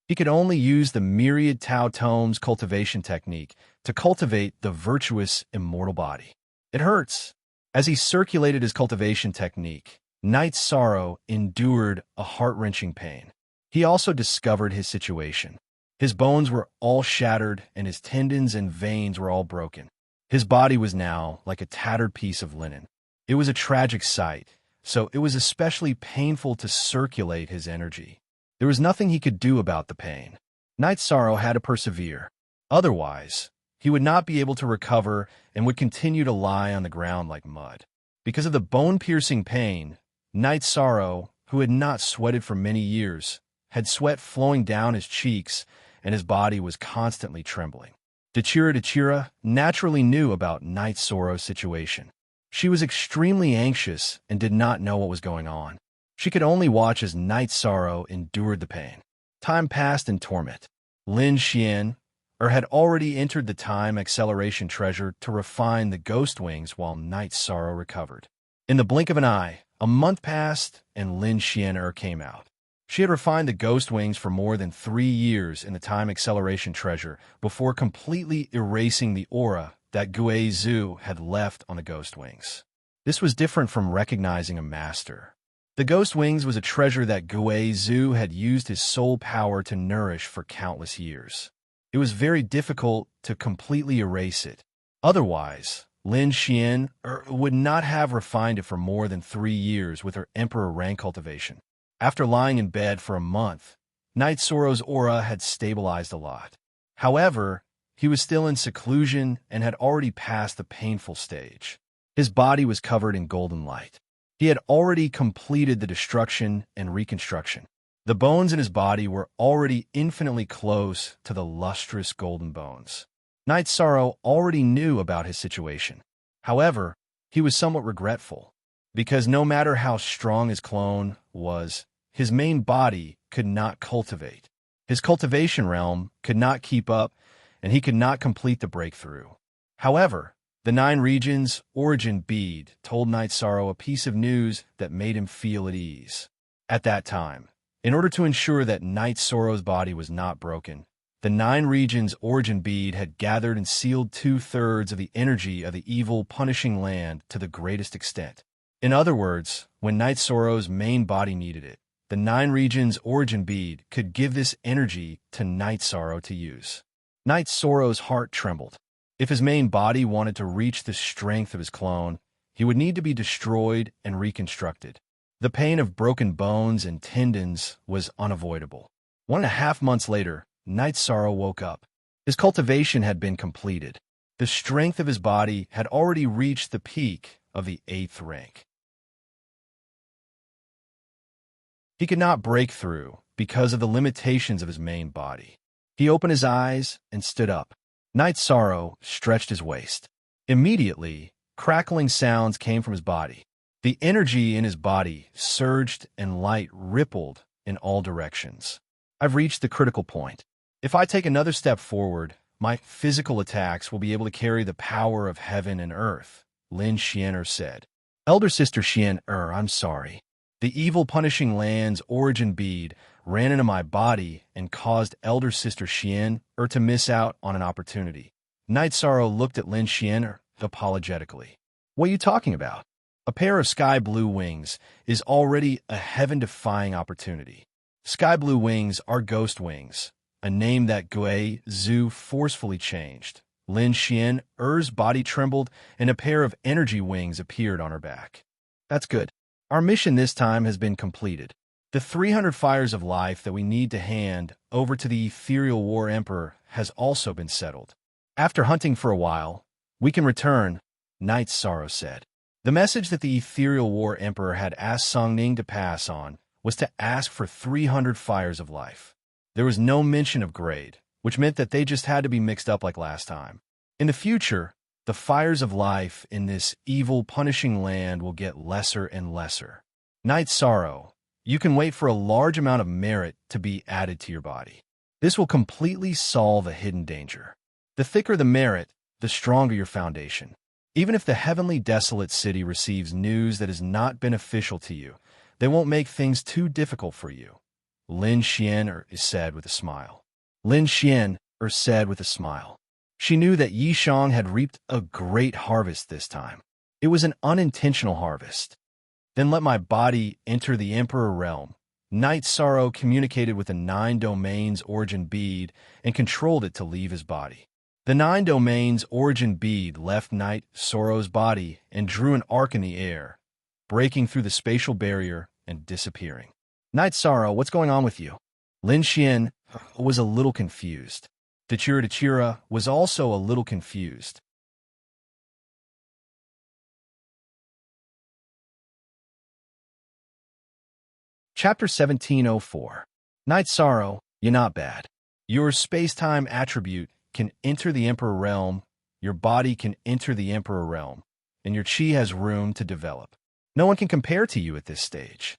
He could only use the Myriad Tao Tomes cultivation technique to cultivate the virtuous immortal body. It hurts. As he circulated his cultivation technique, Night Sorrow endured a heart-wrenching pain. He also discovered his situation. His bones were all shattered and his tendons and veins were all broken. His body was now like a tattered piece of linen. It was a tragic sight, so it was especially painful to circulate his energy. There was nothing he could do about the pain. Night Sorrow had to persevere. Otherwise, he would not be able to recover and would continue to lie on the ground like mud. Because of the bone-piercing pain, Night Sorrow, who had not sweated for many years, had sweat flowing down his cheeks and his body was constantly trembling. Dachira naturally knew about Night Sorrow's situation. She was extremely anxious and did not know what was going on. She could only watch as Night Sorrow endured the pain. Time passed in torment. Lin Xian had already entered the time acceleration treasure to refine the ghost wings while Night Sorrow recovered. In the blink of an eye, a month passed and Lin Xian came out. She had refined the ghost wings for more than 3 years in the time acceleration treasure before completely erasing the aura that Gui Zhu had left on the ghost wings. This was different from recognizing a master. The ghost wings was a treasure that Gui Zhu had used his soul power to nourish for countless years. It was very difficult to completely erase it. Otherwise, Lin Xian would not have refined it for more than 3 years with her emperor rank cultivation. After lying in bed for a month, Night Sorrow's aura had stabilized a lot. However, he was still in seclusion and had already passed the painful stage. His body was covered in golden light. He had already completed the destruction and reconstruction. The bones in his body were already infinitely close to the lustrous golden bones. Night Sorrow already knew about his situation. However, he was somewhat regretful, because no matter how strong his clone was, his main body could not cultivate. His cultivation realm could not keep up, and he could not complete the breakthrough. However, the 9 regions origin bead told Night Sorrow a piece of news that made him feel at ease. At that time, in order to ensure that Night Sorrow's body was not broken, the 9 regions origin bead had gathered and sealed 2/3 of the energy of the evil punishing land to the greatest extent. In other words, when Night Sorrow's main body needed it, the 9 regions origin bead could give this energy to Night Sorrow to use. Night Sorrow's heart trembled. If his main body wanted to reach the strength of his clone, he would need to be destroyed and reconstructed. The pain of broken bones and tendons was unavoidable. 1.5 months later, Night Sorrow woke up. His cultivation had been completed. The strength of his body had already reached the peak of the 8th rank. He could not break through because of the limitations of his main body. He opened his eyes and stood up. Night Sorrow stretched his waist. Immediately, crackling sounds came from his body. The energy in his body surged and light rippled in all directions. I've reached the critical point. If I take another step forward, my physical attacks will be able to carry the power of heaven and earth, Lin Xian said. Elder Sister Xian, I'm sorry. The evil punishing land's origin bead ran into my body and caused Elder Sister Xian to miss out on an opportunity. Night Sorrow looked at Lin Xian apologetically. What are you talking about? A pair of sky blue wings is already a heaven-defying opportunity. Sky blue wings are ghost wings, a name that Gui Zhu forcefully changed. Lin Xian's body trembled and a pair of energy wings appeared on her back. That's good. Our mission this time has been completed. The 300 fires of life that we need to hand over to the Ethereal War Emperor has also been settled. After hunting for a while, we can return, Night Sorrow said. The message that the Ethereal War Emperor had asked Song Ning to pass on was to ask for 300 fires of life. There was no mention of grade, which meant that they just had to be mixed up like last time. In the future, the fires of life in this evil, punishing land will get lesser and lesser. Night Sorrow, you can wait for a large amount of merit to be added to your body. This will completely solve a hidden danger. The thicker the merit, the stronger your foundation. Even if the heavenly desolate city receives news that is not beneficial to you, they won't make things too difficult for you, Lin Xian said with a smile. Lin Xian said with a smile. She knew that Yishang had reaped a great harvest this time. It was an unintentional harvest. Then let my body enter the Emperor realm. Night Sorrow communicated with the 9 domains origin bead and controlled it to leave his body. The 9 domains origin bead left Night Sorrow's body and drew an arc in the air, breaking through the spatial barrier and disappearing. Night Sorrow, what's going on with you? Lin Xian was a little confused. Dachira was also a little confused. Chapter 1704. Night Sorrow, you're not bad. Your space-time attribute can enter the Emperor realm, your body can enter the Emperor realm, and your chi has room to develop. No one can compare to you at this stage.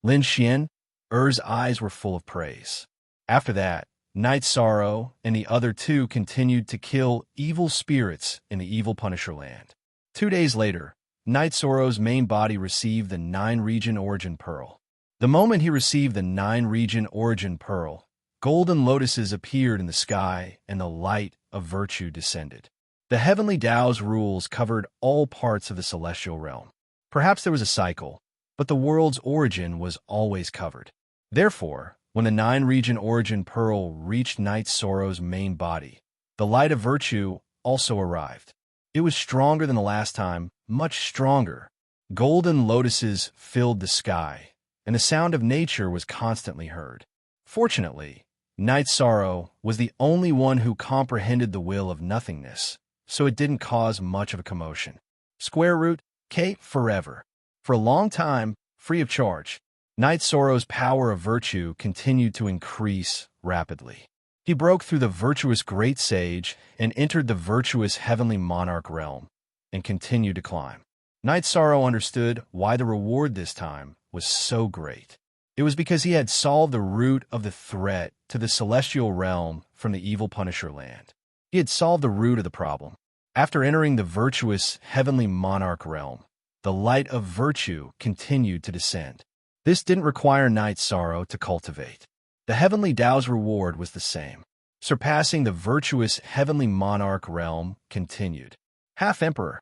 Lin Xian's eyes were full of praise. After that, Night Sorrow and the other two continued to kill evil spirits in the evil Punisher land. 2 days later, Night Sorrow's main body received the 9-region origin pearl. The moment he received the 9-region origin pearl, golden lotuses appeared in the sky and the light of virtue descended. The heavenly Tao's rules covered all parts of the celestial realm. Perhaps there was a cycle, but the world's origin was always covered. Therefore, when the 9-region origin pearl reached Night Sorrow's main body, the light of virtue also arrived. It was stronger than the last time, much stronger. Golden lotuses filled the sky, and the sound of nature was constantly heard. Fortunately, Night Sorrow was the only one who comprehended the will of nothingness, so it didn't cause much of a commotion. Square root, K forever. For a long time, free of charge, Night Sorrow's power of virtue continued to increase rapidly. He broke through the virtuous great sage and entered the virtuous heavenly monarch realm, and continued to climb. Night Sorrow understood why the reward this time was so great. It was because he had solved the root of the threat to the celestial realm from the evil Punisher land. He had solved the root of the problem. After entering the virtuous heavenly monarch realm, the light of virtue continued to descend. This didn't require Night Sorrow to cultivate. The heavenly Tao's reward was the same. Surpassing the virtuous heavenly monarch realm continued. Half Emperor.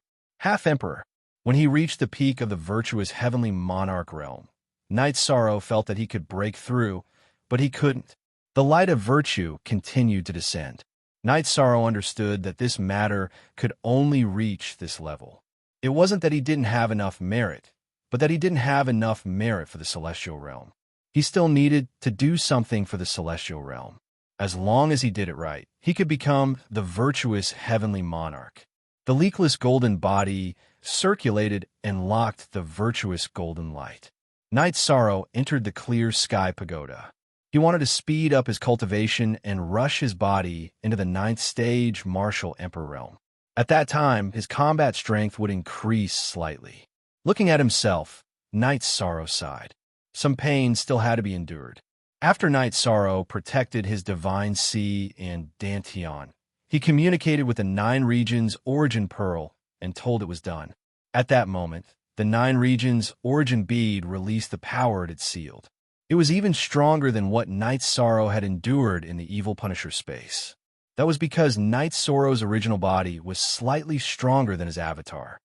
When he reached the peak of the virtuous heavenly monarch realm, Night Sorrow felt that he could break through, but he couldn't. The light of virtue continued to descend. Night Sorrow understood that this matter could only reach this level. It wasn't that he didn't have enough merit, but that he didn't have enough merit for the celestial realm. He still needed to do something for the celestial realm. As long as he did it right, he could become the virtuous heavenly monarch. The leakless golden body circulated and locked the virtuous golden light. Night Sorrow entered the clear sky pagoda. He wanted to speed up his cultivation and rush his body into the 9th stage martial emperor realm. At that time, his combat strength would increase slightly. Looking at himself, Night Sorrow sighed. Some pain still had to be endured. After Night Sorrow protected his divine sea and Dantian, he communicated with the 9 regions origin pearl and told it was done. At that moment, the 9 regions origin bead released the power it had sealed. It was even stronger than what Night Sorrow had endured in the evil Punisher space. That was because Night Sorrow's original body was slightly stronger than his avatar.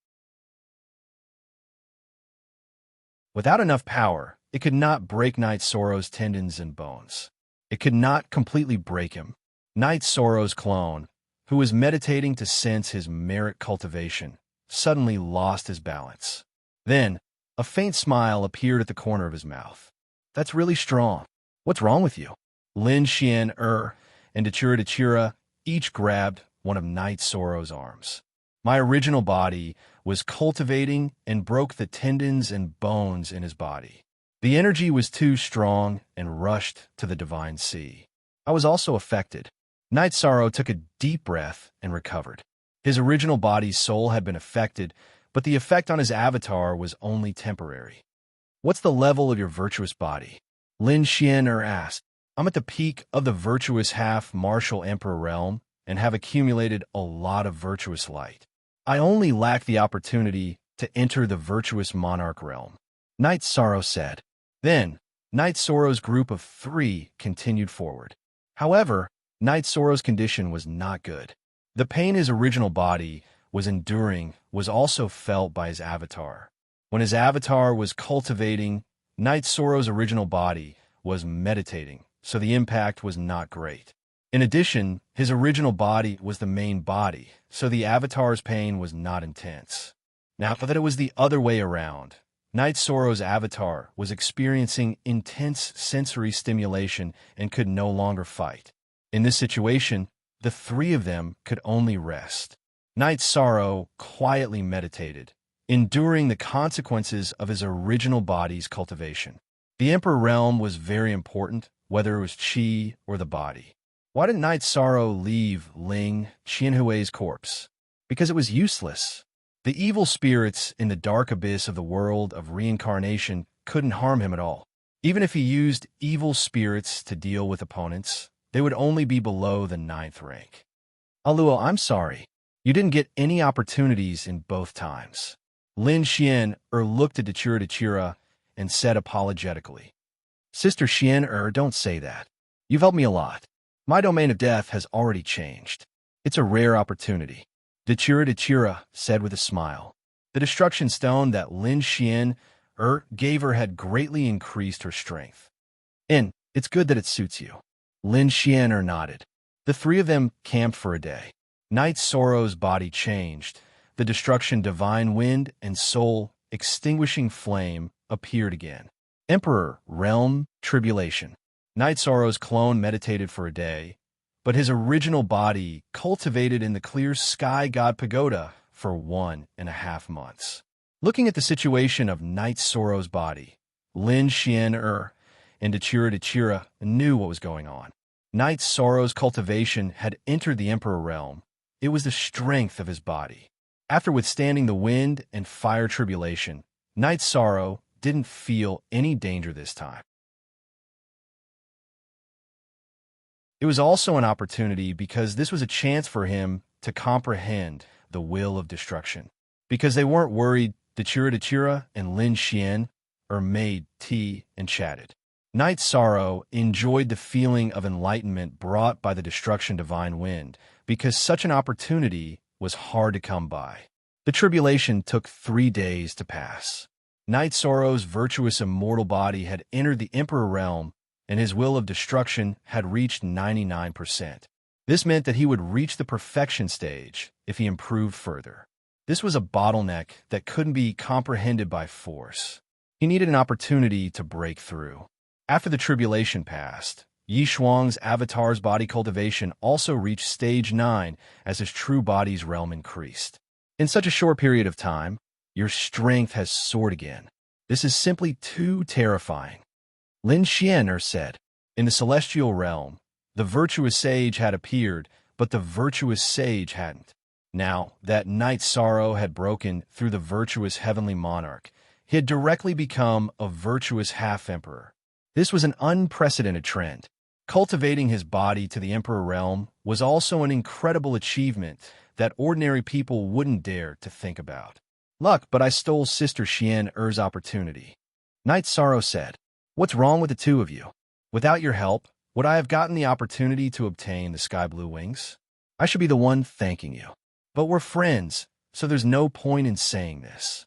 Without enough power, it could not break Night Sorrow's tendons and bones. It could not completely break him. Night Sorrow's clone, who was meditating to sense his merit cultivation, suddenly lost his balance. Then, a faint smile appeared at the corner of his mouth. That's really strong. What's wrong with you? Lin Xian and Dachira each grabbed one of Night Sorrow's arms. My original body was cultivating and broke the tendons and bones in his body. The energy was too strong and rushed to the divine sea. I was also affected. Night Sorrow took a deep breath and recovered. His original body's soul had been affected, but the effect on his avatar was only temporary. What's the level of your virtuous body? Lin Xian asked. I'm at the peak of the virtuous half-martial emperor realm and have accumulated a lot of virtuous light. I only lack the opportunity to enter the virtuous monarch realm, Night Sorrow said. Then, Night Sorrow's group of 3 continued forward. However, Night Sorrow's condition was not good. The pain his original body was enduring was also felt by his avatar. When his avatar was cultivating, Night Sorrow's original body was meditating, so the impact was not great. In addition, his original body was the main body, so the avatar's pain was not intense. Now that it was the other way around, Night Sorrow's avatar was experiencing intense sensory stimulation and could no longer fight. In this situation, the 3 of them could only rest. Night Sorrow quietly meditated, enduring the consequences of his original body's cultivation. The Emperor realm was very important, whether it was Qi or the body. Why didn't Night Sorrow leave Ling Qianhui's corpse? Because it was useless. The evil spirits in the dark abyss of the world of reincarnation couldn't harm him at all. Even if he used evil spirits to deal with opponents, they would only be below the 9th rank. Aluo, I'm sorry. You didn't get any opportunities in both times. Lin Xian looked at Dachira and said apologetically, Sister Xian don't say that. You've helped me a lot. My domain of death has already changed. It's a rare opportunity. Dachira said with a smile. The destruction stone that Lin Xian gave her had greatly increased her strength. And it's good that it suits you. Lin Xian nodded. The three of them camped for a day. Night Sorrow's body changed. The destruction divine wind and soul extinguishing flame appeared again. Emperor, realm, tribulation. Night Sorrow's clone meditated for a day, but his original body cultivated in the clear sky god pagoda for 1.5 months. Looking at the situation of Night Sorrow's body, Lin Xian and Dachira knew what was going on. Night Sorrow's cultivation had entered the Emperor realm. It was the strength of his body. After withstanding the wind and fire tribulation, Night Sorrow didn't feel any danger this time. It was also an opportunity because this was a chance for him to comprehend the will of destruction. Because they weren't worried, Dachira and Lin Xian made tea and chatted. Night Sorrow enjoyed the feeling of enlightenment brought by the destruction divine wind, because such an opportunity was hard to come by. The tribulation took 3 days to pass. Night Sorrow's virtuous immortal body had entered the Emperor realm, and his will of destruction had reached 99%. This meant that he would reach the perfection stage if he improved further. This was a bottleneck that couldn't be comprehended by force. He needed an opportunity to break through. After the tribulation passed, Yi Shuang's avatar's body cultivation also reached stage 9 as his true body's realm increased. In such a short period of time, your strength has soared again. This is simply too terrifying. Lin Xian said, in the celestial realm, the virtuous sage had appeared, but the virtuous sage hadn't. Now that Night Sorrow had broken through the virtuous heavenly monarch, he had directly become a virtuous half-emperor. This was an unprecedented trend. Cultivating his body to the Emperor realm was also an incredible achievement that ordinary people wouldn't dare to think about. Luck, but I stole Sister Xian's opportunity. Night Sorrow said, What's wrong with the two of you? Without your help, would I have gotten the opportunity to obtain the sky blue wings? I should be the one thanking you. But we're friends, so there's no point in saying this.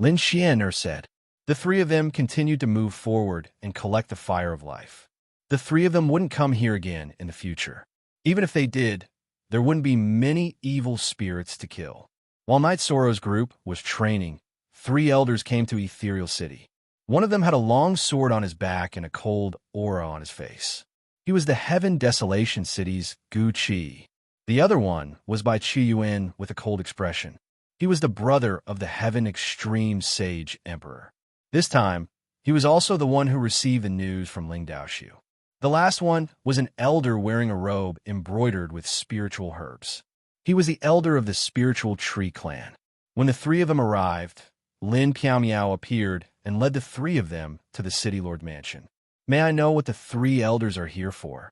Lin Xian said. The three of them continued to move forward and collect the fire of life. The three of them wouldn't come here again in the future. Even if they did, there wouldn't be many evil spirits to kill. While Night Sorrow's group was training, 3 elders came to Ethereal City. One of them had a long sword on his back and a cold aura on his face. He was the Heaven Desolation City's Gu Qi. The other one was by Qi Yuan with a cold expression. He was the brother of the Heaven Extreme Sage Emperor. This time, he was also the one who received the news from Ling Daoxiu. The last one was an elder wearing a robe embroidered with spiritual herbs. He was the elder of the spiritual tree clan. When the 3 of them arrived, Lin Piaomiao appeared and led the 3 of them to the City Lord Mansion. May I know what the 3 elders are here for?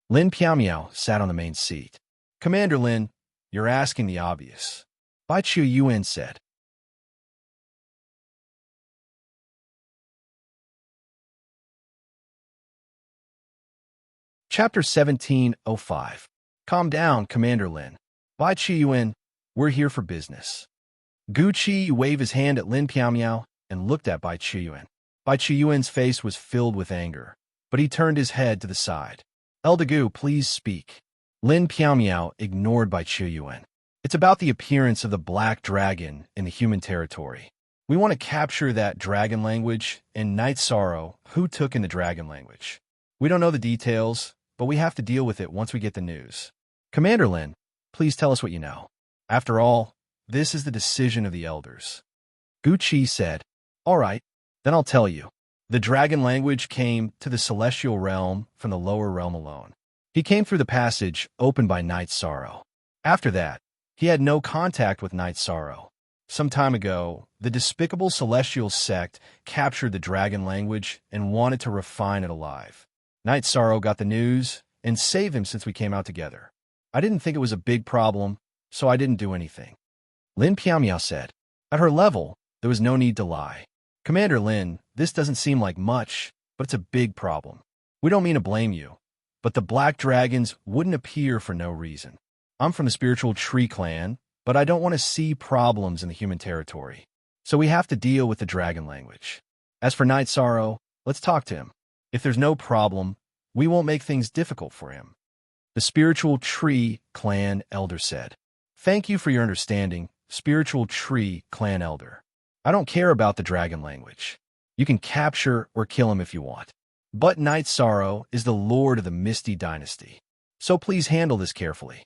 Lin Piaomiao sat on the main seat. Commander Lin, you're asking the obvious. Bai Chu Yuan said. Chapter 1705. Calm down, Commander Lin. Bai Chi Yuan, we're here for business. Gu Qi waved his hand at Lin Piaomiao and looked at Bai Chi Yuan. Bai Chi Yuan's face was filled with anger, but he turned his head to the side. Elder Gu, please speak. Lin Piaomiao ignored Bai Chi Yuan. It's about the appearance of the black dragon in the human territory. We want to capture that dragon language and Night Sorrow, who took in the dragon language. We don't know the details, but we have to deal with it once we get the news. Commander Lin, please tell us what you know. After all, this is the decision of the elders. Gu Qi said, All right, then I'll tell you. The dragon language came to the celestial realm from the lower realm alone. He came through the passage opened by Night Sorrow. After that, he had no contact with Night Sorrow. Some time ago, the despicable celestial sect captured the dragon language and wanted to refine it alive. Night Sorrow got the news and save him since we came out together. I didn't think it was a big problem, so I didn't do anything. Lin Piamiao said. At her level, there was no need to lie. Commander Lin, this doesn't seem like much, but it's a big problem. We don't mean to blame you, but the black dragons wouldn't appear for no reason. I'm from the spiritual tree clan, but I don't want to see problems in the human territory. So we have to deal with the dragon language. As for Night Sorrow, let's talk to him. If there's no problem, we won't make things difficult for him. The spiritual tree clan elder said. Thank you for your understanding, spiritual tree clan elder. I don't care about the dragon language. You can capture or kill him if you want. But Night Sorrow is the lord of the Misty Dynasty. So please handle this carefully.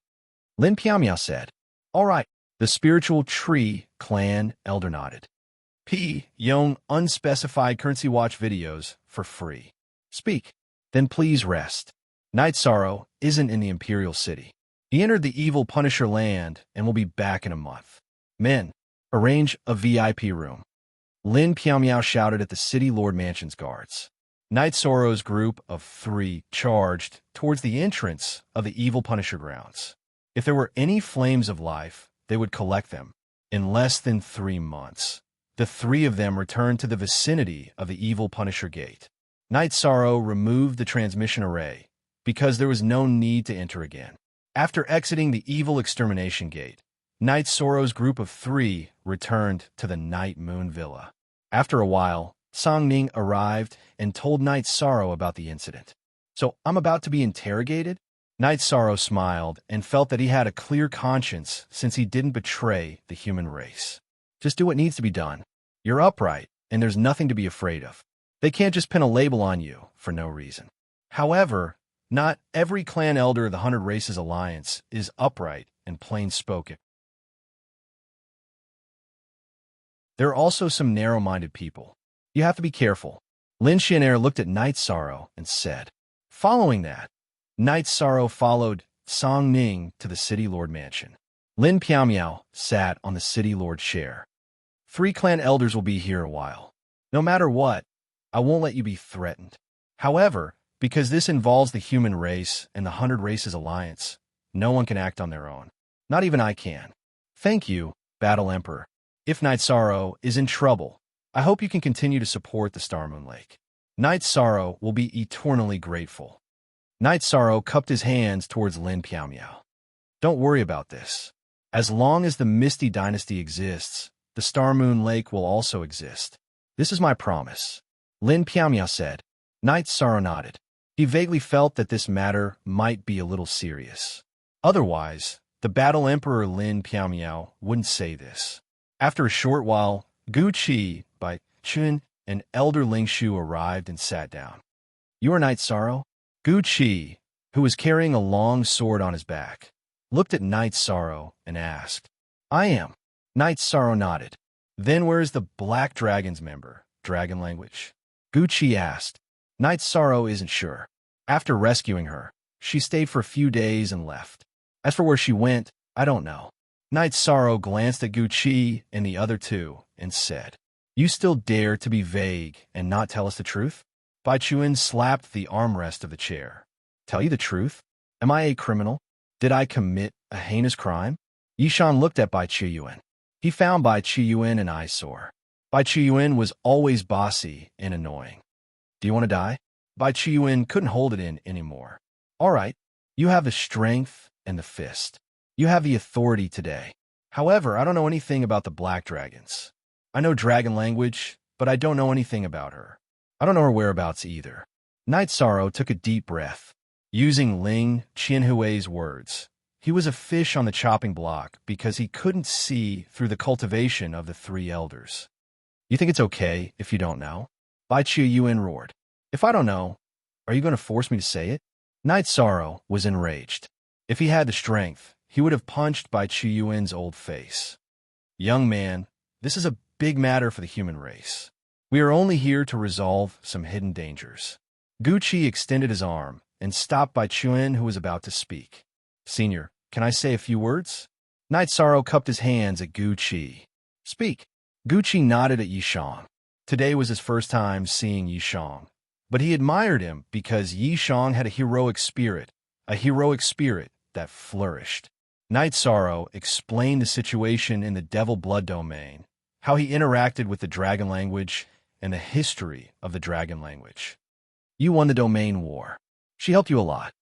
Lin Piamiao said. All right, the spiritual tree clan elder nodded. Young unspecified currency watch videos for free. Speak. Then please rest. Night Sorrow isn't in the Imperial City. He entered the evil Punisher land and will be back in a month. Men, arrange a VIP room. Lin Piamiao shouted at the City Lord Mansion's guards. Night Sorrow's group of 3 charged towards the entrance of the evil Punisher grounds. If there were any flames of life, they would collect them. In less than 3 months, the 3 of them returned to the vicinity of the evil Punisher gate. Night Sorrow removed the transmission array because there was no need to enter again. After exiting the evil extermination gate, Night Sorrow's group of 3 returned to the Night Moon Villa. After a while, Song Ning arrived and told Night Sorrow about the incident. So I'm about to be interrogated? Night Sorrow smiled and felt that he had a clear conscience since he didn't betray the human race. Just do what needs to be done. You're upright, and there's nothing to be afraid of. They can't just pin a label on you for no reason. However, not every clan elder of the 100 Races Alliance is upright and plain-spoken. There are also some narrow-minded people. You have to be careful. Lin Xianair looked at Night Sorrow and said. Following that, Night Sorrow followed Song Ning to the City Lord Mansion. Lin Piamiao sat on the City Lord chair. 3 clan elders will be here a while. No matter what, I won't let you be threatened. However, because this involves the human race and the 100 Races Alliance, no one can act on their own. Not even I can. Thank you, Battle Emperor. If Night Sorrow is in trouble, I hope you can continue to support the Star Moon Lake. Night Sorrow will be eternally grateful. Night Sorrow cupped his hands towards Lin Piamiao. Don't worry about this. As long as the Misty Dynasty exists, the Star Moon Lake will also exist. This is my promise. Lin Piamiao said. Night Sorrow nodded. He vaguely felt that this matter might be a little serious. Otherwise, the Battle Emperor Lin Piamiao wouldn't say this. After a short while, Gu Qi, Bai Chun, and Elder Ling Shu arrived and sat down. You are Night Sorrow? Gu Qi, who was carrying a long sword on his back, looked at Night Sorrow and asked. I am. Night Sorrow nodded. Then where is the Black Dragon's member, dragon language? Gu Qi asked. Night Sorrow isn't sure. After rescuing her, she stayed for a few days and left. As for where she went, I don't know. Night Sorrow glanced at Gu Qi and the other 2 and said, You still dare to be vague and not tell us the truth? Bai Chuan slapped the armrest of the chair. Tell you the truth? Am I a criminal? Did I commit a heinous crime? Yishan looked at Bai Chuyuan. He found Bai Chuyuan an eyesore. Bai Chuyuan was always bossy and annoying. Do you want to die? Bai Chuyuan couldn't hold it in anymore. All right, you have the strength and the fist. You have the authority today. However, I don't know anything about the Black Dragons. I know dragon language, but I don't know anything about her. I don't know her whereabouts either. Night Sorrow took a deep breath. Using Ling Qianhui's words, he was a fish on the chopping block because he couldn't see through the cultivation of the 3 elders. You think it's okay if you don't know? Bai Chuyuan roared. If I don't know, are you going to force me to say it? Night Sorrow was enraged. If he had the strength, he would have punched Bai Chuyuan's old face. Young man, this is a big matter for the human race. We are only here to resolve some hidden dangers. Gu Qi extended his arm and stopped Bai Chuan, who was about to speak. Senior, can I say a few words? Night Sorrow cupped his hands at Gu Qi. Speak. Gu Qi nodded at Yishang. Today was his first time seeing Yishang, but he admired him because Yishang had a heroic spirit a heroic spirit that flourished. Night Sorrow explained the situation in the Devil Blood domain, how he interacted with the dragon language, and the history of the dragon language. You won the domain war. She helped you a lot.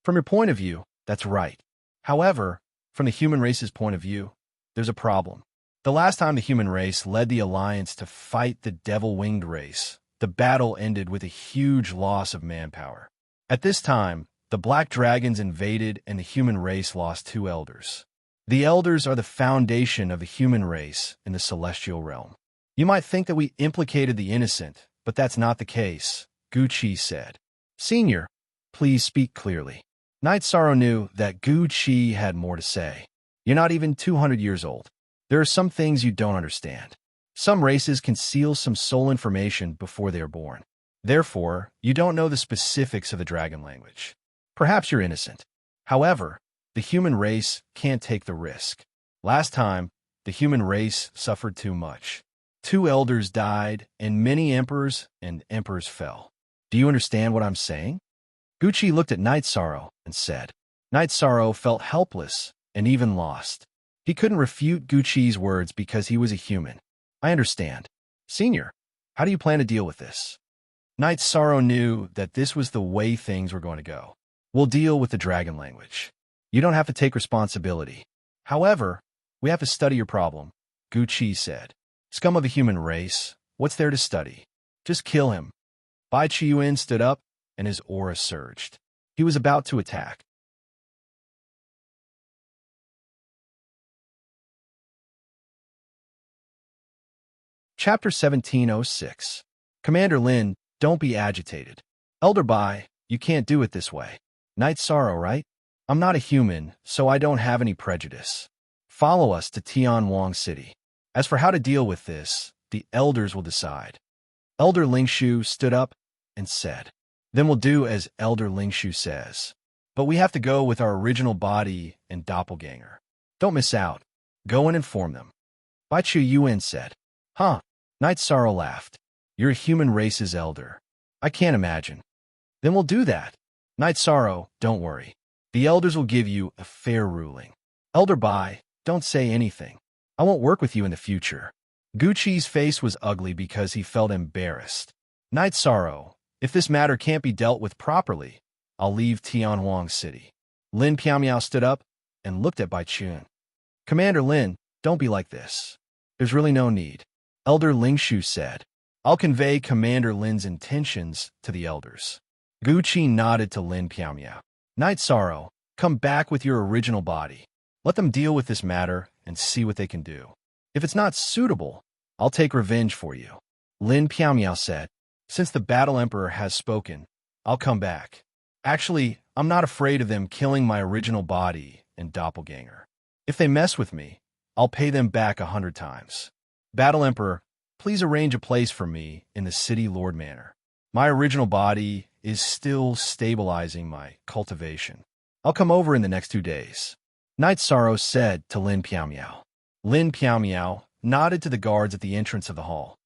From your point of view, that's right. However, from the human race's point of view, there's a problem. The last time the human race led the Alliance to fight the Devil-Winged race, the battle ended with a huge loss of manpower. At this time, the Black Dragons invaded and the human race lost 2 elders. The elders are the foundation of the human race in the celestial realm. You might think that we implicated the innocent, but that's not the case, Gucci said. Senior, please speak clearly. Night Sorrow knew that Gucci had more to say. You're not even 200 years old. There are some things you don't understand. Some races conceal some soul information before they are born. Therefore, you don't know the specifics of the dragon language. Perhaps you're innocent. However, the human race can't take the risk. Last time, the human race suffered too much. 2 elders died, and many emperors and emperors fell. Do you understand what I'm saying? Gucci looked at Night Sorrow and said. Night Sorrow felt helpless and even lost. He couldn't refute Gucci's words because he was a human. I understand. Senior, how do you plan to deal with this? Night Sorrow knew that this was the way things were going to go. We'll deal with the dragon language. You don't have to take responsibility. However, we have to study your problem, Gucci said. Scum of the human race, what's there to study? Just kill him. Bai Chiyuan stood up, and his aura surged. He was about to attack. Chapter 1706. Commander Lin, don't be agitated. Elder Bai, you can't do it this way. Night Sorrow, right? I'm not a human, so I don't have any prejudice. Follow us to Tianwang City. As for how to deal with this, the elders will decide. Elder Lingshu stood up and said, Then we'll do as Elder Lingshu says. But we have to go with our original body and doppelganger. Don't miss out. Go and inform them. Bai Chu Yuan said, Huh? Night Sorrow laughed. You're a human race's elder. I can't imagine. Then we'll do that. Night Sorrow, don't worry. The elders will give you a fair ruling. Elder Bai, don't say anything. I won't work with you in the future. Gucci's face was ugly because he felt embarrassed. Night Sorrow, if this matter can't be dealt with properly, I'll leave Tianwang City. Lin Piaomiao stood up and looked at Bai Chun. Commander Lin, don't be like this. There's really no need. Elder Lingshu said, I'll convey Commander Lin's intentions to the elders. Gucci nodded to Lin Piaomiao. Night Sorrow, come back with your original body. Let them deal with this matter and see what they can do. If it's not suitable, I'll take revenge for you. Lin Piaomiao said, Since the Battle Emperor has spoken, I'll come back. Actually, I'm not afraid of them killing my original body and doppelganger. If they mess with me, I'll pay them back 100 times. Battle Emperor, please arrange a place for me in the City Lord Manor. My original body is still stabilizing my cultivation. I'll come over in the next 2 days. Night Sorrow said to Lin Piaomiao. Lin Piaomiao nodded to the guards at the entrance of the hall.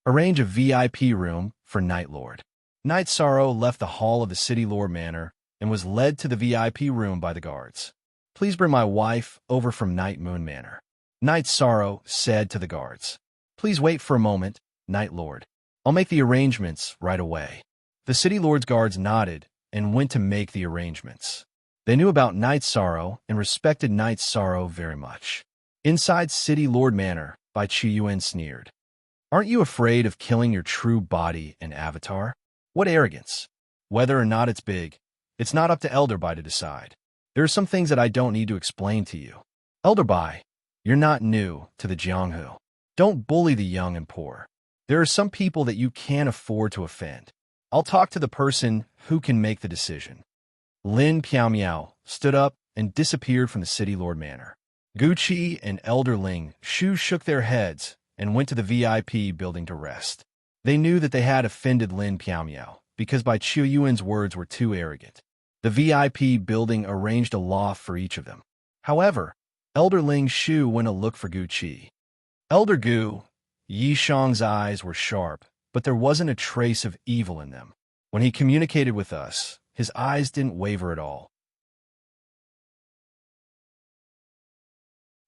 Arrange a VIP room for Night Lord. Night Sorrow left the hall of the City Lord Manor and was led to the VIP room by the guards. Please bring my wife over from Night Moon Manor. Night Sorrow said to the guards. Please wait for a moment, Night Lord. I'll make the arrangements right away. The City Lord's guards nodded and went to make the arrangements. They knew about Night Sorrow and respected Night Sorrow very much. Inside City Lord Manor, Bai Chiyuan sneered. Aren't you afraid of killing your true body and avatar? What arrogance! Whether or not it's big, it's not up to Elder Bai to decide. There are some things that I don't need to explain to you. Elder Bai, you're not new to the Jianghu. Don't bully the young and poor. There are some people that you can't afford to offend. I'll talk to the person who can make the decision. Lin Piaomiao stood up and disappeared from the City Lord Manor. Gucci and Elder Ling Shu shook their heads and went to the VIP building to rest. They knew that they had offended Lin Piaomiao because Bai Chiyuan's words were too arrogant. The VIP building arranged a loft for each of them. However, Elder Ling Shu went to look for Gucci. Elder Gu, Yi Shang's eyes were sharp, but there wasn't a trace of evil in them. When he communicated with us, his eyes didn't waver at all.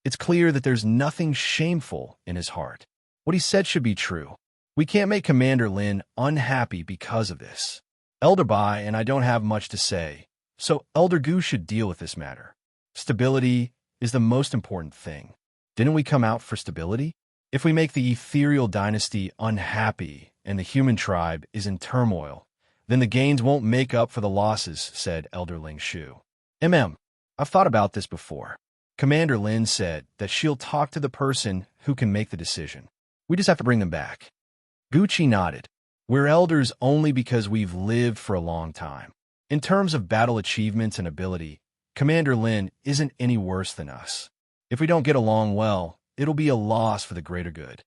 It's clear that there's nothing shameful in his heart. What he said should be true. We can't make Commander Lin unhappy because of this. Elder Bai and I don't have much to say, so Elder Gu should deal with this matter. Stability is the most important thing. Didn't we come out for stability? If we make the ethereal dynasty unhappy and the human tribe is in turmoil, then the gains won't make up for the losses, said Elder Ling Shu. I've thought about this before. Commander Lin said that she'll talk to the person who can make the decision. We just have to bring them back. Gucci nodded. We're elders only because we've lived for a long time. In terms of battle achievements and ability, Commander Lin isn't any worse than us. If we don't get along well, it'll be a loss for the greater good.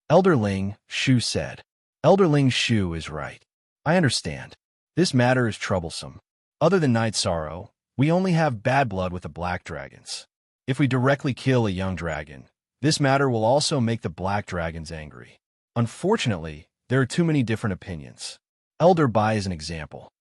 Elder Ling Shu said. Elder Ling Shu is right. I understand. This matter is troublesome. Other than Night Sorrow, we only have bad blood with the Black Dragons. If we directly kill a young dragon, this matter will also make the Black Dragons angry. Unfortunately, there are too many different opinions. Elder Bai is an example.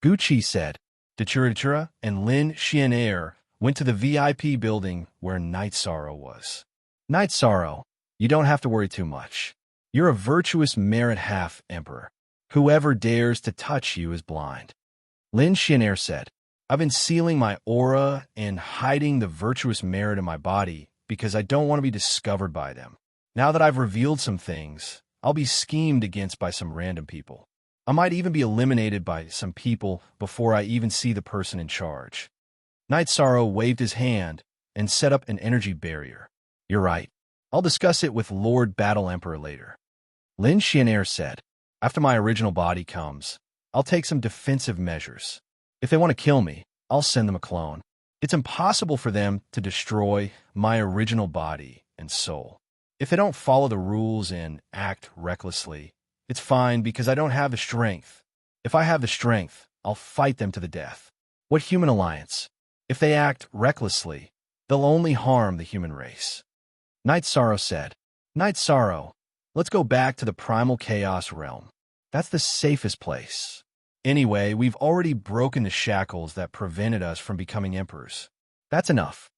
Gucci said. Dachura and Lin Xianair went to the VIP building where Night Sorrow was. Night Sorrow, you don't have to worry too much. You're a virtuous merit half-emperor. Whoever dares to touch you is blind. Lin Xianair said. I've been sealing my aura and hiding the virtuous merit in my body because I don't want to be discovered by them. Now that I've revealed some things, I'll be schemed against by some random people. I might even be eliminated by some people before I even see the person in charge. Night Sorrow waved his hand and set up an energy barrier. You're right. I'll discuss it with Lord Battle Emperor later. Lin Xianair said, after my original body comes, I'll take some defensive measures. If they want to kill me, I'll send them a clone. It's impossible for them to destroy my original body and soul. If they don't follow the rules and act recklessly, it's fine because I don't have the strength. If I have the strength, I'll fight them to the death. What human alliance? If they act recklessly, they'll only harm the human race. Night Sorrow said, Night Sorrow, let's go back to the primal chaos realm. That's the safest place. Anyway, we've already broken the shackles that prevented us from becoming emperors. That's enough.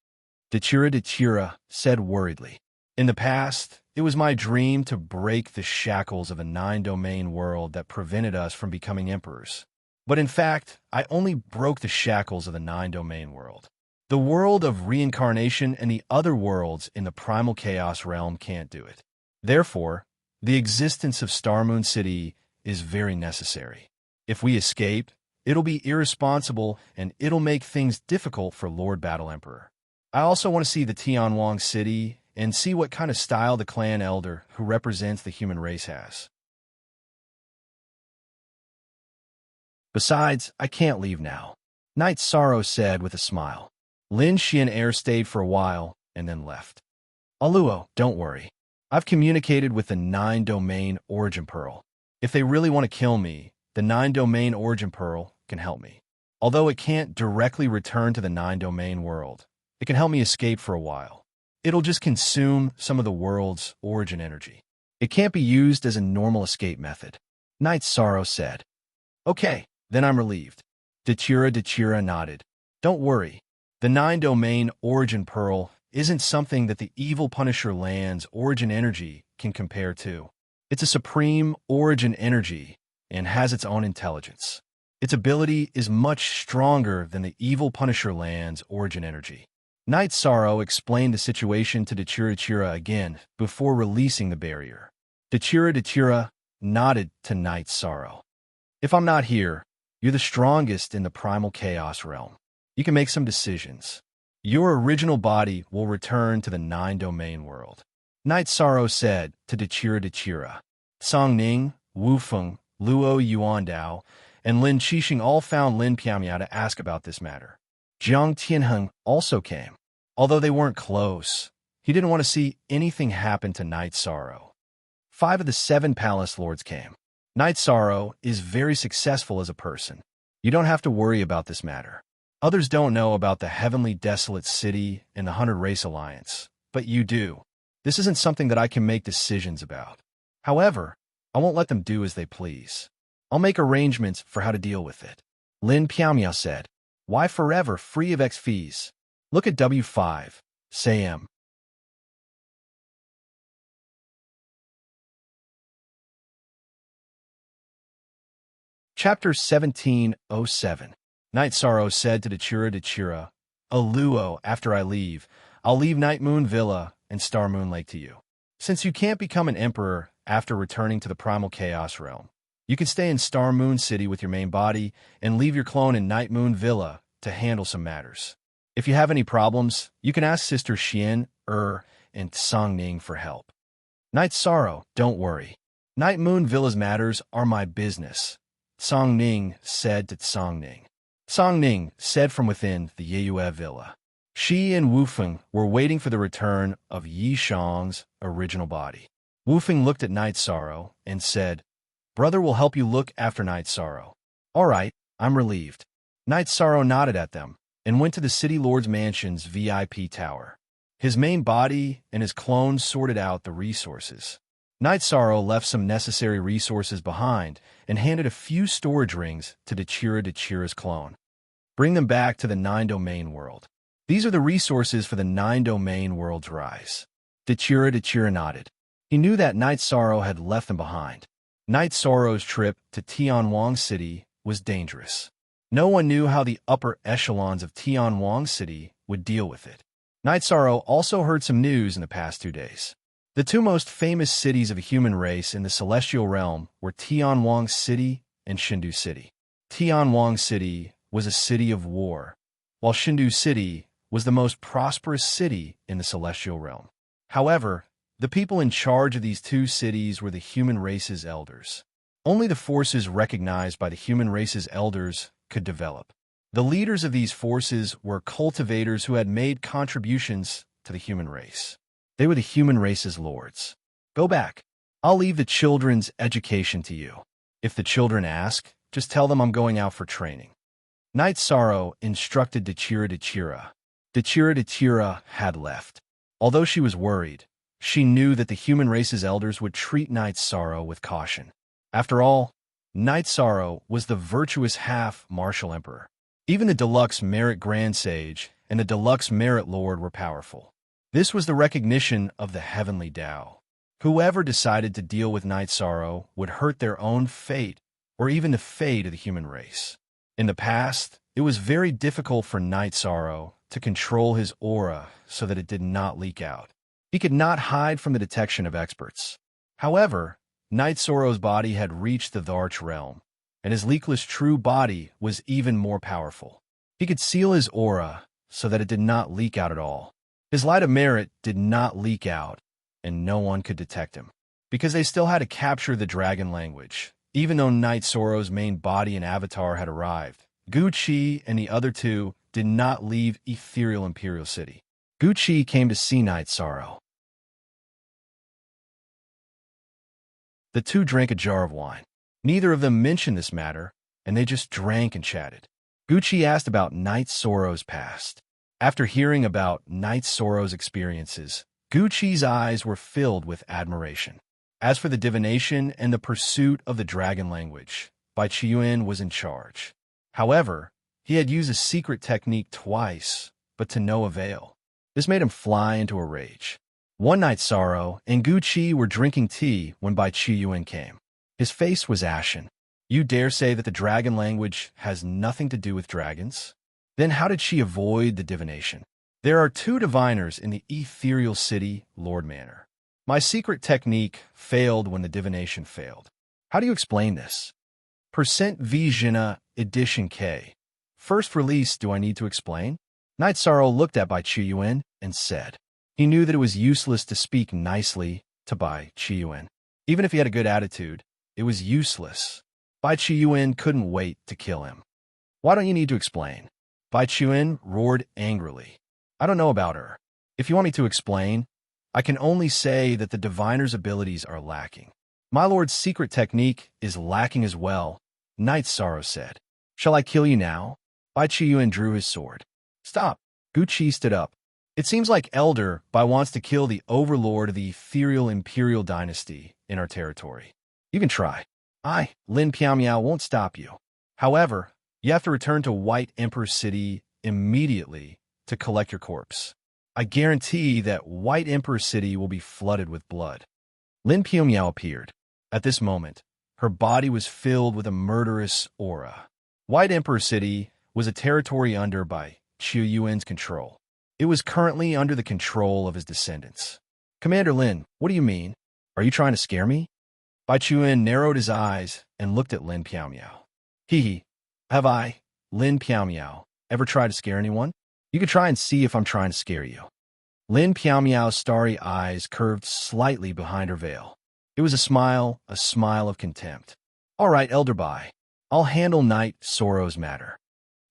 Dachura said worriedly. In the past, it was my dream to break the shackles of a 9-domain world that prevented us from becoming emperors. But in fact, I only broke the shackles of the 9-domain world. The world of reincarnation and the other worlds in the primal chaos realm can't do it. Therefore, the existence of Star Moon City is very necessary. If we escape, it'll be irresponsible and it'll make things difficult for Lord Battle Emperor. I also want to see the Tianwang City and see what kind of style the clan elder who represents the human race has. Besides, I can't leave now, Night Sorrow said with a smile. Lin Xianair stayed for a while and then left. Aluo, don't worry. I've communicated with the 9-domain origin pearl. If they really want to kill me, the 9-domain origin pearl can help me. Although it can't directly return to the 9-domain world, it can help me escape for a while. It'll just consume some of the world's origin energy. It can't be used as a normal escape method. Night Sorrow said. Okay, then I'm relieved. Dachura nodded. Don't worry. The 9-domain origin pearl isn't something that the evil Punisher land's origin energy can compare to. It's a supreme origin energy and has its own intelligence. Its ability is much stronger than the evil Punisher land's origin energy. Night Sorrow explained the situation to Dachura again before releasing the barrier. Dachura nodded to Night Sorrow. If I'm not here, you're the strongest in the primal chaos realm. You can make some decisions. Your original body will return to the 9-domain world. Night Sorrow said to Dachura. Song Ning, Wu Feng, Luo Yuandao, and Lin Qixing all found Lin Piamia to ask about this matter. Jiang Tianheng also came. Although they weren't close, he didn't want to see anything happen to Night Sorrow. 5 of the 7 palace lords came. Night Sorrow is very successful as a person. You don't have to worry about this matter. Others don't know about the Heavenly Desolate City and the 100 Race Alliance, but you do. This isn't something that I can make decisions about. However, I won't let them do as they please. I'll make arrangements for how to deal with it. Lin Piaomiao said. Why forever free of X fees? Look at W5, say M. Chapter 1707. Night Sorrow said to Dechira, Aluo, after I leave, I'll leave Night Moon Villa and Star Moon Lake to you. Since you can't become an emperor after returning to the Primal Chaos realm, you can stay in Star Moon City with your main body and leave your clone in Night Moon Villa to handle some matters. If you have any problems, you can ask Sister Xian, and Song Ning for help. Night Sorrow, don't worry. Night Moon Villa's matters are my business, Song Ning said to Song Ning. Song Ning said from within the Yeyue Villa. Shi and Wu Feng were waiting for the return of Yi Shang's original body. Wu Feng looked at Night Sorrow and said, Brother will help you look after Night Sorrow. All right, I'm relieved. Night Sorrow nodded at them and went to the City Lord's Mansion's VIP tower. His main body and his clones sorted out the resources. Night Sorrow left some necessary resources behind and handed a few storage rings to Dechira's clone. Bring them back to the 9-domain world. These are the resources for the 9-domain world's rise. Dechira nodded. He knew that Night Sorrow had left them behind. Night Sorrow's trip to Tianwang City was dangerous. No one knew how the upper echelons of Tianwang City would deal with it. Night Sorrow also heard some news in the past 2 days. The two most famous cities of a human race in the celestial realm were Tianwang City and Shindu City. Tianwang City was a city of war, while Shindu City was the most prosperous city in the celestial realm. However, the people in charge of these two cities were the human race's elders. Only the forces recognized by the human race's elders could develop. The leaders of these forces were cultivators who had made contributions to the human race. They were the human race's lords. Go back. I'll leave the children's education to you. If the children ask, just tell them I'm going out for training. Night Sorrow instructed Dechira. Dechira had left. Although she was worried, she knew that the human race's elders would treat Night Sorrow with caution. After all, Night Sorrow was the virtuous half-martial emperor. Even the deluxe merit grand sage and the deluxe merit lord were powerful. This was the recognition of the heavenly Tao. Whoever decided to deal with Night Sorrow would hurt their own fate or even the fate of the human race. In the past, it was very difficult for Night Sorrow to control his aura so that it did not leak out. He could not hide from the detection of experts. However, Night Sorrow's body had reached the Dharch realm, and his leakless true body was even more powerful. He could seal his aura so that it did not leak out at all. His light of merit did not leak out, and no one could detect him, because they still had to capture the dragon language. Even though Night Sorrow's main body and avatar had arrived, Gu Qi and the other two did not leave Ethereal Imperial City. Gu Qi came to see Night Sorrow. The two drank a jar of wine. Neither of them mentioned this matter, and they just drank and chatted. Gu Qi asked about Night Sorrow's past. After hearing about Night Sorrow's experiences, Gu Qi's eyes were filled with admiration. As for the divination and the pursuit of the dragon language, Bai Qiyuan was in charge. However, he had used a secret technique twice, but to no avail. This made him fly into a rage. One night Sorrow and Gu Qi were drinking tea when Bai Qiyuan came. His face was ashen. You dare say that the dragon language has nothing to do with dragons? Then how did she avoid the divination? There are two diviners in the Ethereal City, Lord Manor. My secret technique failed when the divination failed. How do you explain this? Percent Vijina Edition K. First release, do I need to explain? Night Sorrow looked at Bai Qiyuan and said. He knew that it was useless to speak nicely to Bai Qiyuan. Even if he had a good attitude, it was useless. Bai Qiyuan couldn't wait to kill him. Why don't you need to explain? Bai Qiyuan roared angrily. I don't know about her. If you want me to explain, I can only say that the diviner's abilities are lacking. My lord's secret technique is lacking as well, Night Sorrow said. Shall I kill you now? Bai Qiyuan drew his sword. Stop. Gu Qi stood up. It seems like Elder Bai wants to kill the overlord of the ethereal imperial dynasty in our territory. You can try. Lin Piao won't stop you. However, you have to return to White Emperor City immediately to collect your corpse. I guarantee that White Emperor City will be flooded with blood. Lin Piao appeared. At this moment, her body was filled with a murderous aura. White Emperor City was a territory under by Qiu Yuan's control. It was currently under the control of his descendants. Commander Lin, what do you mean? Are you trying to scare me? Bai Chuan narrowed his eyes and looked at Lin Piao. Hee. Have I, Lin Piao, ever tried to scare anyone? You could try and see if I'm trying to scare you. Lin Piao's starry eyes curved slightly behind her veil. It was a smile of contempt. All right, Elder Bai. I'll handle Knight Soro's matter.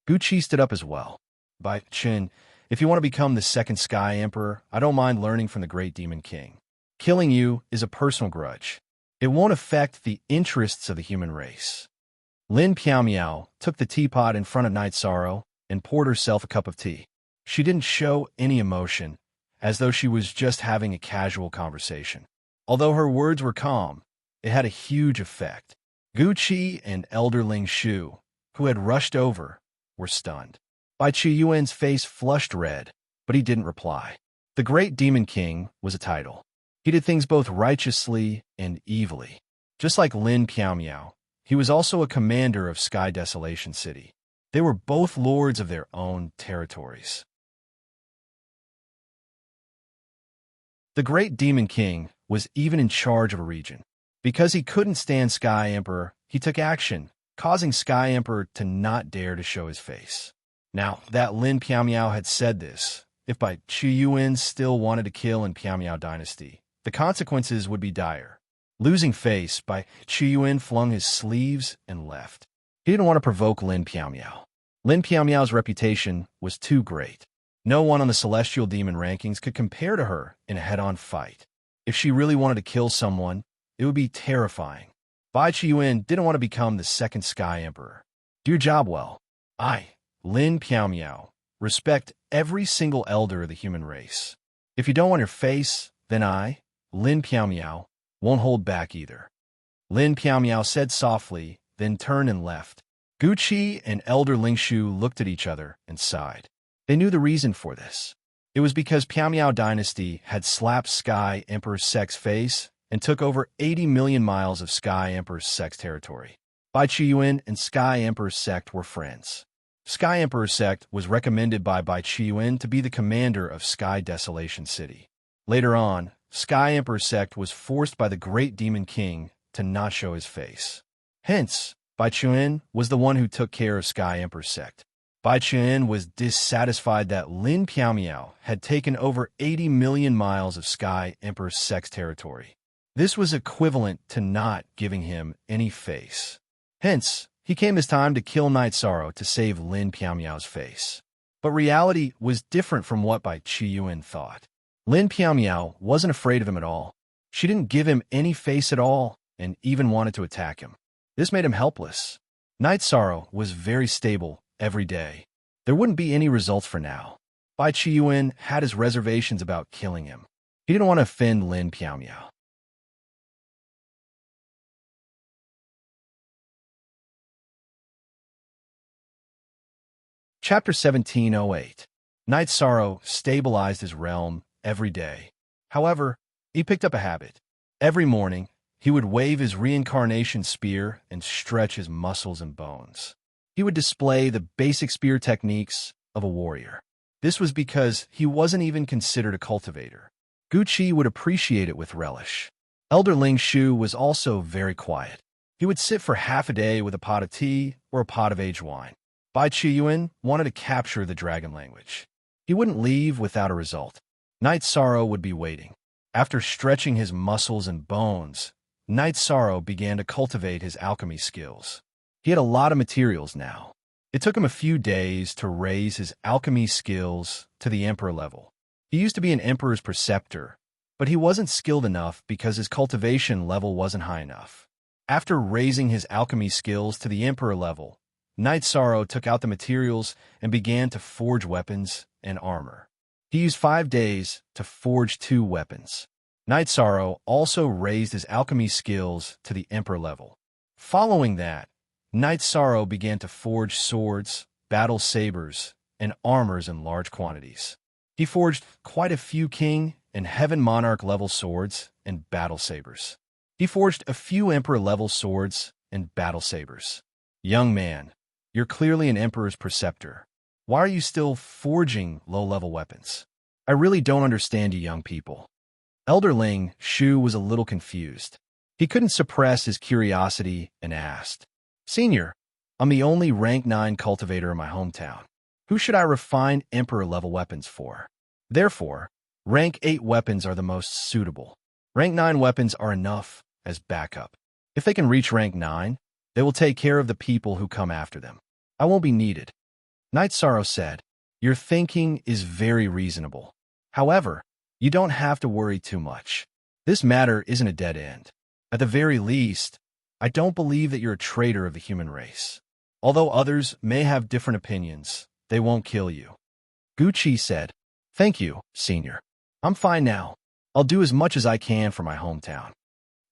Guqi stood up as well. Bai Chen, if you want to become the second Sky Emperor, I don't mind learning from the Great Demon King. Killing you is a personal grudge. It won't affect the interests of the human race. Lin Piao took the teapot in front of Knight Soro and poured herself a cup of tea. She didn't show any emotion, as though she was just having a casual conversation. Although her words were calm, it had a huge effect. Guqi and Elder Ling Shu, who had rushed over, were stunned. Bai Qi Yuan's face flushed red, but he didn't reply. The Great Demon King was a title. He did things both righteously and evilly. Just like Lin Piao, he was also a commander of Sky Desolation City. They were both lords of their own territories. The Great Demon King was even in charge of a region. Because he couldn't stand Sky Emperor, he took action, causing Sky Emperor to not dare to show his face. Now, that Lin Piao had said this, if Bai Qi Yuan still wanted to kill in Piao Dynasty, the consequences would be dire. Losing face, Bai Qi Yuan flung his sleeves and left. He didn't want to provoke Lin Piao. Lin Piao's reputation was too great. No one on the Celestial Demon rankings could compare to her in a head-on fight. If she really wanted to kill someone, it would be terrifying. Bai Qi Yuan didn't want to become the second Sky Emperor. Do your job well. Lin Piao, respect every single elder of the human race. If you don't want your face, then I, Lin Piao, won't hold back either. Lin Piao said softly, then turned and left. Guqi and Elder Lingshu looked at each other and sighed. They knew the reason for this. It was because Piao Dynasty had slapped Sky Emperor Sek's face and took over 80 million miles of Sky Emperor Sek's territory. Bai Qi Yuan and Sky Emperor Sek were friends. Sky Emperor Sek was recommended by Bai Qi Yuan to be the commander of Sky Desolation City. Later on, Sky Emperor Sek was forced by the Great Demon King to not show his face. Hence, Bai Qi Yuan was the one who took care of Sky Emperor Sek. Bai Qi Yuan was dissatisfied that Lin Piao had taken over 80 million miles of Sky Emperor Sek's territory. This was equivalent to not giving him any face. Hence, he came his time to kill Knight Soro to save Lin Piao's face. But reality was different from what Bai Qi Yuan thought. Lin Piao wasn't afraid of him at all. She didn't give him any face at all and even wanted to attack him. This made him helpless. Knight Soro was very stable every day. There wouldn't be any results for now. Bai Qi Yuan had his reservations about killing him. He didn't want to offend Lin Piao. Chapter 1708. Knight Soro stabilized his realm every day. However, he picked up a habit. Every morning, he would wave his reincarnation spear and stretch his muscles and bones. He would display the basic spear techniques of a warrior. This was because he wasn't even considered a cultivator. Guqi would appreciate it with relish. Elder Ling Shu was also very quiet. He would sit for half a day with a pot of tea or a pot of aged wine. Bai Qi Yuan wanted to capture the dragon language. He wouldn't leave without a result. Knight Soro would be waiting. After stretching his muscles and bones, Knight Soro began to cultivate his alchemy skills. He had a lot of materials now. It took him a few days to raise his alchemy skills to the emperor level. He used to be an emperor's preceptor, but he wasn't skilled enough because his cultivation level wasn't high enough. After raising his alchemy skills to the emperor level, Knight Soro took out the materials and began to forge weapons and armor. He used 5 days to forge 2 weapons. Knight Soro also raised his alchemy skills to the emperor level. Following that, Knight Sorrow began to forge swords, battle sabers, and armors in large quantities. He forged quite a few king and heaven monarch level swords and battle sabers. He forged a few emperor level swords and battle sabers. Young man, you're clearly an emperor's preceptor. Why are you still forging low-level weapons? I really don't understand you young people. Elderling Shu was a little confused. He couldn't suppress his curiosity and asked, Senior, I'm the only rank 9 cultivator in my hometown. Who should I refine emperor-level weapons for? Therefore, rank 8 weapons are the most suitable. Rank 9 weapons are enough as backup. If they can reach rank 9, they will take care of the people who come after them. I won't be needed. Knight Sorrow said, Your thinking is very reasonable. However, you don't have to worry too much. This matter isn't a dead end. At the very least, I don't believe that you're a traitor of the human race. Although others may have different opinions, they won't kill you. Gucci said, Thank you, Senior. I'm fine now. I'll do as much as I can for my hometown.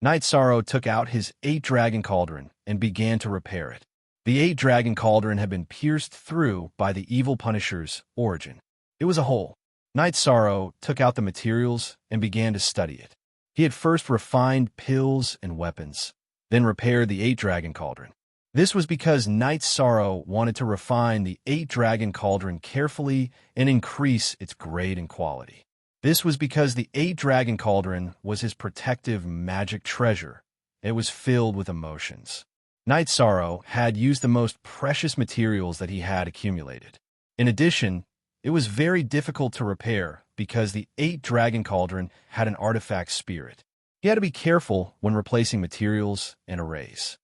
Knight Sorrow took out his 8-dragon cauldron and began to repair it. The 8-dragon cauldron had been pierced through by the evil Punisher's origin. It was a hole. Knight Sorrow took out the materials and began to study it. He had first refined pills and weapons, then repaired the 8-dragon cauldron. This was because Knight Sorrow wanted to refine the 8-dragon cauldron carefully and increase its grade and quality. This was because the 8-dragon cauldron was his protective magic treasure. It was filled with emotions. Knight Sorrow had used the most precious materials that he had accumulated. In addition, it was very difficult to repair because the 8-dragon cauldron had an artifact spirit. He had to be careful when replacing materials and arrays.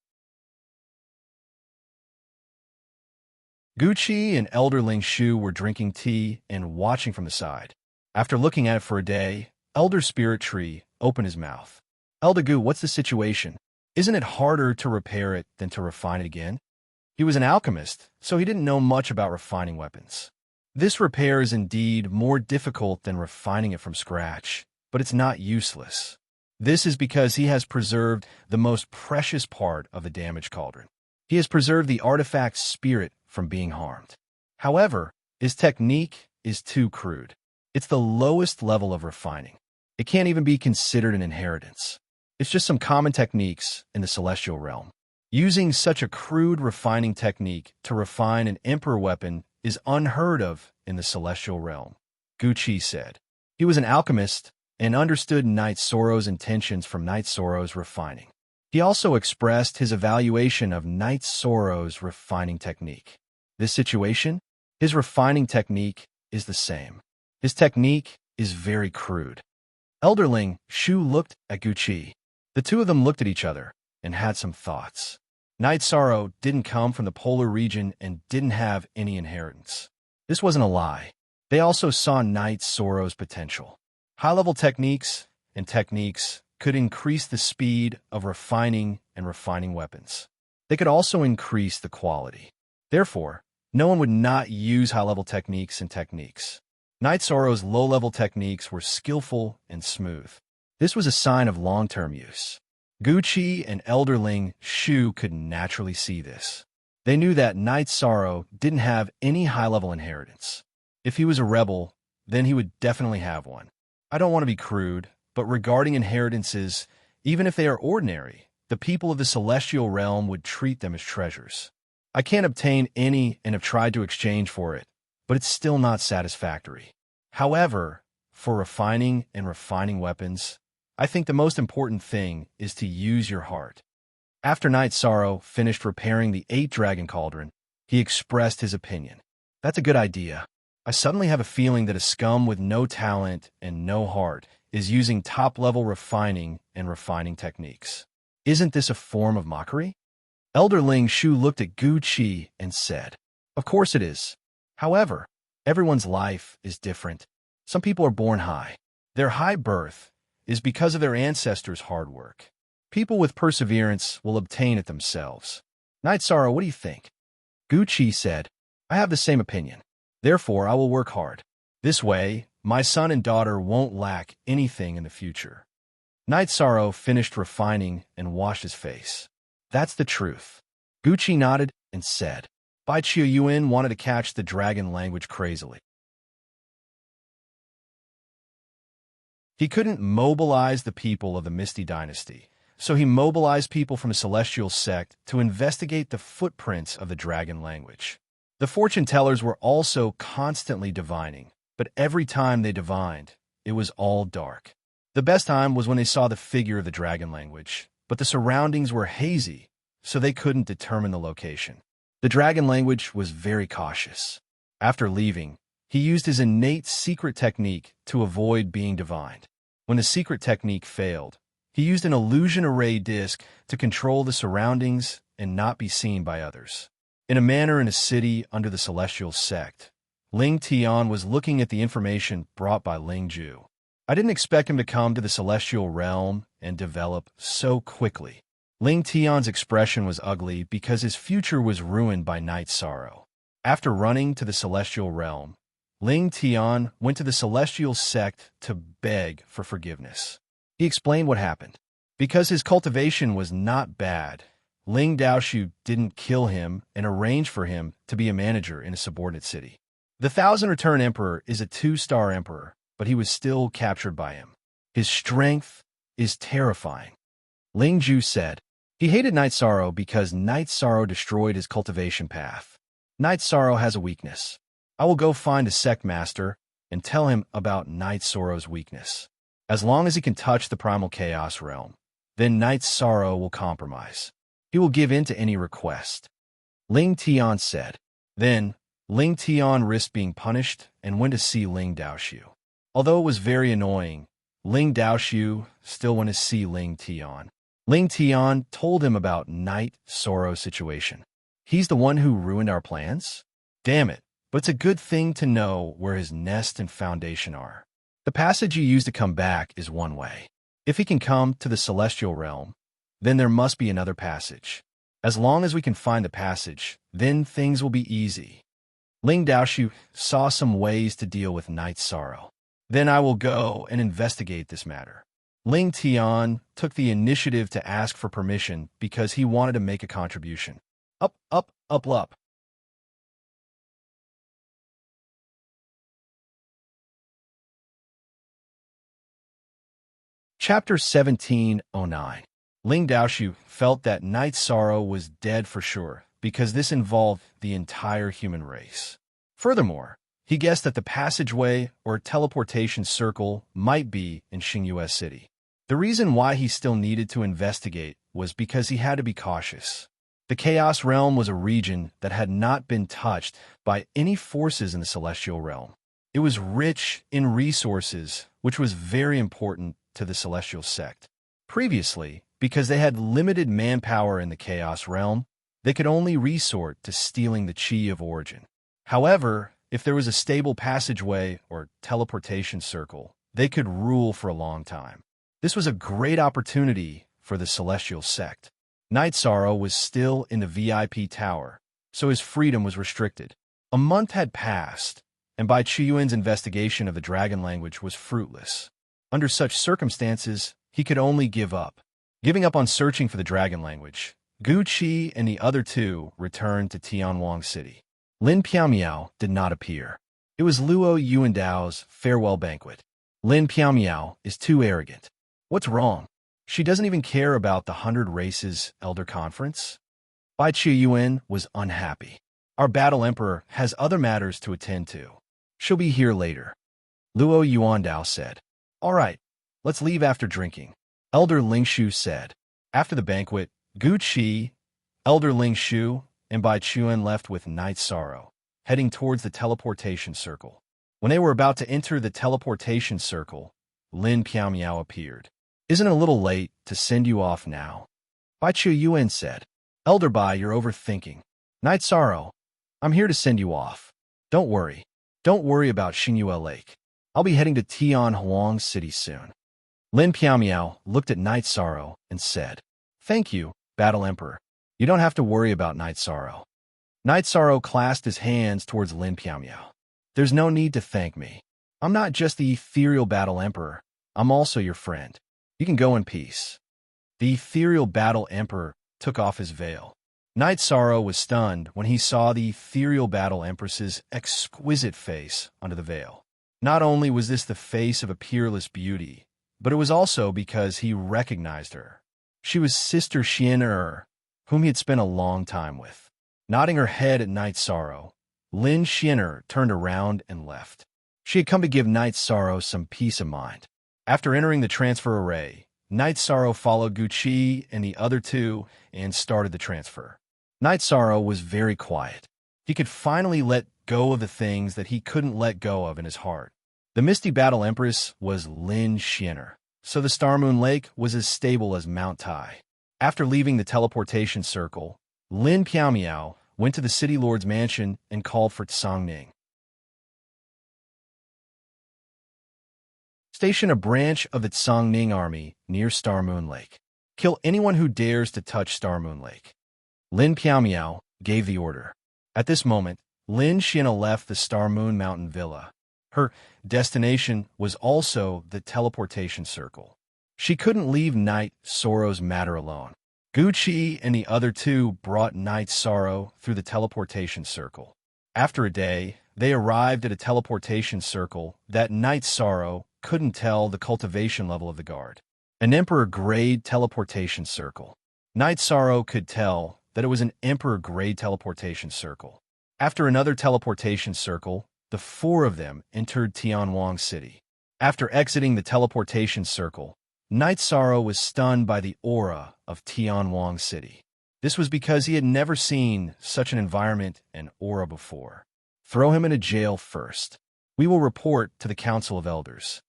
Gucci and Elderling Shu were drinking tea and watching from the side. After looking at it for a day, Elder Spirit Tree opened his mouth. Elder what's the situation? Isn't it harder to repair it than to refine it again? He was an alchemist, so he didn't know much about refining weapons. This repair is indeed more difficult than refining it from scratch, but it's not useless. This is because he has preserved the most precious part of the damaged cauldron. He has preserved the artifact's spirit from being harmed. However, his technique is too crude. It's the lowest level of refining. It can't even be considered an inheritance. It's just some common techniques in the celestial realm. Using such a crude refining technique to refine an emperor weapon is unheard of in the celestial realm, Gucci said. He was an alchemist and understood Knight Sorrow's intentions from Knight Sorrow's refining. He also expressed his evaluation of Knight Sorrow's refining technique. This situation, his refining technique is the same. His technique is very crude. Elderling Shu looked at Gucci. The two of them looked at each other and had some thoughts. Knight Sorrow didn't come from the polar region and didn't have any inheritance. This wasn't a lie. They also saw Knight Sorrow's potential. High-level techniques and techniques could increase the speed of refining and refining weapons. They could also increase the quality. Therefore, no one would not use high-level techniques and techniques. Knight Sorrow's low-level techniques were skillful and smooth. This was a sign of long-term use. Gucci and Elderling Shu could naturally see this. They knew that Knight Sorrow didn't have any high-level inheritance. If he was a rebel, then he would definitely have one. I don't want to be crude, but regarding inheritances, even if they are ordinary, the people of the celestial realm would treat them as treasures. I can't obtain any and have tried to exchange for it, but it's still not satisfactory. However, for refining and refining weapons, I think the most important thing is to use your heart. After Knight Sorrow finished repairing the 8-dragon cauldron, he expressed his opinion. That's a good idea. I suddenly have a feeling that a scum with no talent and no heart is using top-level refining and refining techniques. Isn't this a form of mockery? Elderling Shu looked at Gucci and said, Of course it is. However, everyone's life is different. Some people are born high. Their high birth is because of their ancestors' hard work. People with perseverance will obtain it themselves. Knight Sorrow, what do you think? Gucci said, I have the same opinion. Therefore, I will work hard. This way, my son and daughter won't lack anything in the future. Knight Sorrow finished refining and washed his face. That's the truth. Gucci nodded and said. Bai Qiuyuan wanted to catch the dragon language crazily. He couldn't mobilize the people of the Misty Dynasty, so he mobilized people from a celestial sect to investigate the footprints of the dragon language. The fortune tellers were also constantly divining, but every time they divined, it was all dark. The best time was when they saw the figure of the dragon language, but the surroundings were hazy, so they couldn't determine the location. The dragon language was very cautious. After leaving, he used his innate secret technique to avoid being divined. When the secret technique failed, he used an illusion array disc to control the surroundings and not be seen by others. In a manor in a city under the celestial sect, Ling Tian was looking at the information brought by Ling Ju. I didn't expect him to come to the celestial realm and develop so quickly. Ling Tian's expression was ugly because his future was ruined by night sorrow. After running to the celestial realm, Ling Tian went to the celestial sect to beg for forgiveness. He explained what happened. Because his cultivation was not bad, Ling Daoshu didn't kill him and arranged for him to be a manager in a subordinate city. The Thousand Return Emperor is a 2-star emperor, but he was still captured by him. His strength is terrifying. Ling Ju said. He hated Night Sorrow because Night Sorrow destroyed his cultivation path. Night Sorrow has a weakness. I will go find a sect master and tell him about Night Sorrow's weakness. As long as he can touch the primal chaos realm, then Night Sorrow will compromise. He will give in to any request. Ling Tian said. Then, Ling Tian risked being punished and went to see Ling Daoshu. Although it was very annoying, Ling Daoshu still went to see Ling Tian. Ling Tian told him about Night Sorrow's situation. He's the one who ruined our plans? Damn it, but it's a good thing to know where his nest and foundation are. The passage you use to come back is one way. If he can come to the celestial realm, then there must be another passage. As long as we can find the passage, then things will be easy. Ling Daoshu saw some ways to deal with Night Sorrow. Then I will go and investigate this matter. Ling Tian took the initiative to ask for permission because he wanted to make a contribution. Up, up, up, up. Chapter 1709. Ling Daoshu felt that Night Sorrow was dead for sure because this involved the entire human race. Furthermore, he guessed that the passageway or teleportation circle might be in Xingyue City. The reason why he still needed to investigate was because he had to be cautious. The Chaos Realm was a region that had not been touched by any forces in the Celestial Realm. It was rich in resources, which was very important to the Celestial Sect. Previously, because they had limited manpower in the Chaos Realm, they could only resort to stealing the Chi of Origin. However, if there was a stable passageway or teleportation circle, they could rule for a long time. This was a great opportunity for the Celestial Sect. Night Sorrow was still in the VIP tower, so his freedom was restricted. A month had passed, and Bai Qiuyuan's investigation of the dragon language was fruitless. Under such circumstances, he could only give up. Giving up on searching for the dragon language, Gu Qi and the other two returned to Tianwang City. Lin Piaomiao did not appear. It was Luo Yuandao's farewell banquet. Lin Piaomiao is too arrogant. What's wrong? She doesn't even care about the 100 Races Elder Conference? Bai Qiuyuan was unhappy. Our battle emperor has other matters to attend to. She'll be here later. Luo Yuandao said. All right, let's leave after drinking. Elder Lingshu said. After the banquet, Gu Qi, Elder Lingshu, and Bai Qiuyuan left with Night Sorrow, heading towards the teleportation circle. When they were about to enter the teleportation circle, Lin Piaomiao appeared. Isn't it a little late to send you off now? Bai Qiuyuan said. Elder Bai, you're overthinking. Night Sorrow, I'm here to send you off. Don't worry. Don't worry about Xingyue Lake. I'll be heading to Tianhuang City soon. Lin Piaomiao looked at Night Sorrow and said, Thank you, Battle Emperor. You don't have to worry about Night Sorrow. Night Sorrow clasped his hands towards Lin Piaomiao. There's no need to thank me. I'm not just the ethereal Battle Emperor. I'm also your friend. You can go in peace. The ethereal Battle Emperor took off his veil. Knight Sorrow was stunned when he saw the ethereal Battle Empress's exquisite face under the veil. Not only was this the face of a peerless beauty, but it was also because he recognized her. She was Sister Xian'er, whom he had spent a long time with. Nodding her head at Knight Sorrow, Lin Xian'er turned around and left. She had come to give Knight Sorrow some peace of mind. After entering the transfer array, Knight Sorrow followed Guqi and the other two and started the transfer. Knight Sorrow was very quiet. He could finally let go of the things that he couldn't let go of in his heart. The Misty Battle Empress was Lin Xian'er, so the Star Moon Lake was as stable as Mount Tai. After leaving the teleportation circle, Lin Piaomiao went to the City Lord's mansion and called for Tsang Ning. Station a branch of the Tsang Ning army near Star Moon Lake. Kill anyone who dares to touch Star Moon Lake. Lin Piaomiao gave the order. At this moment, Lin Xian'er left the Star Moon Mountain Villa. Her destination was also the teleportation circle. She couldn't leave Knight Sorrow's matter alone. Guqi and the other two brought Knight Sorrow through the teleportation circle. After a day, they arrived at a teleportation circle that Knight Sorrow couldn't tell the cultivation level of the guard. An Emperor-grade teleportation circle. Knight Sorrow could tell that it was an Emperor-grade teleportation circle. After another teleportation circle, the four of them entered Tianwang City. After exiting the teleportation circle, Knight Sorrow was stunned by the aura of Tianwang City. This was because he had never seen such an environment and aura before. Throw him in a jail first. We will report to the Council of Elders.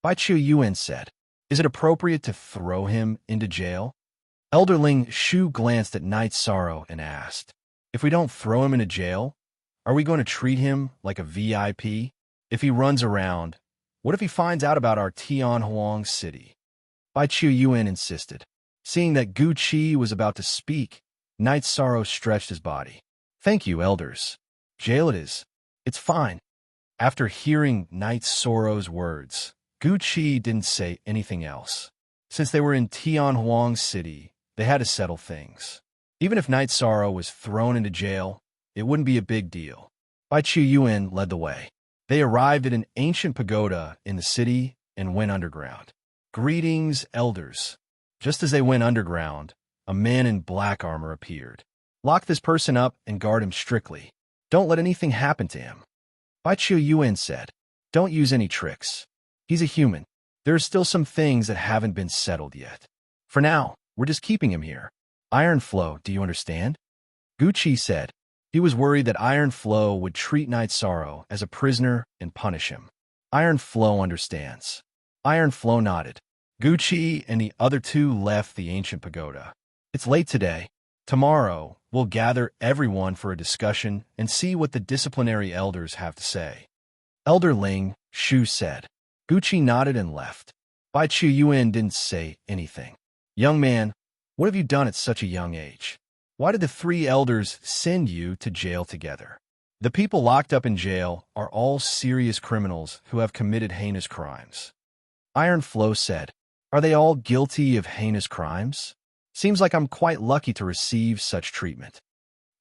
Bai Qiu Yuan said, "Is it appropriate to throw him into jail?" Elderling Shu glanced at Knight Sorrow and asked, "If we don't throw him into jail, are we going to treat him like a VIP? If he runs around, what if he finds out about our Tianhuang City?" Bai Qiu Yuan insisted. Seeing that Guqi was about to speak, Knight Sorrow stretched his body. "Thank you, elders. Jail it is. It's fine." After hearing Knight Sorrow's words, Guqi didn't say anything else. Since they were in Tianhuang City, they had to settle things. Even if Knight Sorrow was thrown into jail, it wouldn't be a big deal. Bai Qiu Yuan led the way. They arrived at an ancient pagoda in the city and went underground. "Greetings, elders." Just as they went underground, a man in black armor appeared. "Lock this person up and guard him strictly. Don't let anything happen to him." Bai Qiu Yuan said, "Don't use any tricks. He's a human. There are still some things that haven't been settled yet. For now, we're just keeping him here. Iron Flow, do you understand?" Guqi said. He was worried that Iron Flow would treat Knight Sorrow as a prisoner and punish him. Iron Flow understands. Iron Flow nodded. Guqi and the other two left the ancient pagoda. "It's late today. Tomorrow, we'll gather everyone for a discussion and see what the disciplinary elders have to say." Elder Ling Shu said. Guqi nodded and left. Bai Qiu Yuan didn't say anything. "Young man, what have you done at such a young age? Why did the three elders send you to jail together?" "The people locked up in jail are all serious criminals who have committed heinous crimes." Iron Flow said. "Are they all guilty of heinous crimes? Seems like I'm quite lucky to receive such treatment."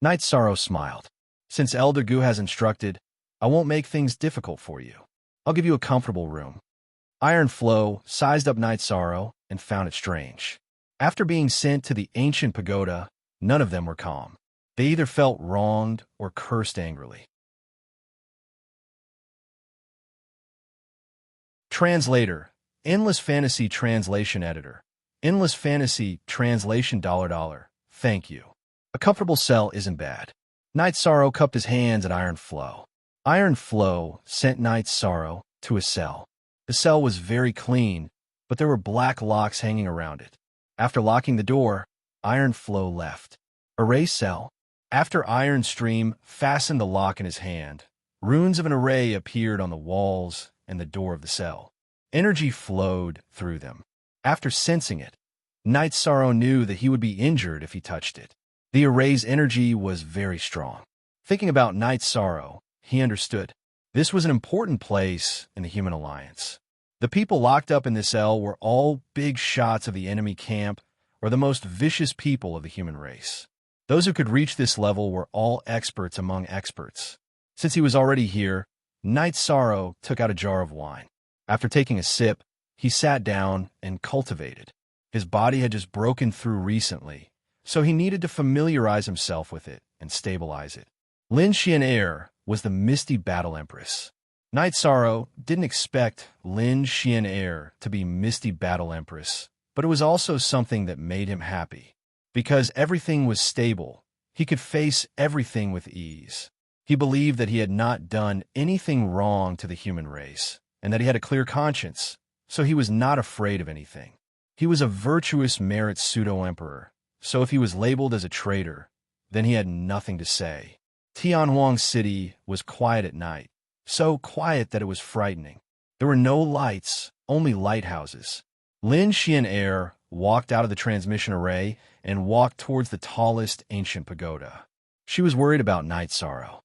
Knight Sorrow smiled. "Since Elder Gu has instructed, I won't make things difficult for you. I'll give you a comfortable room." Iron Flow sized up Knight Sorrow and found it strange. After being sent to the ancient pagoda, none of them were calm. They either felt wronged or cursed angrily. Translator, Endless Fantasy Translation Editor, Endless Fantasy Translation $. Thank you. A comfortable cell isn't bad. Knight Sorrow cupped his hands at Iron Flow. Iron Flow sent Knight Sorrow to a cell. The cell was very clean, but there were black locks hanging around it. After locking the door, Iron Flow left. Array cell. After Iron Stream fastened the lock in his hand, runes of an array appeared on the walls and the door of the cell. Energy flowed through them. After sensing it, Knight Sorrow knew that he would be injured if he touched it. The array's energy was very strong. Thinking about Knight Sorrow, he understood. This was an important place in the Human Alliance. The people locked up in this cell were all big shots of the enemy camp or the most vicious people of the human race. Those who could reach this level were all experts among experts. Since he was already here, Knight Sorrow took out a jar of wine. After taking a sip, he sat down and cultivated. His body had just broken through recently, so he needed to familiarize himself with it and stabilize it. Lin Xian'er was the misty battle empress. Knight Sorrow didn't expect Lin Xian'er to be misty battle empress, but it was also something that made him happy. Because everything was stable, he could face everything with ease. He believed that he had not done anything wrong to the human race, and that he had a clear conscience, so he was not afraid of anything. He was a virtuous merit pseudo-emperor, so if he was labeled as a traitor, then he had nothing to say. Tianhuang City was quiet at night, so quiet that it was frightening. There were no lights, only lighthouses. Lin Xian'er walked out of the transmission array and walked towards the tallest ancient pagoda. She was worried about Knight Sorrow.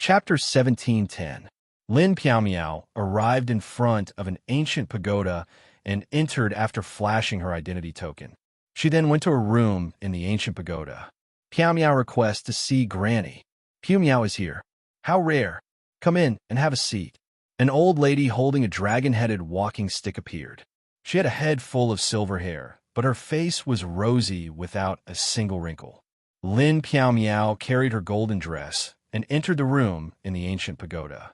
Chapter 1710. Lin Piaomiao arrived in front of an ancient pagoda and entered after flashing her identity token. She then went to a room in the ancient pagoda. Piaomiao requests to see Granny. Piaomiao is here. How rare. Come in and have a seat. An old lady holding a dragon-headed walking stick appeared. She had a head full of silver hair, but her face was rosy without a single wrinkle. Lin Piaomiao carried her golden dress and entered the room in the ancient pagoda.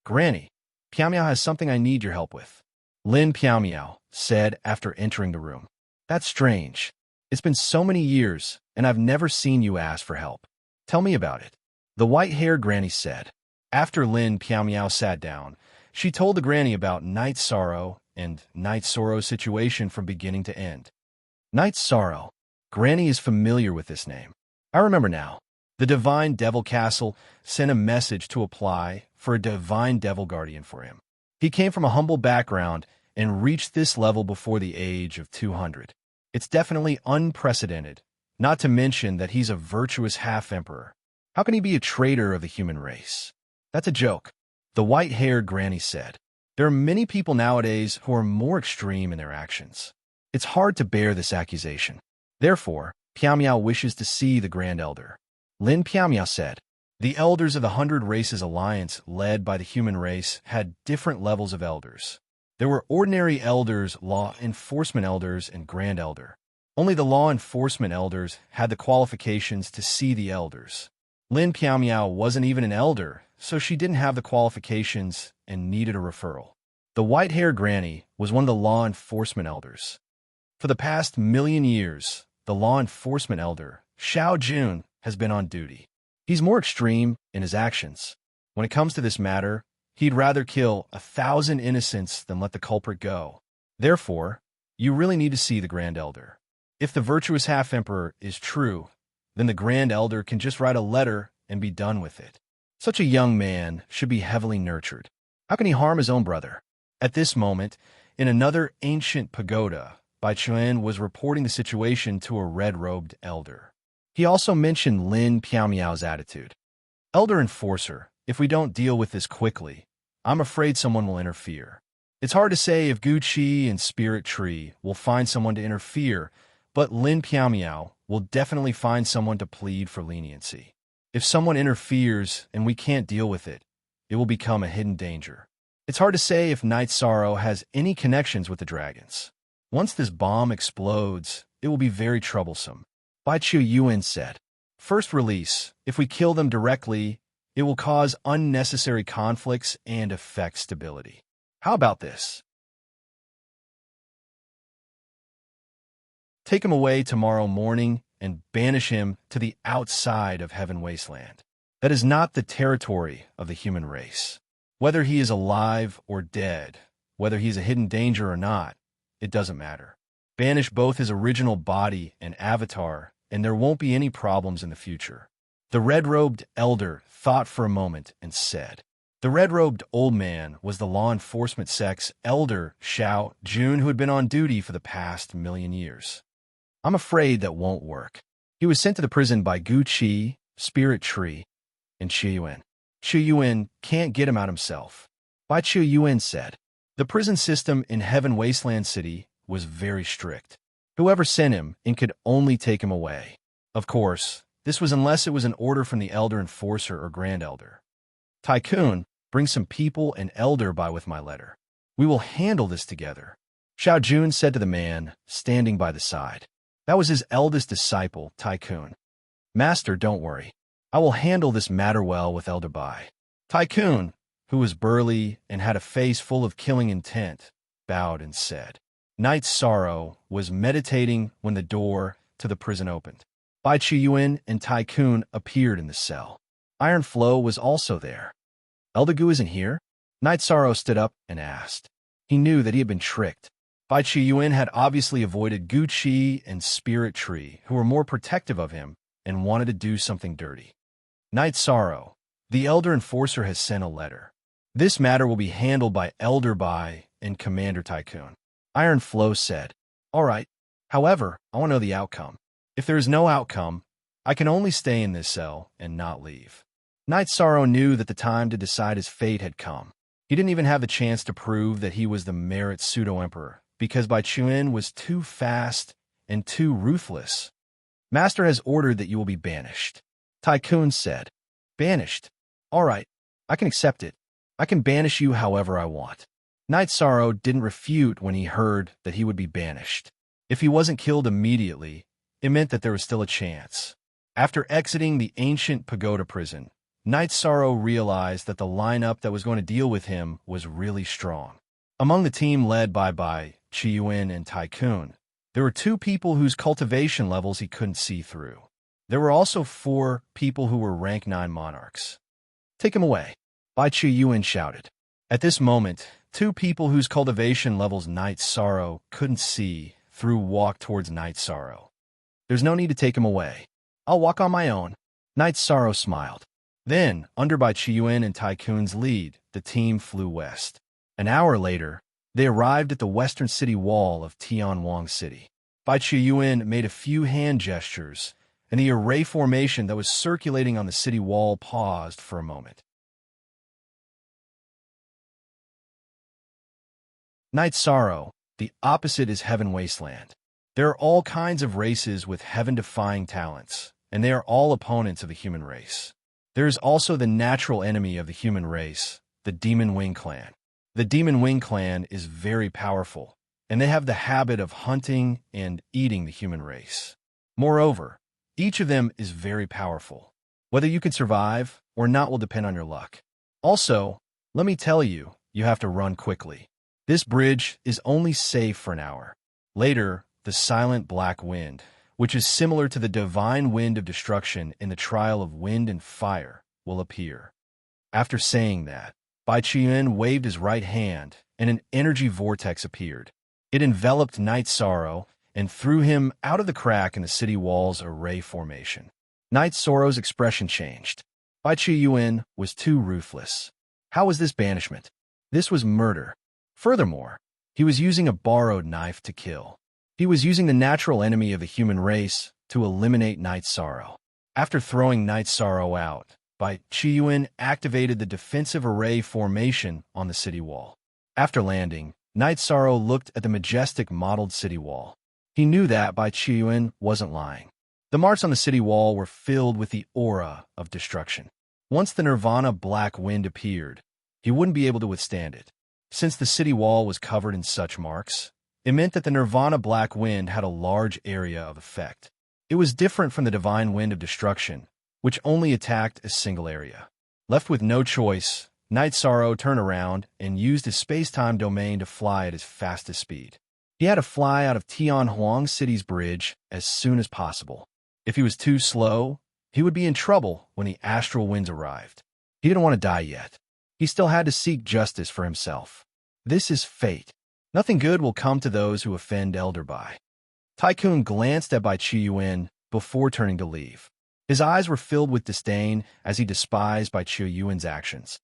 Granny, Piaomiao has something I need your help with. Lin Piaomiao said after entering the room. That's strange. It's been so many years, and I've never seen you ask for help. Tell me about it. The white-haired granny said. After Lin Piaomiao sat down, she told the granny about Knight Sorrow and Knight Sorrow's situation from beginning to end. Knight Sorrow. Granny is familiar with this name. I remember now. The Divine Devil Castle sent a message to apply for a Divine Devil Guardian for him. He came from a humble background and reached this level before the age of 200. It's definitely unprecedented, not to mention that he's a virtuous half-emperor. How can he be a traitor of the human race? That's a joke, the white-haired granny said. There are many people nowadays who are more extreme in their actions. It's hard to bear this accusation. Therefore, Piaomiao wishes to see the Grand Elder. Lin Piaomiao said. The elders of the 100 Races Alliance, led by the human race, had different levels of elders. There were ordinary elders, law enforcement elders, and grand elder. Only the law enforcement elders had the qualifications to see the elders. Lin Piaomiao wasn't even an elder, so she didn't have the qualifications and needed a referral. The white-haired granny was one of the law enforcement elders. For the past 1,000,000 years, the law enforcement elder, Xiao Jun, has been on duty. He's more extreme in his actions. When it comes to this matter, he'd rather kill 1,000 innocents than let the culprit go. Therefore, you really need to see the Grand Elder. If the virtuous half-emperor is true, then the Grand Elder can just write a letter and be done with it. Such a young man should be heavily nurtured. How can he harm his own brother? At this moment, in another ancient pagoda, Bai Chuan was reporting the situation to a red-robed elder. He also mentioned Lin Piaomiao's attitude. Elder Enforcer, if we don't deal with this quickly, I'm afraid someone will interfere. It's hard to say if Gu Qi and Spirit Tree will find someone to interfere, but Lin Piaomiao will definitely find someone to plead for leniency. If someone interferes and we can't deal with it, it will become a hidden danger. It's hard to say if Knight Sorrow has any connections with the dragons. Once this bomb explodes, it will be very troublesome. Bai Chu Yuan said, First release, if we kill them directly, it will cause unnecessary conflicts and affect stability. How about this? Take him away tomorrow morning and banish him to the outside of Heaven Wasteland. That is not the territory of the human race. Whether he is alive or dead, whether he's a hidden danger or not, it doesn't matter. Banish both his original body and avatar, and there won't be any problems in the future. The red-robed elder thought for a moment and said. The red-robed old man was the law enforcement sect's elder, Xiao Jun, who had been on duty for the past 1,000,000 years. I'm afraid that won't work. He was sent to the prison by Gu Qi, Spirit Tree, and Qi Yuan. Chu Yuan can't get him out himself. Bai Chu Yuan said. The prison system in Heaven Wasteland City was very strict. Whoever sent him in could only take him away. Of course, this was unless it was an order from the Elder Enforcer or Grand Elder. Tycoon, bring some people and Elder by with my letter. We will handle this together, Xiao Jun said to the man standing by the side. That was his eldest disciple, Tycoon. Master, don't worry. I will handle this matter well with Elder Bai. Tycoon, who was burly and had a face full of killing intent, bowed and said. Night Sorrow was meditating when the door to the prison opened. Bai Chiyuan and Tycoon appeared in the cell. Iron Flow was also there. Eldagu isn't here? Night Sorrow stood up and asked. He knew that he had been tricked. Bai Chiyuan had obviously avoided Gu Qi and Spirit Tree, who were more protective of him and wanted to do something dirty. Night Sorrow, the Elder Enforcer has sent a letter. This matter will be handled by Elder Bai and Commander Tycoon. Iron Flow said, All right. However, I want to know the outcome. If there is no outcome, I can only stay in this cell and not leave. Night Sorrow knew that the time to decide his fate had come. He didn't even have the chance to prove that he was the Merit Pseudo-Emperor, because Bai Chuan was too fast and too ruthless. Master has ordered that you will be banished. Tycoon said. Banished? All right, I can accept it. I can banish you however I want. Night Sorrow didn't refute when he heard that he would be banished. If he wasn't killed immediately, it meant that there was still a chance. After exiting the ancient pagoda prison, Night Sorrow realized that the lineup that was going to deal with him was really strong. Among the team led by Bai, Chiyuan, and Tycoon, there were 2 people whose cultivation levels he couldn't see through. There were also 4 people who were rank 9 monarchs. Take him away, Bai Chiyuan shouted. At this moment, 2 people whose cultivation levels Night Sorrow couldn't see through walked towards Night Sorrow. There's no need to take him away. I'll walk on my own. Night Sorrow smiled. Then, under Bai Chiyuan and Tycoon's lead, the team flew west. An hour later, they arrived at the western city wall of Tianwang City. Bai Chiyuan made a few hand gestures, and the array formation that was circulating on the city wall paused for a moment. Night Sorrow, the opposite is Heaven Wasteland. There are all kinds of races with heaven-defying talents, and they are all opponents of the human race. There is also the natural enemy of the human race, the Demon Wing Clan. The Demon Wing Clan is very powerful, and they have the habit of hunting and eating the human race. Moreover, each of them is very powerful. Whether you can survive or not will depend on your luck. Also, let me tell you, you have to run quickly. This bridge is only safe for an hour. Later, the Silent Black Wind, which is similar to the divine wind of destruction in the trial of wind and fire, will appear. After saying that, Bai Qian waved his right hand, and an energy vortex appeared. It enveloped Night Sorrow and threw him out of the crack in the city wall's array formation. Night Sorrow's expression changed. Bai Qian was too ruthless. How was this banishment? This was murder. Furthermore, he was using a borrowed knife to kill. He was using the natural enemy of the human race to eliminate Night Sorrow. After throwing Night Sorrow out, Bai Chiyuan activated the defensive array formation on the city wall. After landing, Night Sorrow looked at the majestic modeled city wall. He knew that Bai Chiyuan wasn't lying. The marks on the city wall were filled with the aura of destruction. Once the Nirvana Black Wind appeared, he wouldn't be able to withstand it. Since the city wall was covered in such marks, it meant that the Nirvana Black Wind had a large area of effect. It was different from the Divine Wind of Destruction, which only attacked a single area. Left with no choice, Night Sorrow turned around and used his space-time domain to fly at his fastest speed. He had to fly out of Tianhuang City's bridge as soon as possible. If he was too slow, he would be in trouble when the astral winds arrived. He didn't want to die yet. He still had to seek justice for himself. This is fate. Nothing good will come to those who offend Elder Bai. Tycoon glanced at Bai Chiyuan before turning to leave. His eyes were filled with disdain as he despised Bai Chiyuan's actions.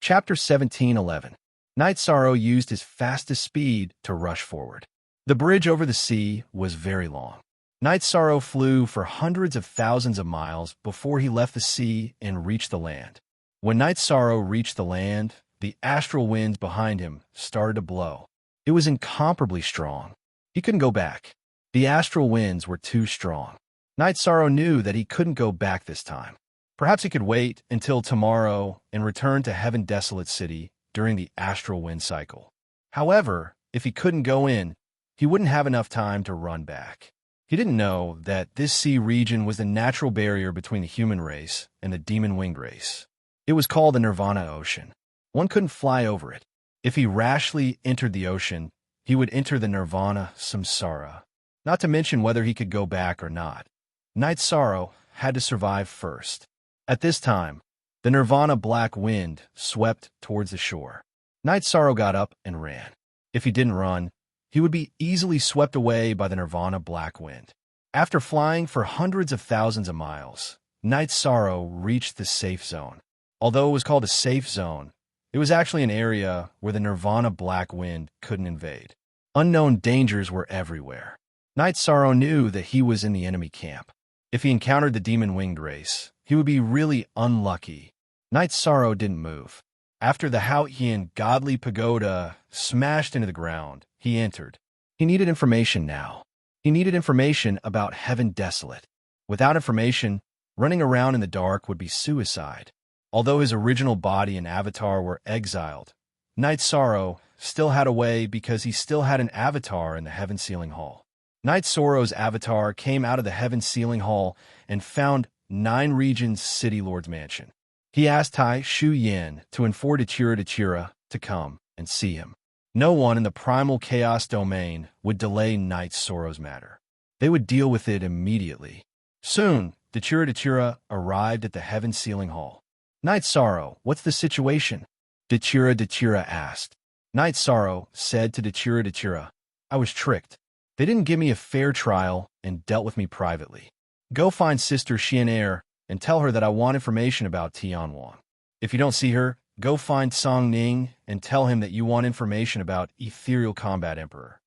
Chapter 17:11. Night Sorrow used his fastest speed to rush forward. The bridge over the sea was very long. Night Sorrow flew for hundreds of thousands of miles before he left the sea and reached the land. When Night Sorrow reached the land, the astral winds behind him started to blow. It was incomparably strong. He couldn't go back. The astral winds were too strong. Night Sorrow knew that he couldn't go back this time. Perhaps he could wait until tomorrow and return to Heaven Desolate City during the astral wind cycle. However, if he couldn't go in, he wouldn't have enough time to run back. He didn't know that this sea region was the natural barrier between the human race and the demon-winged race. It was called the Nirvana Ocean. One couldn't fly over it. If he rashly entered the ocean, he would enter the Nirvana Samsara, not to mention whether he could go back or not. Night Sorrow had to survive first. At this time, the Nirvana black wind swept towards the shore. Night Sorrow got up and ran. If he didn't run, he would be easily swept away by the Nirvana black wind. After flying for hundreds of thousands of miles, Night Sorrow reached the safe zone. Although it was called a safe zone, it was actually an area where the Nirvana black wind couldn't invade. Unknown dangers were everywhere. Night Sorrow knew that he was in the enemy camp. If he encountered the demon-winged race, he would be really unlucky. Night Sorrow didn't move. After the Haotian godly pagoda smashed into the ground, he entered. He needed information now. He needed information about Heaven Desolate. Without information, running around in the dark would be suicide. Although his original body and avatar were exiled, Night Sorrow still had a way because he still had an avatar in the Heaven Sealing Hall. Night Sorrow's avatar came out of the Heaven Sealing Hall and found 9 Regions City Lord's Mansion. He asked Tai Shu Yin to inform Dechira to come and see him. No one in the primal chaos domain would delay Night Sorrow's matter. They would deal with it immediately. Soon, Dechira arrived at the Heaven Sealing Hall. Night Sorrow, what's the situation? Dechira asked. Night Sorrow said to Dechira, I was tricked. They didn't give me a fair trial and dealt with me privately. Go find Sister Xian and tell her that I want information about Tianwan. If you don't see her, go find Song Ning and tell him that you want information about Ethereal Combat Emperor.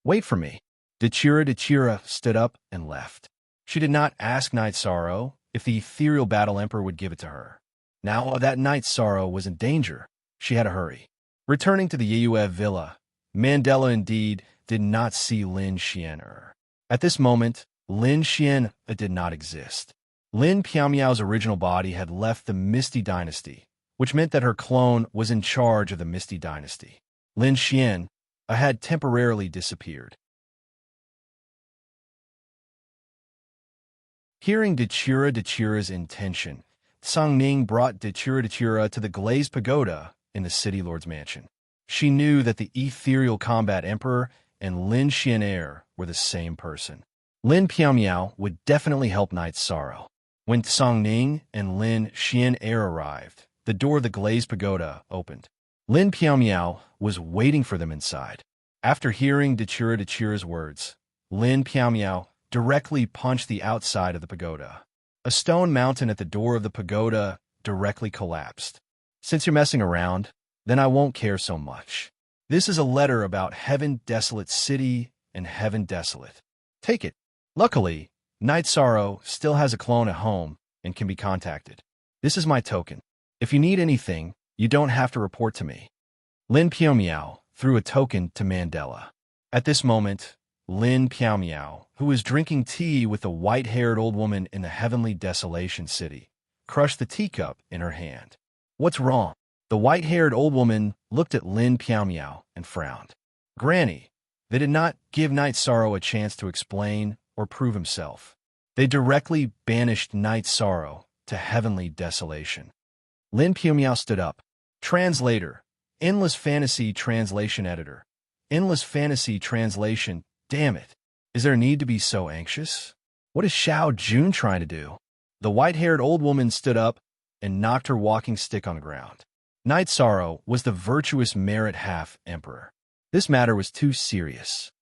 Wait for me. Dechira stood up and left. She did not ask Night Sorrow if the Ethereal Battle Emperor would give it to her. Now that Night Sorrow was in danger, she had to hurry. Returning to the Yuyue villa, Mandela indeed did not see Lin Xian. At this moment, Lin Xian did not exist. Lin Piaomiao's original body had left the Misty Dynasty, which meant that her clone was in charge of the Misty Dynasty. Lin Xian had temporarily disappeared. Hearing Dechira's intention, Song Ning brought Dechira to the Glazed Pagoda in the City Lord's Mansion. She knew that the Ethereal Combat Emperor and Lin Xian were the same person. Lin Piaomiao would definitely help Night Sorrow. When Song Ning and Lin Xian arrived, the door of the Glazed Pagoda opened. Lin Piaomiao was waiting for them inside. After hearing Dechira's words, Lin Piaomiao directly punched the outside of the pagoda. A stone mountain at the door of the pagoda directly collapsed. Since you're messing around, then I won't care so much. This is a letter about Heaven Desolate City and Heaven Desolate. Take it. Luckily, Night Sorrow still has a clone at home and can be contacted. This is my token. If you need anything, you don't have to report to me. Lin Piaomiao threw a token to Mandela. At this moment, Lin Piaomiao, who was drinking tea with the white-haired old woman in the Heavenly Desolation City, crushed the teacup in her hand. What's wrong? The white-haired old woman looked at Lin Piaomiao and frowned. Granny, they did not give Night Sorrow a chance to explain or prove himself. They directly banished Night Sorrow to Heavenly Desolation. Lin Piaomiao stood up. Translator. Endless Fantasy Translation Editor. Endless Fantasy Translation. Damn it. Is there a need to be so anxious? What is Xiao Jun trying to do? The white-haired old woman stood up and knocked her walking stick on the ground. Night Sorrow was the virtuous merit half emperor. This matter was too serious.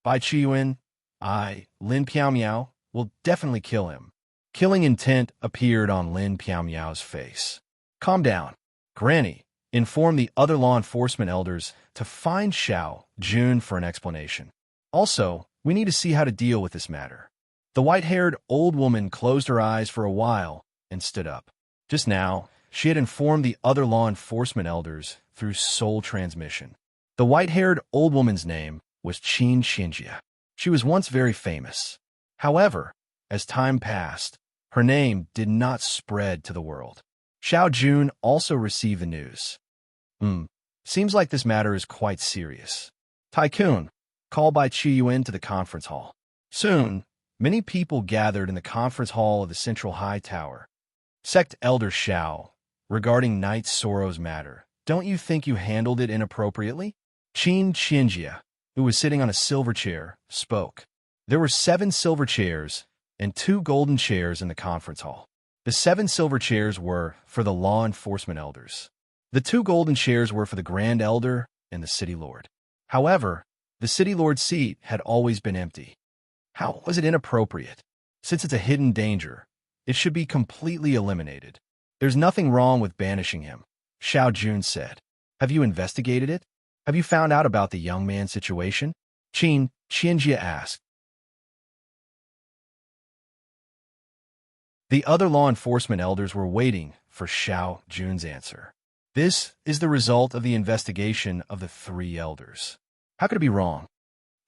Bai Qiyuan, Lin Piaomiao, will definitely kill him. Killing intent appeared on Lin Piaomiao's face. Calm down. Granny, inform the other law enforcement elders to find Xiao Jun for an explanation. Also, we need to see how to deal with this matter. The white-haired old woman closed her eyes for a while and stood up. Just now, she had informed the other law enforcement elders through soul transmission. The white-haired old woman's name was Qin Xinjia. She was once very famous. However, as time passed, her name did not spread to the world. Xiao Jun also received the news. Seems like this matter is quite serious. Tycoon, called by Qi Yuan to the conference hall. Soon, many people gathered in the conference hall of the Central High Tower. Sect Elder Xiao, regarding Knight Sorrow's matter, don't you think you handled it inappropriately? Qin Xinjia, who was sitting on a silver chair, spoke. There were 7 silver chairs and 2 golden chairs in the conference hall. The 7 silver chairs were for the law enforcement elders. The 2 golden chairs were for the Grand Elder and the City Lord. However, the City Lord's seat had always been empty. How was it inappropriate? Since it's a hidden danger, it should be completely eliminated. There's nothing wrong with banishing him, Xiao Jun said. Have you investigated it? Have you found out about the young man's situation? Qin Xinjia asked. The other law enforcement elders were waiting for Xiao Jun's answer. This is the result of the investigation of the 3 elders. How could it be wrong?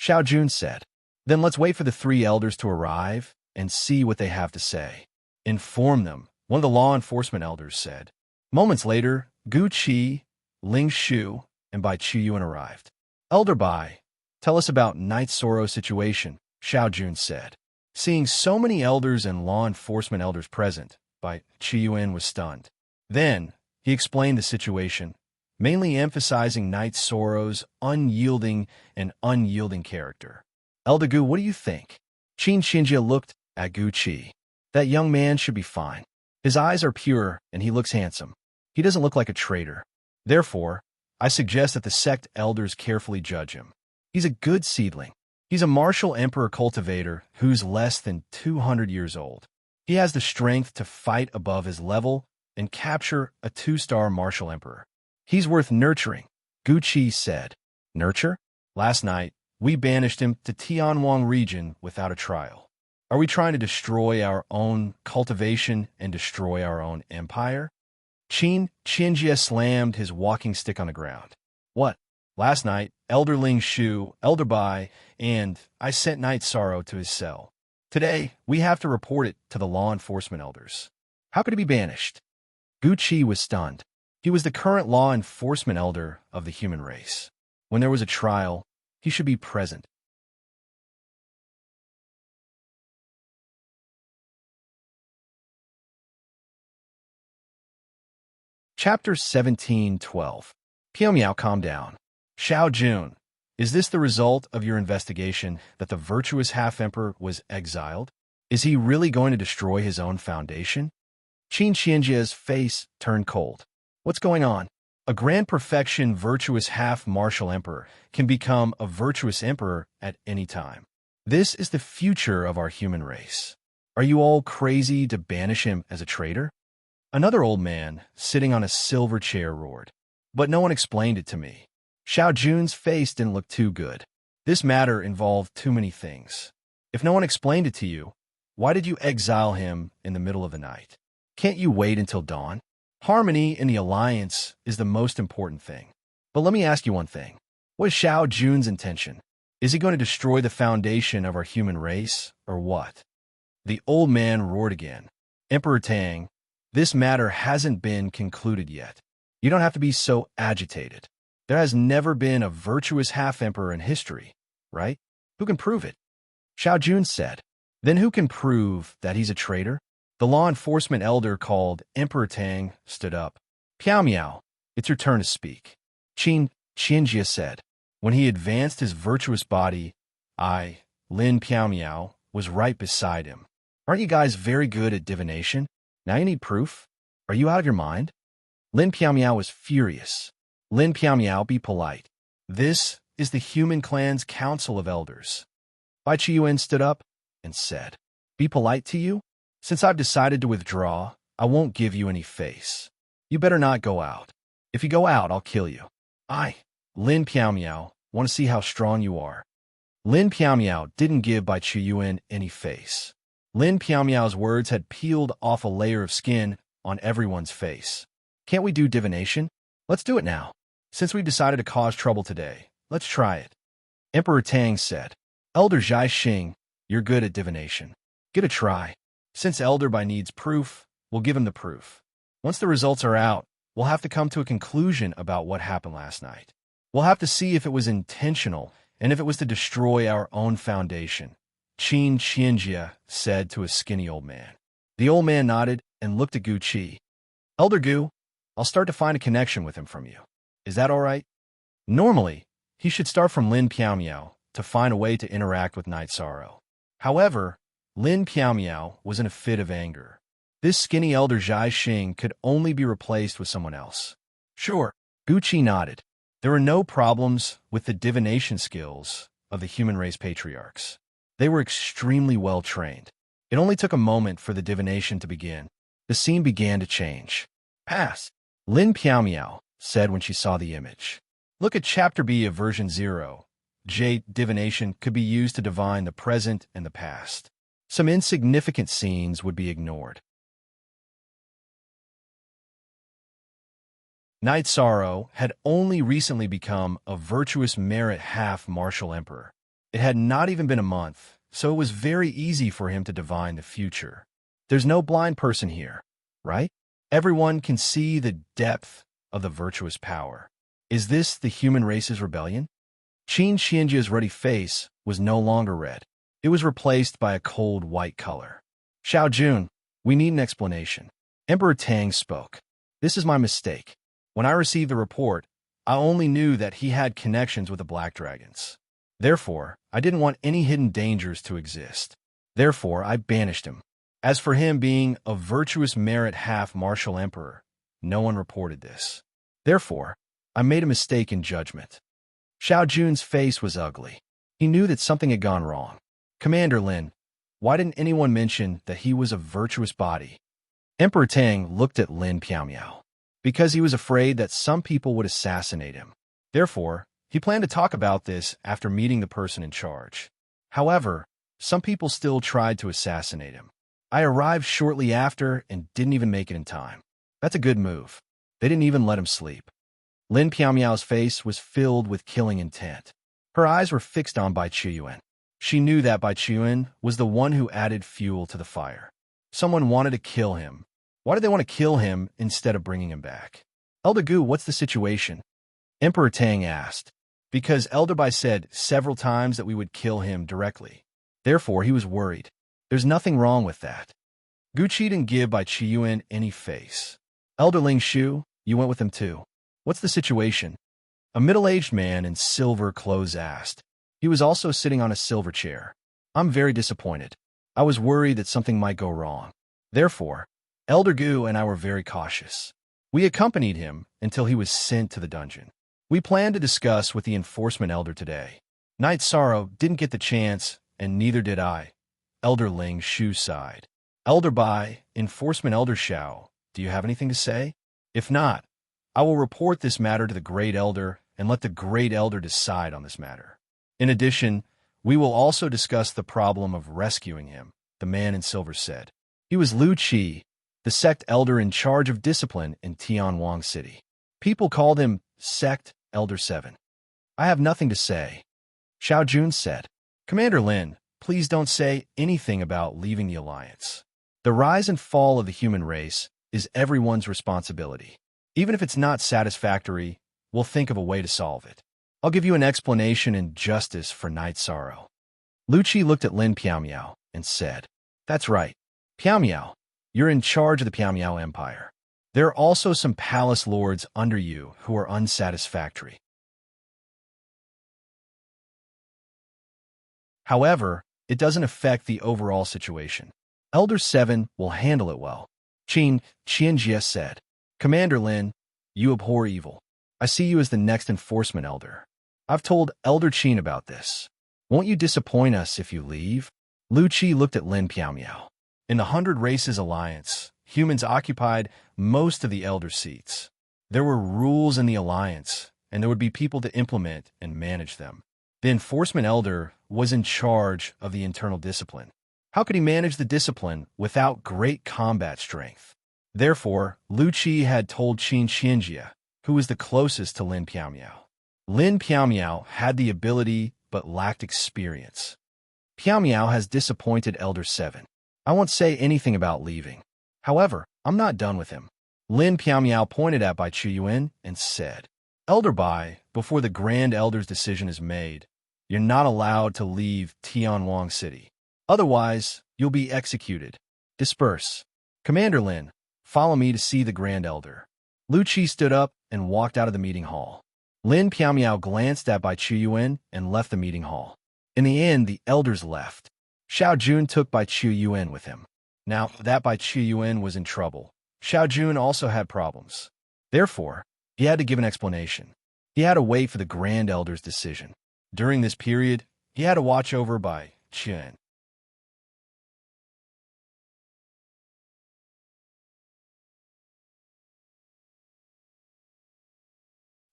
Xiao Jun said. Then let's wait for the 3 elders to arrive and see what they have to say. Inform them, one of the law enforcement elders said. Moments later, Gu Qi, Ling Shu, and Bai Qiyuan arrived. Elder Bai, tell us about Knight Sorrow's situation, Xiao Jun said. Seeing so many elders and law enforcement elders present, Bai Qiyuan was stunned. Then, he explained the situation, mainly emphasizing Knight Sorrow's unyielding character. Elder Gu, what do you think? Qin Xinjia looked at Gu Qi. That young man should be fine. His eyes are pure and he looks handsome. He doesn't look like a traitor. Therefore, I suggest that the sect elders carefully judge him. He's a good seedling. He's a martial emperor cultivator who's less than 200 years old. He has the strength to fight above his level and capture a 2-star martial emperor. He's worth nurturing, Gu Qi said. Nurture? Last night, we banished him to Tianwang region without a trial. Are we trying to destroy our own cultivation and destroy our own empire? Qin Xinjia slammed his walking stick on the ground. What? Last night, Elder Ling Shu, Elder Bai, and I sent Knight Sorrow to his cell. Today, we have to report it to the law enforcement elders. How could he be banished? Gu Qi was stunned. He was the current law enforcement elder of the human race. When there was a trial, he should be present. Chapter 17:12. Piao, calm down. Xiao Jun, is this the result of your investigation that the virtuous half-emperor was exiled? Is he really going to destroy his own foundation? Qin Xinjia's face turned cold. What's going on? A grand perfection virtuous half-martial emperor can become a virtuous emperor at any time. This is the future of our human race. Are you all crazy to banish him as a traitor? Another old man, sitting on a silver chair, roared. But no one explained it to me. Xiao Jun's face didn't look too good. This matter involved too many things. If no one explained it to you, why did you exile him in the middle of the night? Can't you wait until dawn? Harmony in the alliance is the most important thing. But let me ask you one thing. What is Xiao Jun's intention? Is he going to destroy the foundation of our human race, or what? The old man roared again. Emperor Tang, this matter hasn't been concluded yet. You don't have to be so agitated. There has never been a virtuous half-emperor in history, right? Who can prove it? Xiao Jun said. Then who can prove that he's a traitor? The law enforcement elder called Emperor Tang stood up. Piao, it's your turn to speak. Qin Xinjia said. When he advanced his virtuous body, Lin Piao, was right beside him. Aren't you guys very good at divination? Now you need proof? Are you out of your mind? Lin Piao was furious. Lin Piao, be polite. This is the human clan's council of elders. Bai Qiyuan stood up and said, Be polite to you? Since I've decided to withdraw, I won't give you any face. You better not go out. If you go out, I'll kill you. Lin Piao, want to see how strong you are. Lin Piaomiao didn't give Bai Chiyuan any face. Lin Piaomiao's words had peeled off a layer of skin on everyone's face. Can't we do divination? Let's do it now. Since we've decided to cause trouble today, let's try it. Emperor Tang said, Elder Zhai Xing, you're good at divination. Get a try. Since Elder Bai needs proof, we'll give him the proof. Once the results are out, we'll have to come to a conclusion about what happened last night. We'll have to see if it was intentional and if it was to destroy our own foundation, Qin Qianjia said to a skinny old man. The old man nodded and looked at Gu Qi. Elder Gu, I'll start to find a connection with him from you. Is that all right? Normally, he should start from Lin Piaomiao to find a way to interact with Night Sorrow. However, Lin Piaomiao was in a fit of anger. This skinny Elder Zhai Xing could only be replaced with someone else. Sure, Gu Qi nodded. There were no problems with the divination skills of the human race patriarchs. They were extremely well trained. It only took a moment for the divination to begin. The scene began to change. Pass, Lin Piaomiao said when she saw the image. Look at Chapter B of version 0. Jade divination could be used to divine the present and the past. Some insignificant scenes would be ignored. Night Sorrow had only recently become a virtuous merit half-martial emperor. It had not even been a month, so it was very easy for him to divine the future. There's no blind person here, right? Everyone can see the depth of the virtuous power. Is this the human race's rebellion? Qin Qianjia's ruddy face was no longer red. It was replaced by a cold white color. Xiao Jun, we need an explanation. Emperor Tang spoke. This is my mistake. When I received the report, I only knew that he had connections with the Black Dragons. Therefore, I didn't want any hidden dangers to exist. Therefore, I banished him. As for him being a virtuous merit half-martial emperor, no one reported this. Therefore, I made a mistake in judgment. Xiao Jun's face was ugly. He knew that something had gone wrong. Commander Lin, why didn't anyone mention that he was a virtuous body? Emperor Tang looked at Lin Piaomiao. Because he was afraid that some people would assassinate him. Therefore, he planned to talk about this after meeting the person in charge. However, some people still tried to assassinate him. I arrived shortly after and didn't even make it in time. That's a good move. They didn't even let him sleep. Lin Piaomiao's face was filled with killing intent. Her eyes were fixed on Bai Chiyuan. She knew that Bai Chiyuan was the one who added fuel to the fire. Someone wanted to kill him. Why did they want to kill him instead of bringing him back? Elder Gu, what's the situation? Emperor Tang asked. Because Elder Bai said several times that we would kill him directly. Therefore, he was worried. There's nothing wrong with that. Gu Qi didn't give Bai Chiyuan any face. Elder Ling Shu, you went with him too. What's the situation? A middle-aged man in silver clothes asked. He was also sitting on a silver chair. I'm very disappointed. I was worried that something might go wrong. Therefore, Elder Gu and I were very cautious. We accompanied him until he was sent to the dungeon. We planned to discuss with the enforcement elder today. Night Sorrow didn't get the chance, and neither did I. Elder Ling Shu sighed. Elder Bai, enforcement elder Xiao, do you have anything to say? If not, I will report this matter to the Great Elder and let the Great Elder decide on this matter. In addition, we will also discuss the problem of rescuing him, the man in silver said. He was Lu Qi, the sect elder in charge of discipline in Tianwang City. People called him Sect Elder 7. I have nothing to say. Xiao Jun said. Commander Lin, please don't say anything about leaving the alliance. The rise and fall of the human race is everyone's responsibility. Even if it's not satisfactory, we'll think of a way to solve it. I'll give you an explanation and justice for Night Sorrow. Lu Qi looked at Lin Piaomiao and said, That's right. Piaomiao, you're in charge of the Piaomiao Empire. There are also some palace lords under you who are unsatisfactory. However, it doesn't affect the overall situation. Elder 7 will handle it well. Qin Qianjia said, Commander Lin, you abhor evil. I see you as the next enforcement elder. I've told Elder Qin about this. Won't you disappoint us if you leave? Lu Qi looked at Lin Piaomiao. In the 100 Races Alliance, humans occupied most of the elder seats. There were rules in the alliance, and there would be people to implement and manage them. The enforcement elder was in charge of the internal discipline. How could he manage the discipline without great combat strength? Therefore, Lu Qi had told Qin Qianjia, who was the closest to Lin Piaomiao. Lin Piaomiao had the ability but lacked experience. Piaomiao has disappointed Elder 7. I won't say anything about leaving. However, I'm not done with him. Lin Piaomiao pointed at Bai Chuyuan and said, Elder Bai, before the Grand Elder's decision is made, you're not allowed to leave Tianwang City. Otherwise, you'll be executed. Disperse. Commander Lin, follow me to see the Grand Elder. Lu Qi stood up and walked out of the meeting hall. Lin Piaomiao glanced at Bai Chuyuan and left the meeting hall. In the end, the elders left. Xiao Jun took Bai Chuyuan with him. Now that Bai Chuyuan was in trouble, Xiao Jun also had problems. Therefore, he had to give an explanation. He had to wait for the Grand Elder's decision. During this period, he had to watch over Bai Qian.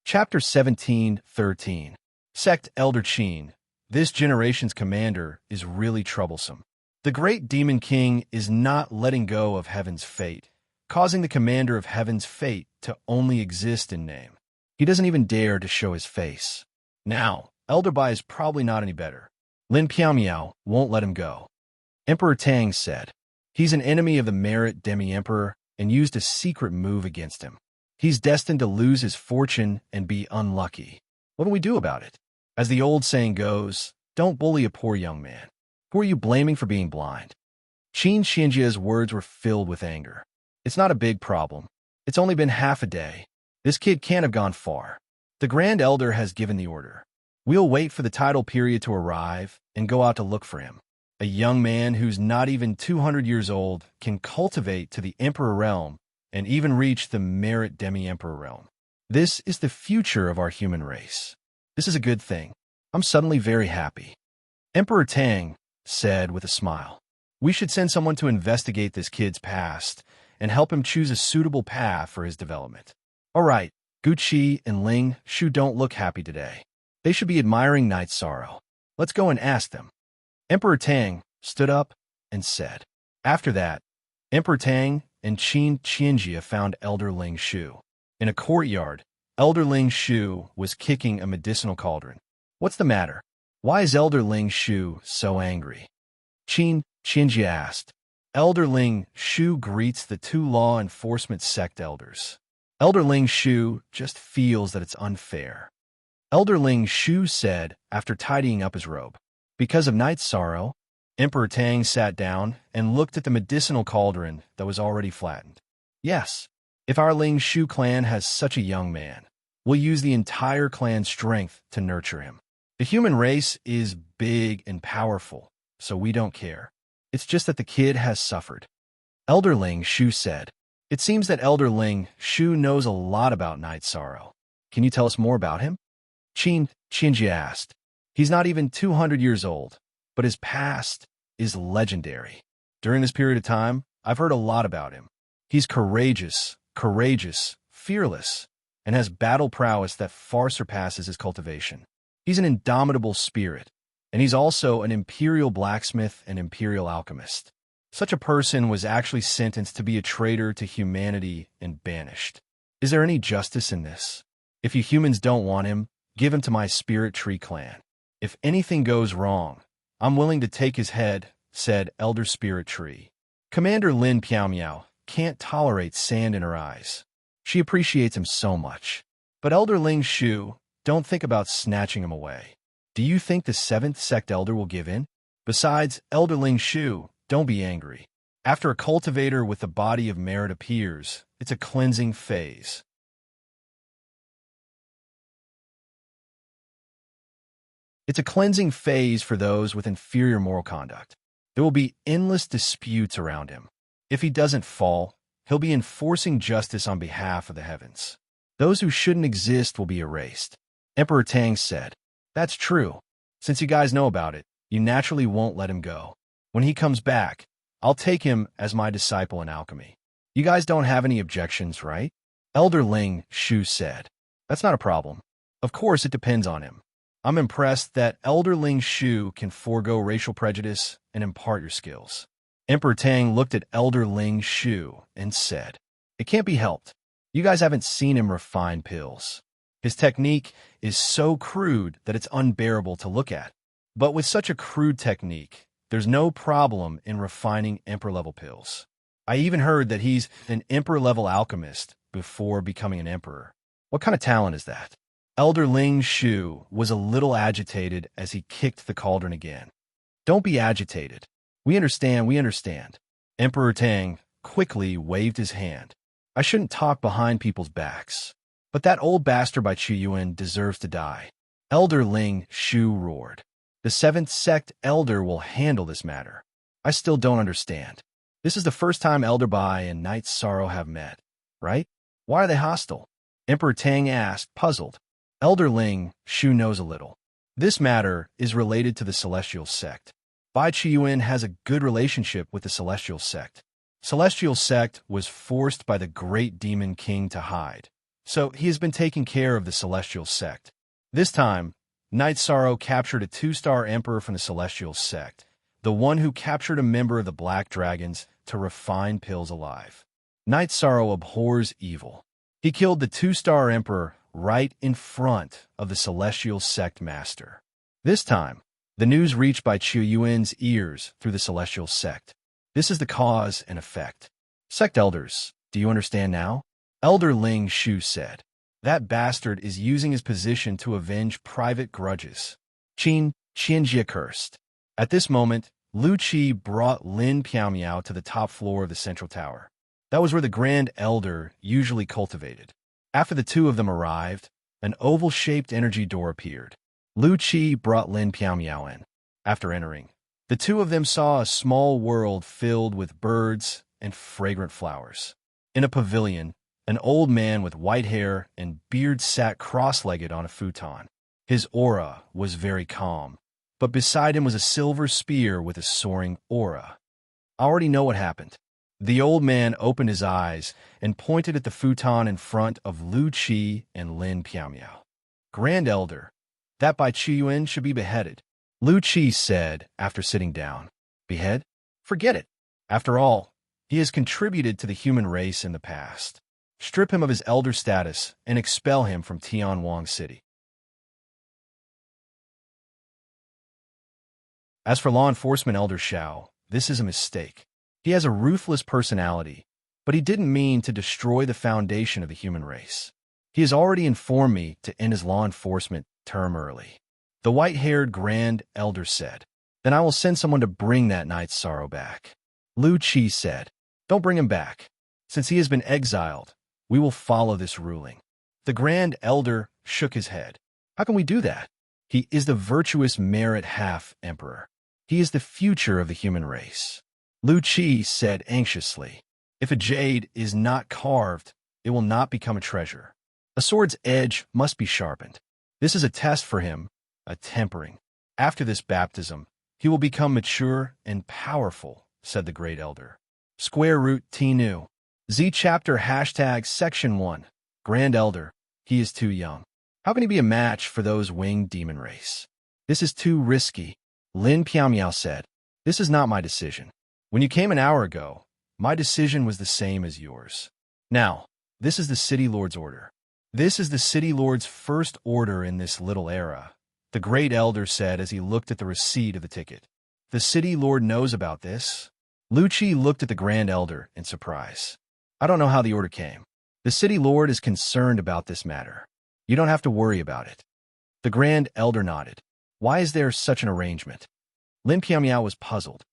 Chapter 17:13. Sect Elder Qin. This generation's commander is really troublesome. The great demon king is not letting go of heaven's fate, causing the commander of heaven's fate to only exist in name. He doesn't even dare to show his face. Now, Elder Bai is probably not any better. Lin Piaomiao won't let him go. Emperor Tang said, he's an enemy of the Merit Demi-Emperor and used a secret move against him. He's destined to lose his fortune and be unlucky. What do we do about it? As the old saying goes, don't bully a poor young man. Who are you blaming for being blind? Qin Qianjia's words were filled with anger. It's not a big problem. It's only been half a day. This kid can't have gone far. The Grand Elder has given the order. We'll wait for the tidal period to arrive and go out to look for him. A young man who's not even 200 years old can cultivate to the Emperor realm and even reach the Merit Demi-Emperor realm. This is the future of our human race. This is a good thing. I'm suddenly very happy. Emperor Tang said with a smile, we should send someone to investigate this kid's past and help him choose a suitable path for his development. All right, Gu Qi and Ling Shu don't look happy today. They should be admiring Night's Sorrow. Let's go and ask them. Emperor Tang stood up and said. After that, Emperor Tang and Qin Qianjia found Elder Ling Shu. In a courtyard, Elder Ling Shu was kicking a medicinal cauldron. What's the matter? Why is Elder Ling Shu so angry? Qin Qianjia asked. Elder Ling Shu greets the two law enforcement sect elders. Elder Ling Shu just feels that it's unfair. Elder Ling Shu said after tidying up his robe. Because of Night's Sorrow, Emperor Tang sat down and looked at the medicinal cauldron that was already flattened. Yes, if our Ling Shu clan has such a young man, we'll use the entire clan's strength to nurture him. The human race is big and powerful, so we don't care. It's just that the kid has suffered. Elder Ling Shu said, it seems that Elder Ling Shu knows a lot about Night's Sorrow. Can you tell us more about him? Qin Qianjia asked. He's not even 200 years old, but his past is legendary. During this period of time, I've heard a lot about him. He's courageous, fearless, and has battle prowess that far surpasses his cultivation. He's an indomitable spirit, and he's also an imperial blacksmith and imperial alchemist. Such a person was actually sentenced to be a traitor to humanity and banished. Is there any justice in this? If you humans don't want him, give him to my Spirit Tree clan. If anything goes wrong, I'm willing to take his head, said Elder Spirit Tree. Commander Lin Piaomiao can't tolerate sand in her eyes. She appreciates him so much. But Elder Ling Shu, don't think about snatching him away. Do you think the 7th sect elder will give in? Besides, Elder Ling Shu, don't be angry. After a cultivator with the body of merit appears, it's a cleansing phase. It's a cleansing phase for those with inferior moral conduct. There will be endless disputes around him. If he doesn't fall, he'll be enforcing justice on behalf of the heavens. Those who shouldn't exist will be erased. Emperor Tang said, that's true. Since you guys know about it, you naturally won't let him go. When he comes back, I'll take him as my disciple in alchemy. You guys don't have any objections, right? Elder Ling Shu said, that's not a problem. Of course, it depends on him. I'm impressed that Elder Ling Shu can forego racial prejudice and impart your skills. Emperor Tang looked at Elder Ling Shu and said, "It can't be helped. You guys haven't seen him refine pills. His technique is so crude that it's unbearable to look at. But with such a crude technique, there's no problem in refining emperor-level pills. I even heard that he's an emperor-level alchemist before becoming an emperor. What kind of talent is that?" Elder Ling Shu was a little agitated as he kicked the cauldron again. "Don't be agitated. We understand, we understand." Emperor Tang quickly waved his hand. "I shouldn't talk behind people's backs. But that old bastard by Qi Yuan deserves to die." Elder Ling Shu roared. "The seventh sect elder will handle this matter. I still don't understand. This is the first time Elder Bai and Knight Sorrow have met, right? Why are they hostile?" Emperor Tang asked, puzzled. Elder Ling Shu knows a little. This matter is related to the Celestial Sect. Bai Qiyuan has a good relationship with the Celestial Sect. Celestial Sect was forced by the Great Demon King to hide, so he has been taking care of the Celestial Sect. This time, Knight Sorrow captured a 2-star emperor from the Celestial Sect, the one who captured a member of the Black Dragons to refine pills alive. Knight Sorrow abhors evil. He killed the 2-star emperor right in front of the Celestial Sect master. This time, the news reached by Qiu Yuan's ears through the Celestial Sect. This is the cause and effect. "Sect elders, do you understand now?" Elder Ling Shu said. "That bastard is using his position to avenge private grudges. Qianjia cursed." At this moment, Lu Qi brought Lin Piaomiao to the top floor of the central tower. That was where the Grand Elder usually cultivated. After the two of them arrived, an oval-shaped energy door appeared. Lu Qi brought Lin Piaomiao in. After entering, the two of them saw a small world filled with birds and fragrant flowers. In a pavilion, an old man with white hair and beard sat cross-legged on a futon. His aura was very calm, but beside him was a silver spear with a soaring aura. I already know what happened. The old man opened his eyes and pointed at the futon in front of Lu Qi and Lin Piaomiao. "Grand Elder, that Bai Qiyuan should be beheaded," Lu Qi said after sitting down. "Behead? Forget it. After all, he has contributed to the human race in the past. Strip him of his elder status and expel him from Tianwang City." As for law enforcement Elder Xiao, this is a mistake. He has a ruthless personality, but he didn't mean to destroy the foundation of the human race. He has already informed me to end his law enforcement term early. The white-haired Grand Elder said. "Then I will send someone to bring that Knight Sorrow back." Lu Qi said. "Don't bring him back. Since he has been exiled, we will follow this ruling." The Grand Elder shook his head. "How can we do that? He is the virtuous merit half-emperor. He is the future of the human race." Lu Qi said anxiously. "If a jade is not carved, it will not become a treasure. A sword's edge must be sharpened. This is a test for him, a tempering. After this baptism, he will become mature and powerful," said the Great Elder. Square root T new. Z chapter # section 1. Grand Elder, he is too young. How can he be a match for those winged demon race? "This is too risky," Lin Piaomiao said. "This is not my decision. When you came an hour ago, my decision was the same as yours. Now, this is the City Lord's order. This is the City Lord's first order in this little era," the Great Elder said as he looked at the receipt of the ticket. "The City Lord knows about this?" Lu Qi looked at the Grand Elder in surprise. "I don't know how the order came. The City Lord is concerned about this matter. You don't have to worry about it." The Grand Elder nodded. "Why is there such an arrangement?" Lin Piaomiao was puzzled.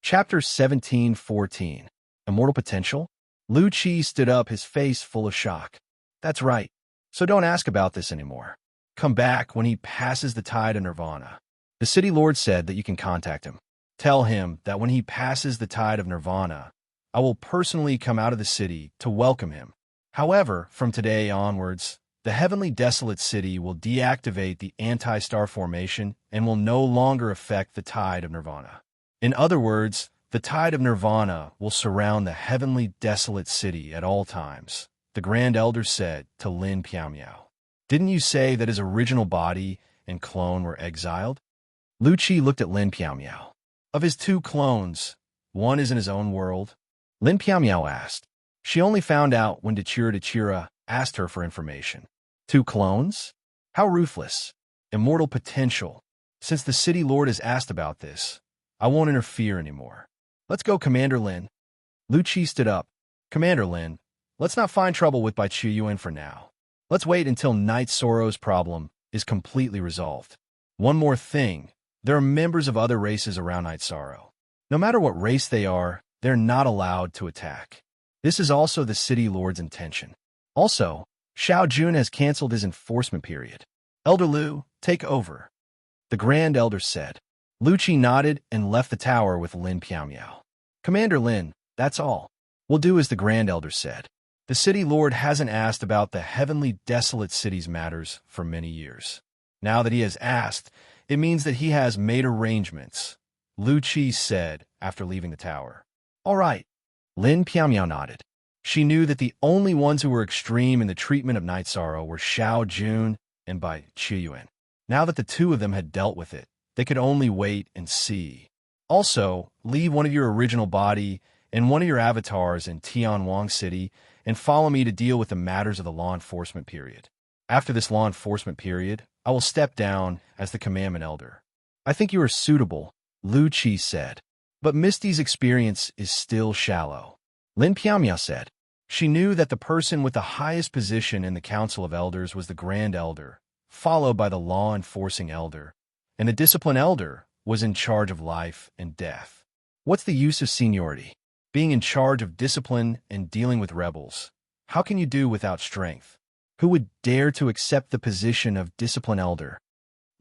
Chapter 17:14. Immortal Potential? Lu Qi stood up, his face full of shock. "That's right. So don't ask about this anymore. Come back when he passes the tide of nirvana. The City Lord said that you can contact him. Tell him that when he passes the tide of nirvana, I will personally come out of the city to welcome him. However, from today onwards, the Heavenly Desolate City will deactivate the anti-star formation and will no longer affect the tide of nirvana. In other words, The tide of nirvana will surround the heavenly desolate city at all times, the Grand Elder said to Lin Piao. Didn't you say that his original body and clone were exiled? Lu Qi looked at Lin Piao. Of his two clones, one is in his own world? Lin Piao asked. She only found out when Dechira asked her for information. Two clones? How ruthless. Immortal potential. Since the city lord has asked about this, I won't interfere anymore. Let's go, Commander Lin. Lu Qi stood up. Commander Lin, let's not find trouble with Bai Qiyuan for now. Let's wait until Knight Sorrow's problem is completely resolved. One more thing. There are members of other races around Knight Sorrow. No matter what race they are, they're not allowed to attack. This is also the city lord's intention. Also, Xiao Jun has canceled his enforcement period. Elder Lu, take over. The Grand Elder said. Lu Qi nodded and left the tower with Lin Piao. Commander Lin, that's all. We'll do as the Grand Elder said. The city lord hasn't asked about the heavenly desolate city's matters for many years. Now that he has asked, it means that he has made arrangements, Lu Qi said after leaving the tower. All right. Lin Piao nodded. She knew that the only ones who were extreme in the treatment of Night Sorrow were Xiao Jun and Bai Qiyuan. Now that the two of them had dealt with it, they could only wait and see. Also, leave one of your original body and one of your avatars in Tianwang City and follow me to deal with the matters of the law enforcement period. After this law enforcement period, I will step down as the Commandment Elder. I think you are suitable, Lu Qi said. But Misty's experience is still shallow. Lin Piao said. She knew that the person with the highest position in the Council of Elders was the Grand Elder, followed by the Law-Enforcing Elder, and the Discipline Elder was in charge of life and death. What's the use of seniority? Being in charge of discipline and dealing with rebels. How can you do without strength? Who would dare to accept the position of Discipline Elder?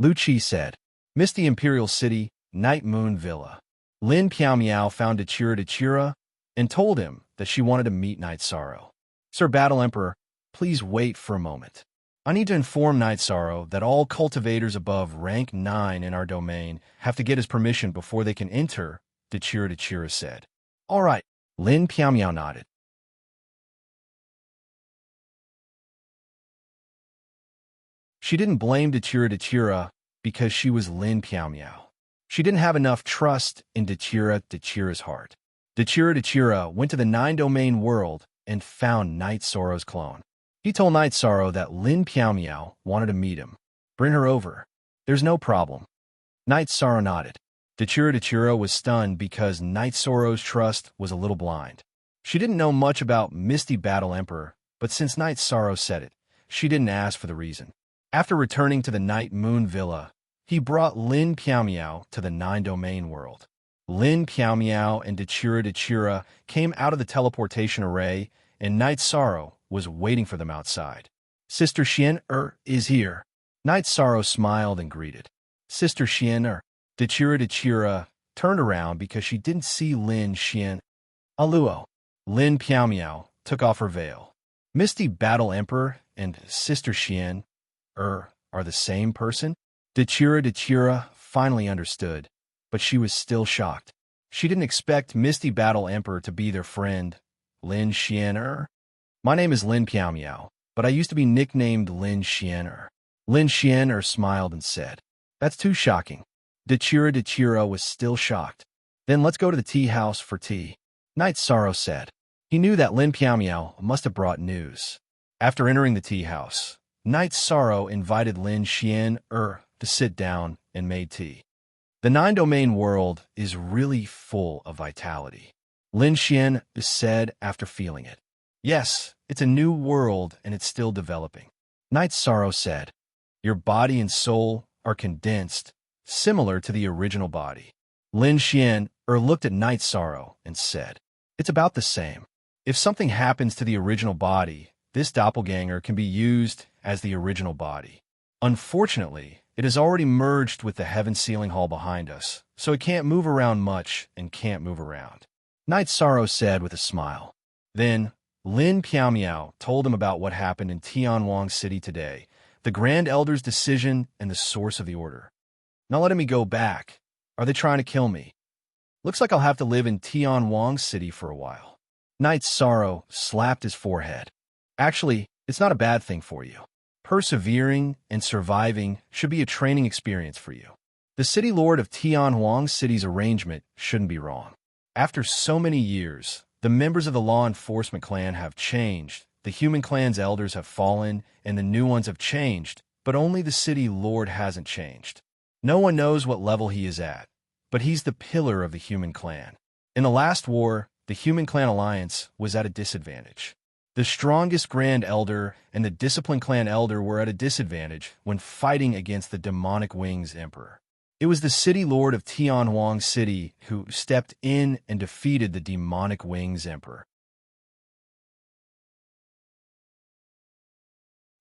Lu Qi said. Misty Imperial City, Night Moon Villa. Lin Piao found Dechira and told him that she wanted to meet Night Sorrow. Sir Battle Emperor, please wait for a moment. I need to inform Night Sorrow that all cultivators above rank 9 in our domain have to get his permission before they can enter, Dechira said. All right, Lin Piao nodded. She didn't blame Dechira because she was Lin Piao. She didn't have enough trust in Dechira's heart. Dechira went to the 9-domain world and found Night Sorrow's clone. He told Night Sorrow that Lin Piao wanted to meet him. Bring her over. There's no problem. Night Sorrow nodded. Dechira was stunned because Night Sorrow's trust was a little blind. She didn't know much about Misty Battle Emperor, but since Night Sorrow said it, she didn't ask for the reason. After returning to the Night Moon Villa, he brought Lin Piao to the 9-domain world. Lin Piao and Dechira came out of the teleportation array, and Night Sorrow was waiting for them outside. Sister Xian is here. Night Sorrow smiled and greeted. Sister Xian Dechira turned around because she didn't see Lin Xian. Aluo. Lin Piao took off her veil. Misty Battle Emperor and Sister Xian are the same person? Dechira finally understood, but she was still shocked. She didn't expect Misty Battle Emperor to be their friend, Lin Xian. My name is Lin Piao, but I used to be nicknamed Lin Xian. Lin Xian smiled and said, That's too shocking. Dechira was still shocked. Then let's go to the tea house for tea. Night Sorrow said. He knew that Lin Piao must have brought news. After entering the tea house, Night Sorrow invited Lin Xian to sit down and made tea. The 9-domain world is really full of vitality, Lin Xian said after feeling it. Yes, it's a new world and it's still developing. Night Sorrow said, Your body and soul are condensed, similar to the original body. Lin Xian looked at Night Sorrow and said, It's about the same. If something happens to the original body, this doppelganger can be used as the original body. Unfortunately, it has already merged with the Heaven Sealing Hall behind us, so it can't move around much and can't move around. Night Sorrow said with a smile. Then, Lin Piao told him about what happened in Tianwang City today, the Grand Elder's decision and the source of the order. Not letting me go back. Are they trying to kill me? Looks like I'll have to live in Tian Wang City for a while. Knight Sorrow slapped his forehead. Actually, it's not a bad thing for you. Persevering and surviving should be a training experience for you. The city lord of Tian Wang City's arrangement shouldn't be wrong. After so many years, the members of the law enforcement clan have changed, the human clan's elders have fallen, and the new ones have changed, but only the city lord hasn't changed. No one knows what level he is at, but he's the pillar of the human clan. In the last war, the human clan alliance was at a disadvantage. The strongest Grand Elder and the Disciplined Clan Elder were at a disadvantage when fighting against the Demonic Wings Emperor. It was the city lord of Tian Wang City who stepped in and defeated the Demonic Wings Emperor.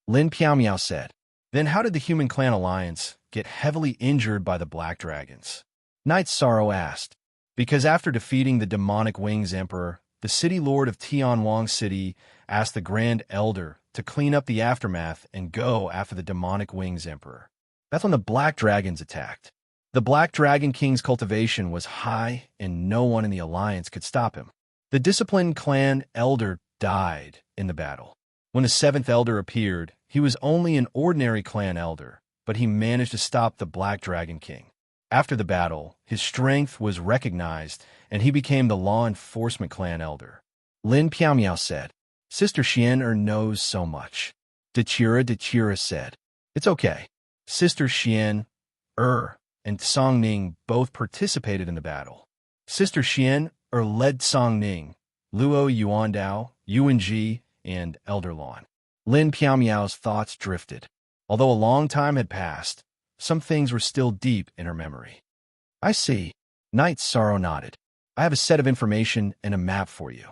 Lin Piaomiao said. Then how did the Human Clan Alliance get heavily injured by the Black Dragons? Knight Sorrow asked. Because after defeating the Demonic Wings Emperor, the city lord of Tian Wang City asked the Grand Elder to clean up the aftermath and go after the Demonic Wings Emperor. That's when the Black Dragons attacked. The Black Dragon King's cultivation was high, and no one in the Alliance could stop him. The Disciplined Clan Elder died in the battle. When the Seventh Elder appeared, he was only an ordinary clan elder, but he managed to stop the Black Dragon King. After the battle, his strength was recognized, and he became the law enforcement clan elder. Lin Piaomiao said. Sister Xian knows so much. Dechira said. It's okay. Sister Xian, and Song Ning both participated in the battle. Sister Xian led Song Ning, Luo Yuandao, Yuanji, and Elder Lawn. Lin Piaomiao's thoughts drifted. Although a long time had passed, some things were still deep in her memory. I see. Knight Sorrow nodded. I have a set of information and a map for you.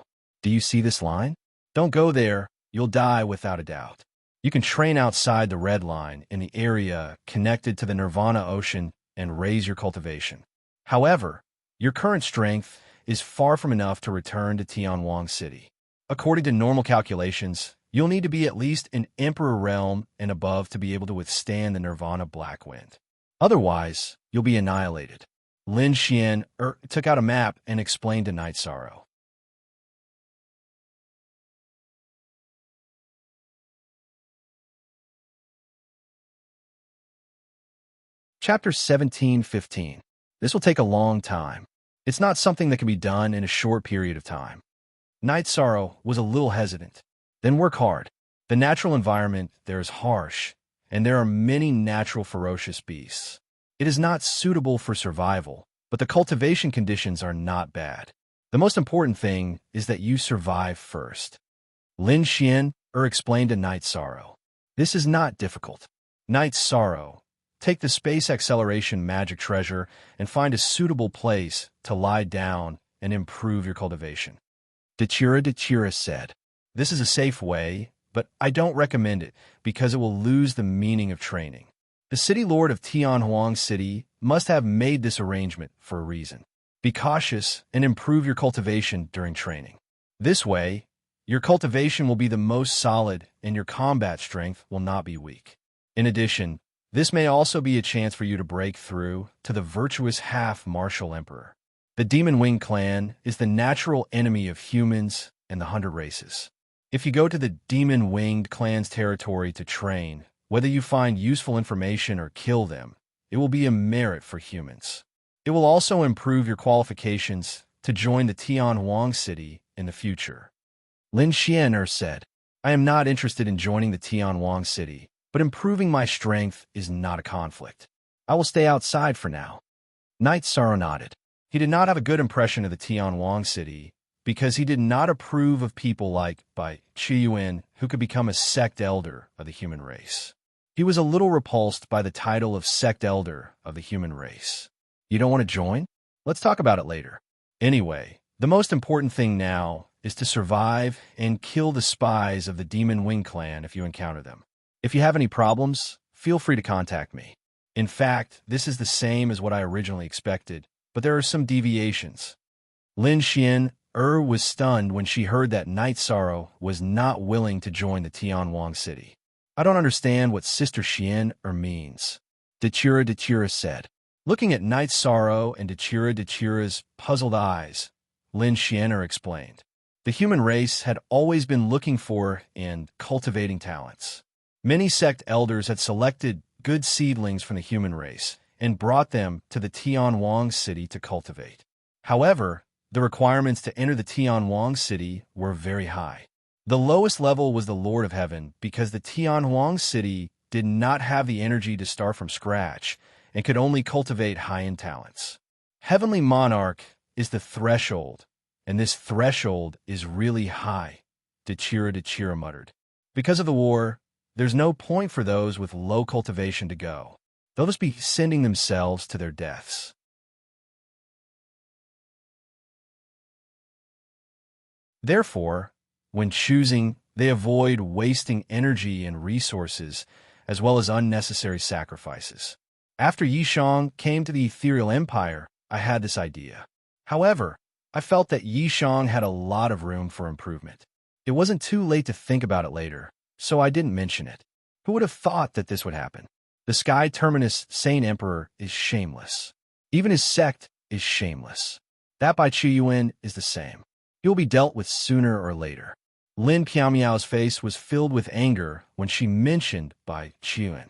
Do you see this line? Don't go there. You'll die without a doubt. You can train outside the red line in the area connected to the Nirvana Ocean and raise your cultivation. However, your current strength is far from enough to return to Tianwang City. According to normal calculations, you'll need to be at least in Emperor Realm and above to be able to withstand the Nirvana Black Wind. Otherwise, you'll be annihilated. Lin Xian took out a map and explained to Knight Sorrow. Chapter 17:15. This will take a long time. It's not something that can be done in a short period of time. Knight Sorrow was a little hesitant. Then work hard. The natural environment there is harsh, and there are many natural ferocious beasts. It is not suitable for survival, but the cultivation conditions are not bad. The most important thing is that you survive first. Lin Xian explained to Knight Sorrow. This is not difficult. Knight Sorrow, take the space acceleration magic treasure and find a suitable place to lie down and improve your cultivation. Dechira said. This is a safe way, but I don't recommend it because it will lose the meaning of training. The city lord of Tianhuang City must have made this arrangement for a reason. Be cautious and improve your cultivation during training. This way, your cultivation will be the most solid and your combat strength will not be weak. In addition, this may also be a chance for you to break through to the virtuous half-martial emperor. The Demon Wing clan is the natural enemy of humans and the hunter races. If you go to the Demon Winged clan's territory to train, whether you find useful information or kill them, it will be a merit for humans. It will also improve your qualifications to join the Tianhuang City in the future. Lin Xian said, I am not interested in joining the Tianhuang City, but improving my strength is not a conflict. I will stay outside for now. Knight Sorrow nodded. He did not have a good impression of the Tianhuang City because he did not approve of people like Bai Qiyuan who could become a sect elder of the human race. He was a little repulsed by the title of sect elder of the human race. You don't want to join? Let's talk about it later. Anyway, the most important thing now is to survive and kill the spies of the Demon Wing clan if you encounter them. If you have any problems, feel free to contact me. In fact, this is the same as what I originally expected, but there are some deviations. Lin Xian was stunned when she heard that Knight Sorrow was not willing to join the Tianhuang City. I don't understand what Sister Xian means. Dechira said. Looking at Night Sorrow and Dechira's puzzled eyes, Lin Xianer explained. The human race had always been looking for and cultivating talents. Many sect elders had selected good seedlings from the human race and brought them to the Tianwang city to cultivate. However, the requirements to enter the Tianwang city were very high. The lowest level was the Lord of Heaven because the Tianwang city did not have the energy to start from scratch and could only cultivate high-end talents. Heavenly Monarch is the threshold, and this threshold is really high, Dechira muttered. Because of the war, there's no point for those with low cultivation to go. They'll just be sending themselves to their deaths. Therefore, when choosing, they avoid wasting energy and resources, as well as unnecessary sacrifices. After Yishang came to the Ethereal Empire, I had this idea. However, I felt that Yishang had a lot of room for improvement. It wasn't too late to think about it later, so I didn't mention it. Who would have thought that this would happen? The Sky Terminus Sane Emperor is shameless. Even his sect is shameless. That by Qiyuan is the same. He will be dealt with sooner or later. Lin Piaomiao's face was filled with anger when she mentioned by Qiyuan.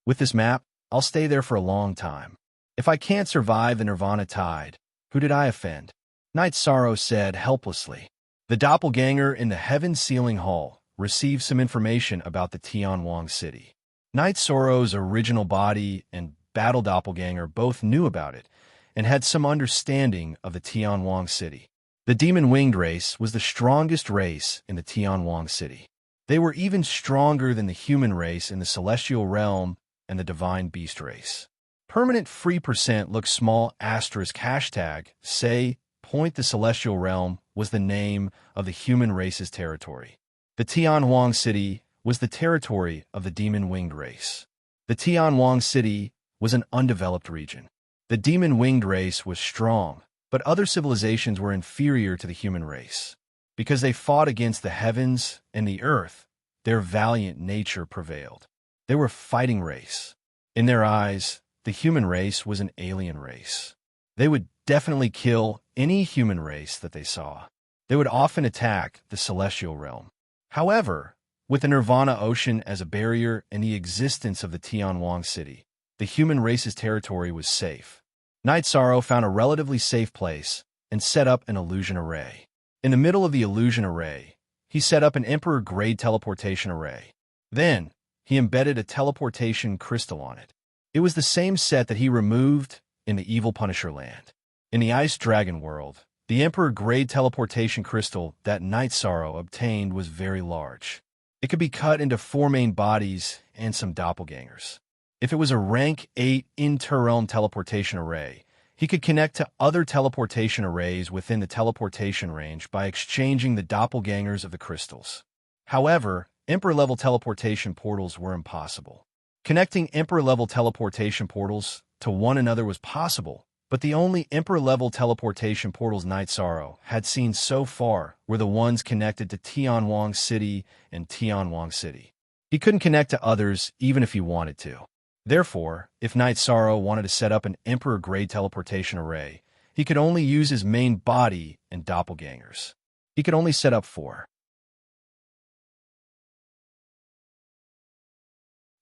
With this map, I'll stay there for a long time. If I can't survive the Nirvana tide, who did I offend? Night Sorrow said helplessly. The doppelganger in the Heaven Sealing Hall received some information about the Tianwang city. Night Sorrow's original body and battle doppelganger both knew about it and had some understanding of the Tianwang city. The demon-winged race was the strongest race in the Tianwang city. They were even stronger than the human race in the celestial realm and the divine beast race. Permanent free % looks small asterisk hashtag say point the celestial realm was the name of the human race's territory. The Tianwang city was the territory of the demon-winged race. The Tianwang city was an undeveloped region. The demon-winged race was strong, but other civilizations were inferior to the human race. Because they fought against the heavens and the earth, their valiant nature prevailed. They were a fighting race. In their eyes, the human race was an alien race. They would definitely kill any human race that they saw. They would often attack the celestial realm. However, with the Nirvana Ocean as a barrier and the existence of the Tianwang city, the human race's territory was safe. Night Sorrow found a relatively safe place and set up an illusion array. In the middle of the illusion array, he set up an Emperor-grade teleportation array. Then, he embedded a teleportation crystal on it. It was the same set that he removed in the Evil Punisher land. In the Ice Dragon world, the Emperor-grade teleportation crystal that Night Sorrow obtained was very large. It could be cut into 4 main bodies and some doppelgangers. If it was a rank 8 inter-realm teleportation array, he could connect to other teleportation arrays within the teleportation range by exchanging the doppelgangers of the crystals. However, Emperor-level teleportation portals were impossible. Connecting Emperor-level teleportation portals to one another was possible, but the only Emperor-level teleportation portals Night Sorrow had seen so far were the ones connected to Tianwang City and Tianwang City. He couldn't connect to others even if he wanted to. Therefore, if Night Sorrow wanted to set up an Emperor-grade teleportation array, he could only use his main body and doppelgangers. He could only set up 4.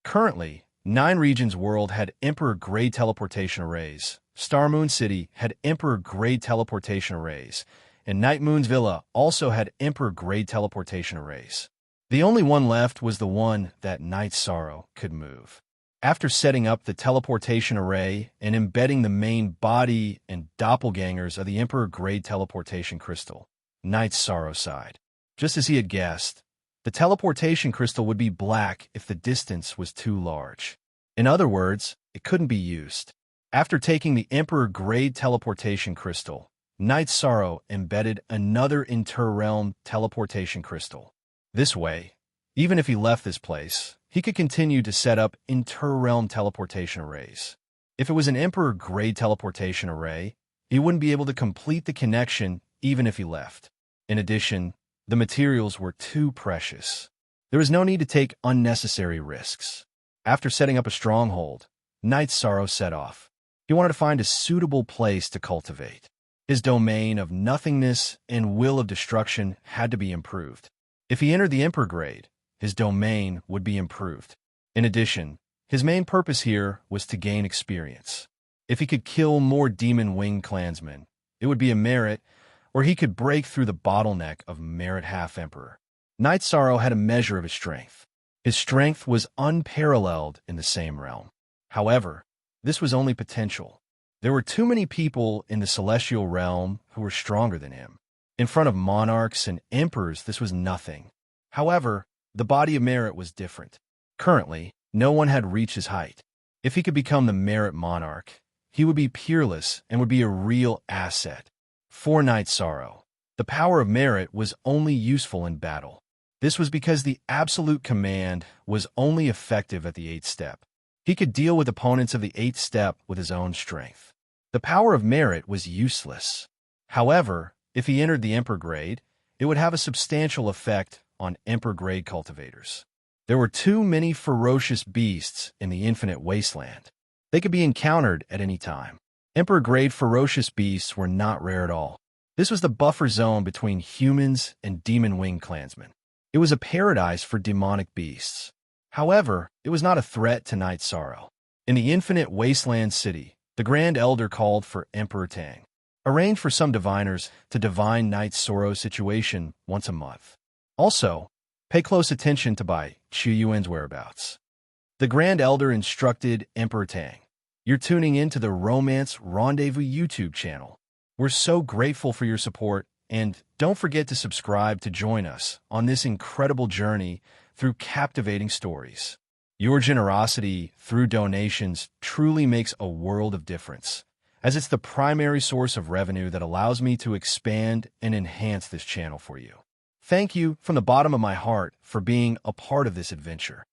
Currently, 9 Regions World had Emperor-grade teleportation arrays, Star Moon City had Emperor-grade teleportation arrays, and Night Moon's Villa also had Emperor-grade teleportation arrays. The only one left was the one that Night Sorrow could move. After setting up the teleportation array and embedding the main body and doppelgangers of the Emperor-grade teleportation crystal, Night Sorrow sighed. Just as he had guessed, the teleportation crystal would be black if the distance was too large. In other words, it couldn't be used. After taking the Emperor-grade teleportation crystal, Night Sorrow embedded another inter-realm teleportation crystal. This way, even if he left this place, he could continue to set up inter-realm teleportation arrays. If it was an Emperor-grade teleportation array, he wouldn't be able to complete the connection even if he left. In addition, the materials were too precious. There was no need to take unnecessary risks. After setting up a stronghold, Night Sorrow set off. He wanted to find a suitable place to cultivate. His domain of nothingness and will of destruction had to be improved. If he entered the Emperor grade, his domain would be improved. In addition, his main purpose here was to gain experience. If he could kill more demon-winged clansmen, it would be a merit, or he could break through the bottleneck of merit half-emperor. Knight Sorrow had a measure of his strength. His strength was unparalleled in the same realm. However, this was only potential. There were too many people in the celestial realm who were stronger than him. In front of monarchs and emperors, this was nothing. However, the body of merit was different. Currently, no one had reached his height. If he could become the merit monarch, he would be peerless and would be a real asset. For Knight Sorrow, the power of merit was only useful in battle. This was because the absolute command was only effective at the 8th step. He could deal with opponents of the 8th step with his own strength. The power of merit was useless. However, if he entered the Emperor grade, it would have a substantial effect on Emperor grade cultivators. There were too many ferocious beasts in the infinite wasteland. They could be encountered at any time. Emperor grade ferocious beasts were not rare at all. This was the buffer zone between humans and demon-winged clansmen. It was a paradise for demonic beasts. However, it was not a threat to Knight Sorrow. In the infinite wasteland city, the Grand Elder called for Emperor Tang. Arrange for some diviners to divine Knight Sorrow's situation once a month. Also, pay close attention to Bai Chuyuan's whereabouts. The Grand Elder instructed Emperor Tang, "You're tuning in to the Romance Rendezvous YouTube channel. We're so grateful for your support, and don't forget to subscribe to join us on this incredible journey through captivating stories. Your generosity through donations truly makes a world of difference, as it's the primary source of revenue that allows me to expand and enhance this channel for you. Thank you from the bottom of my heart for being a part of this adventure."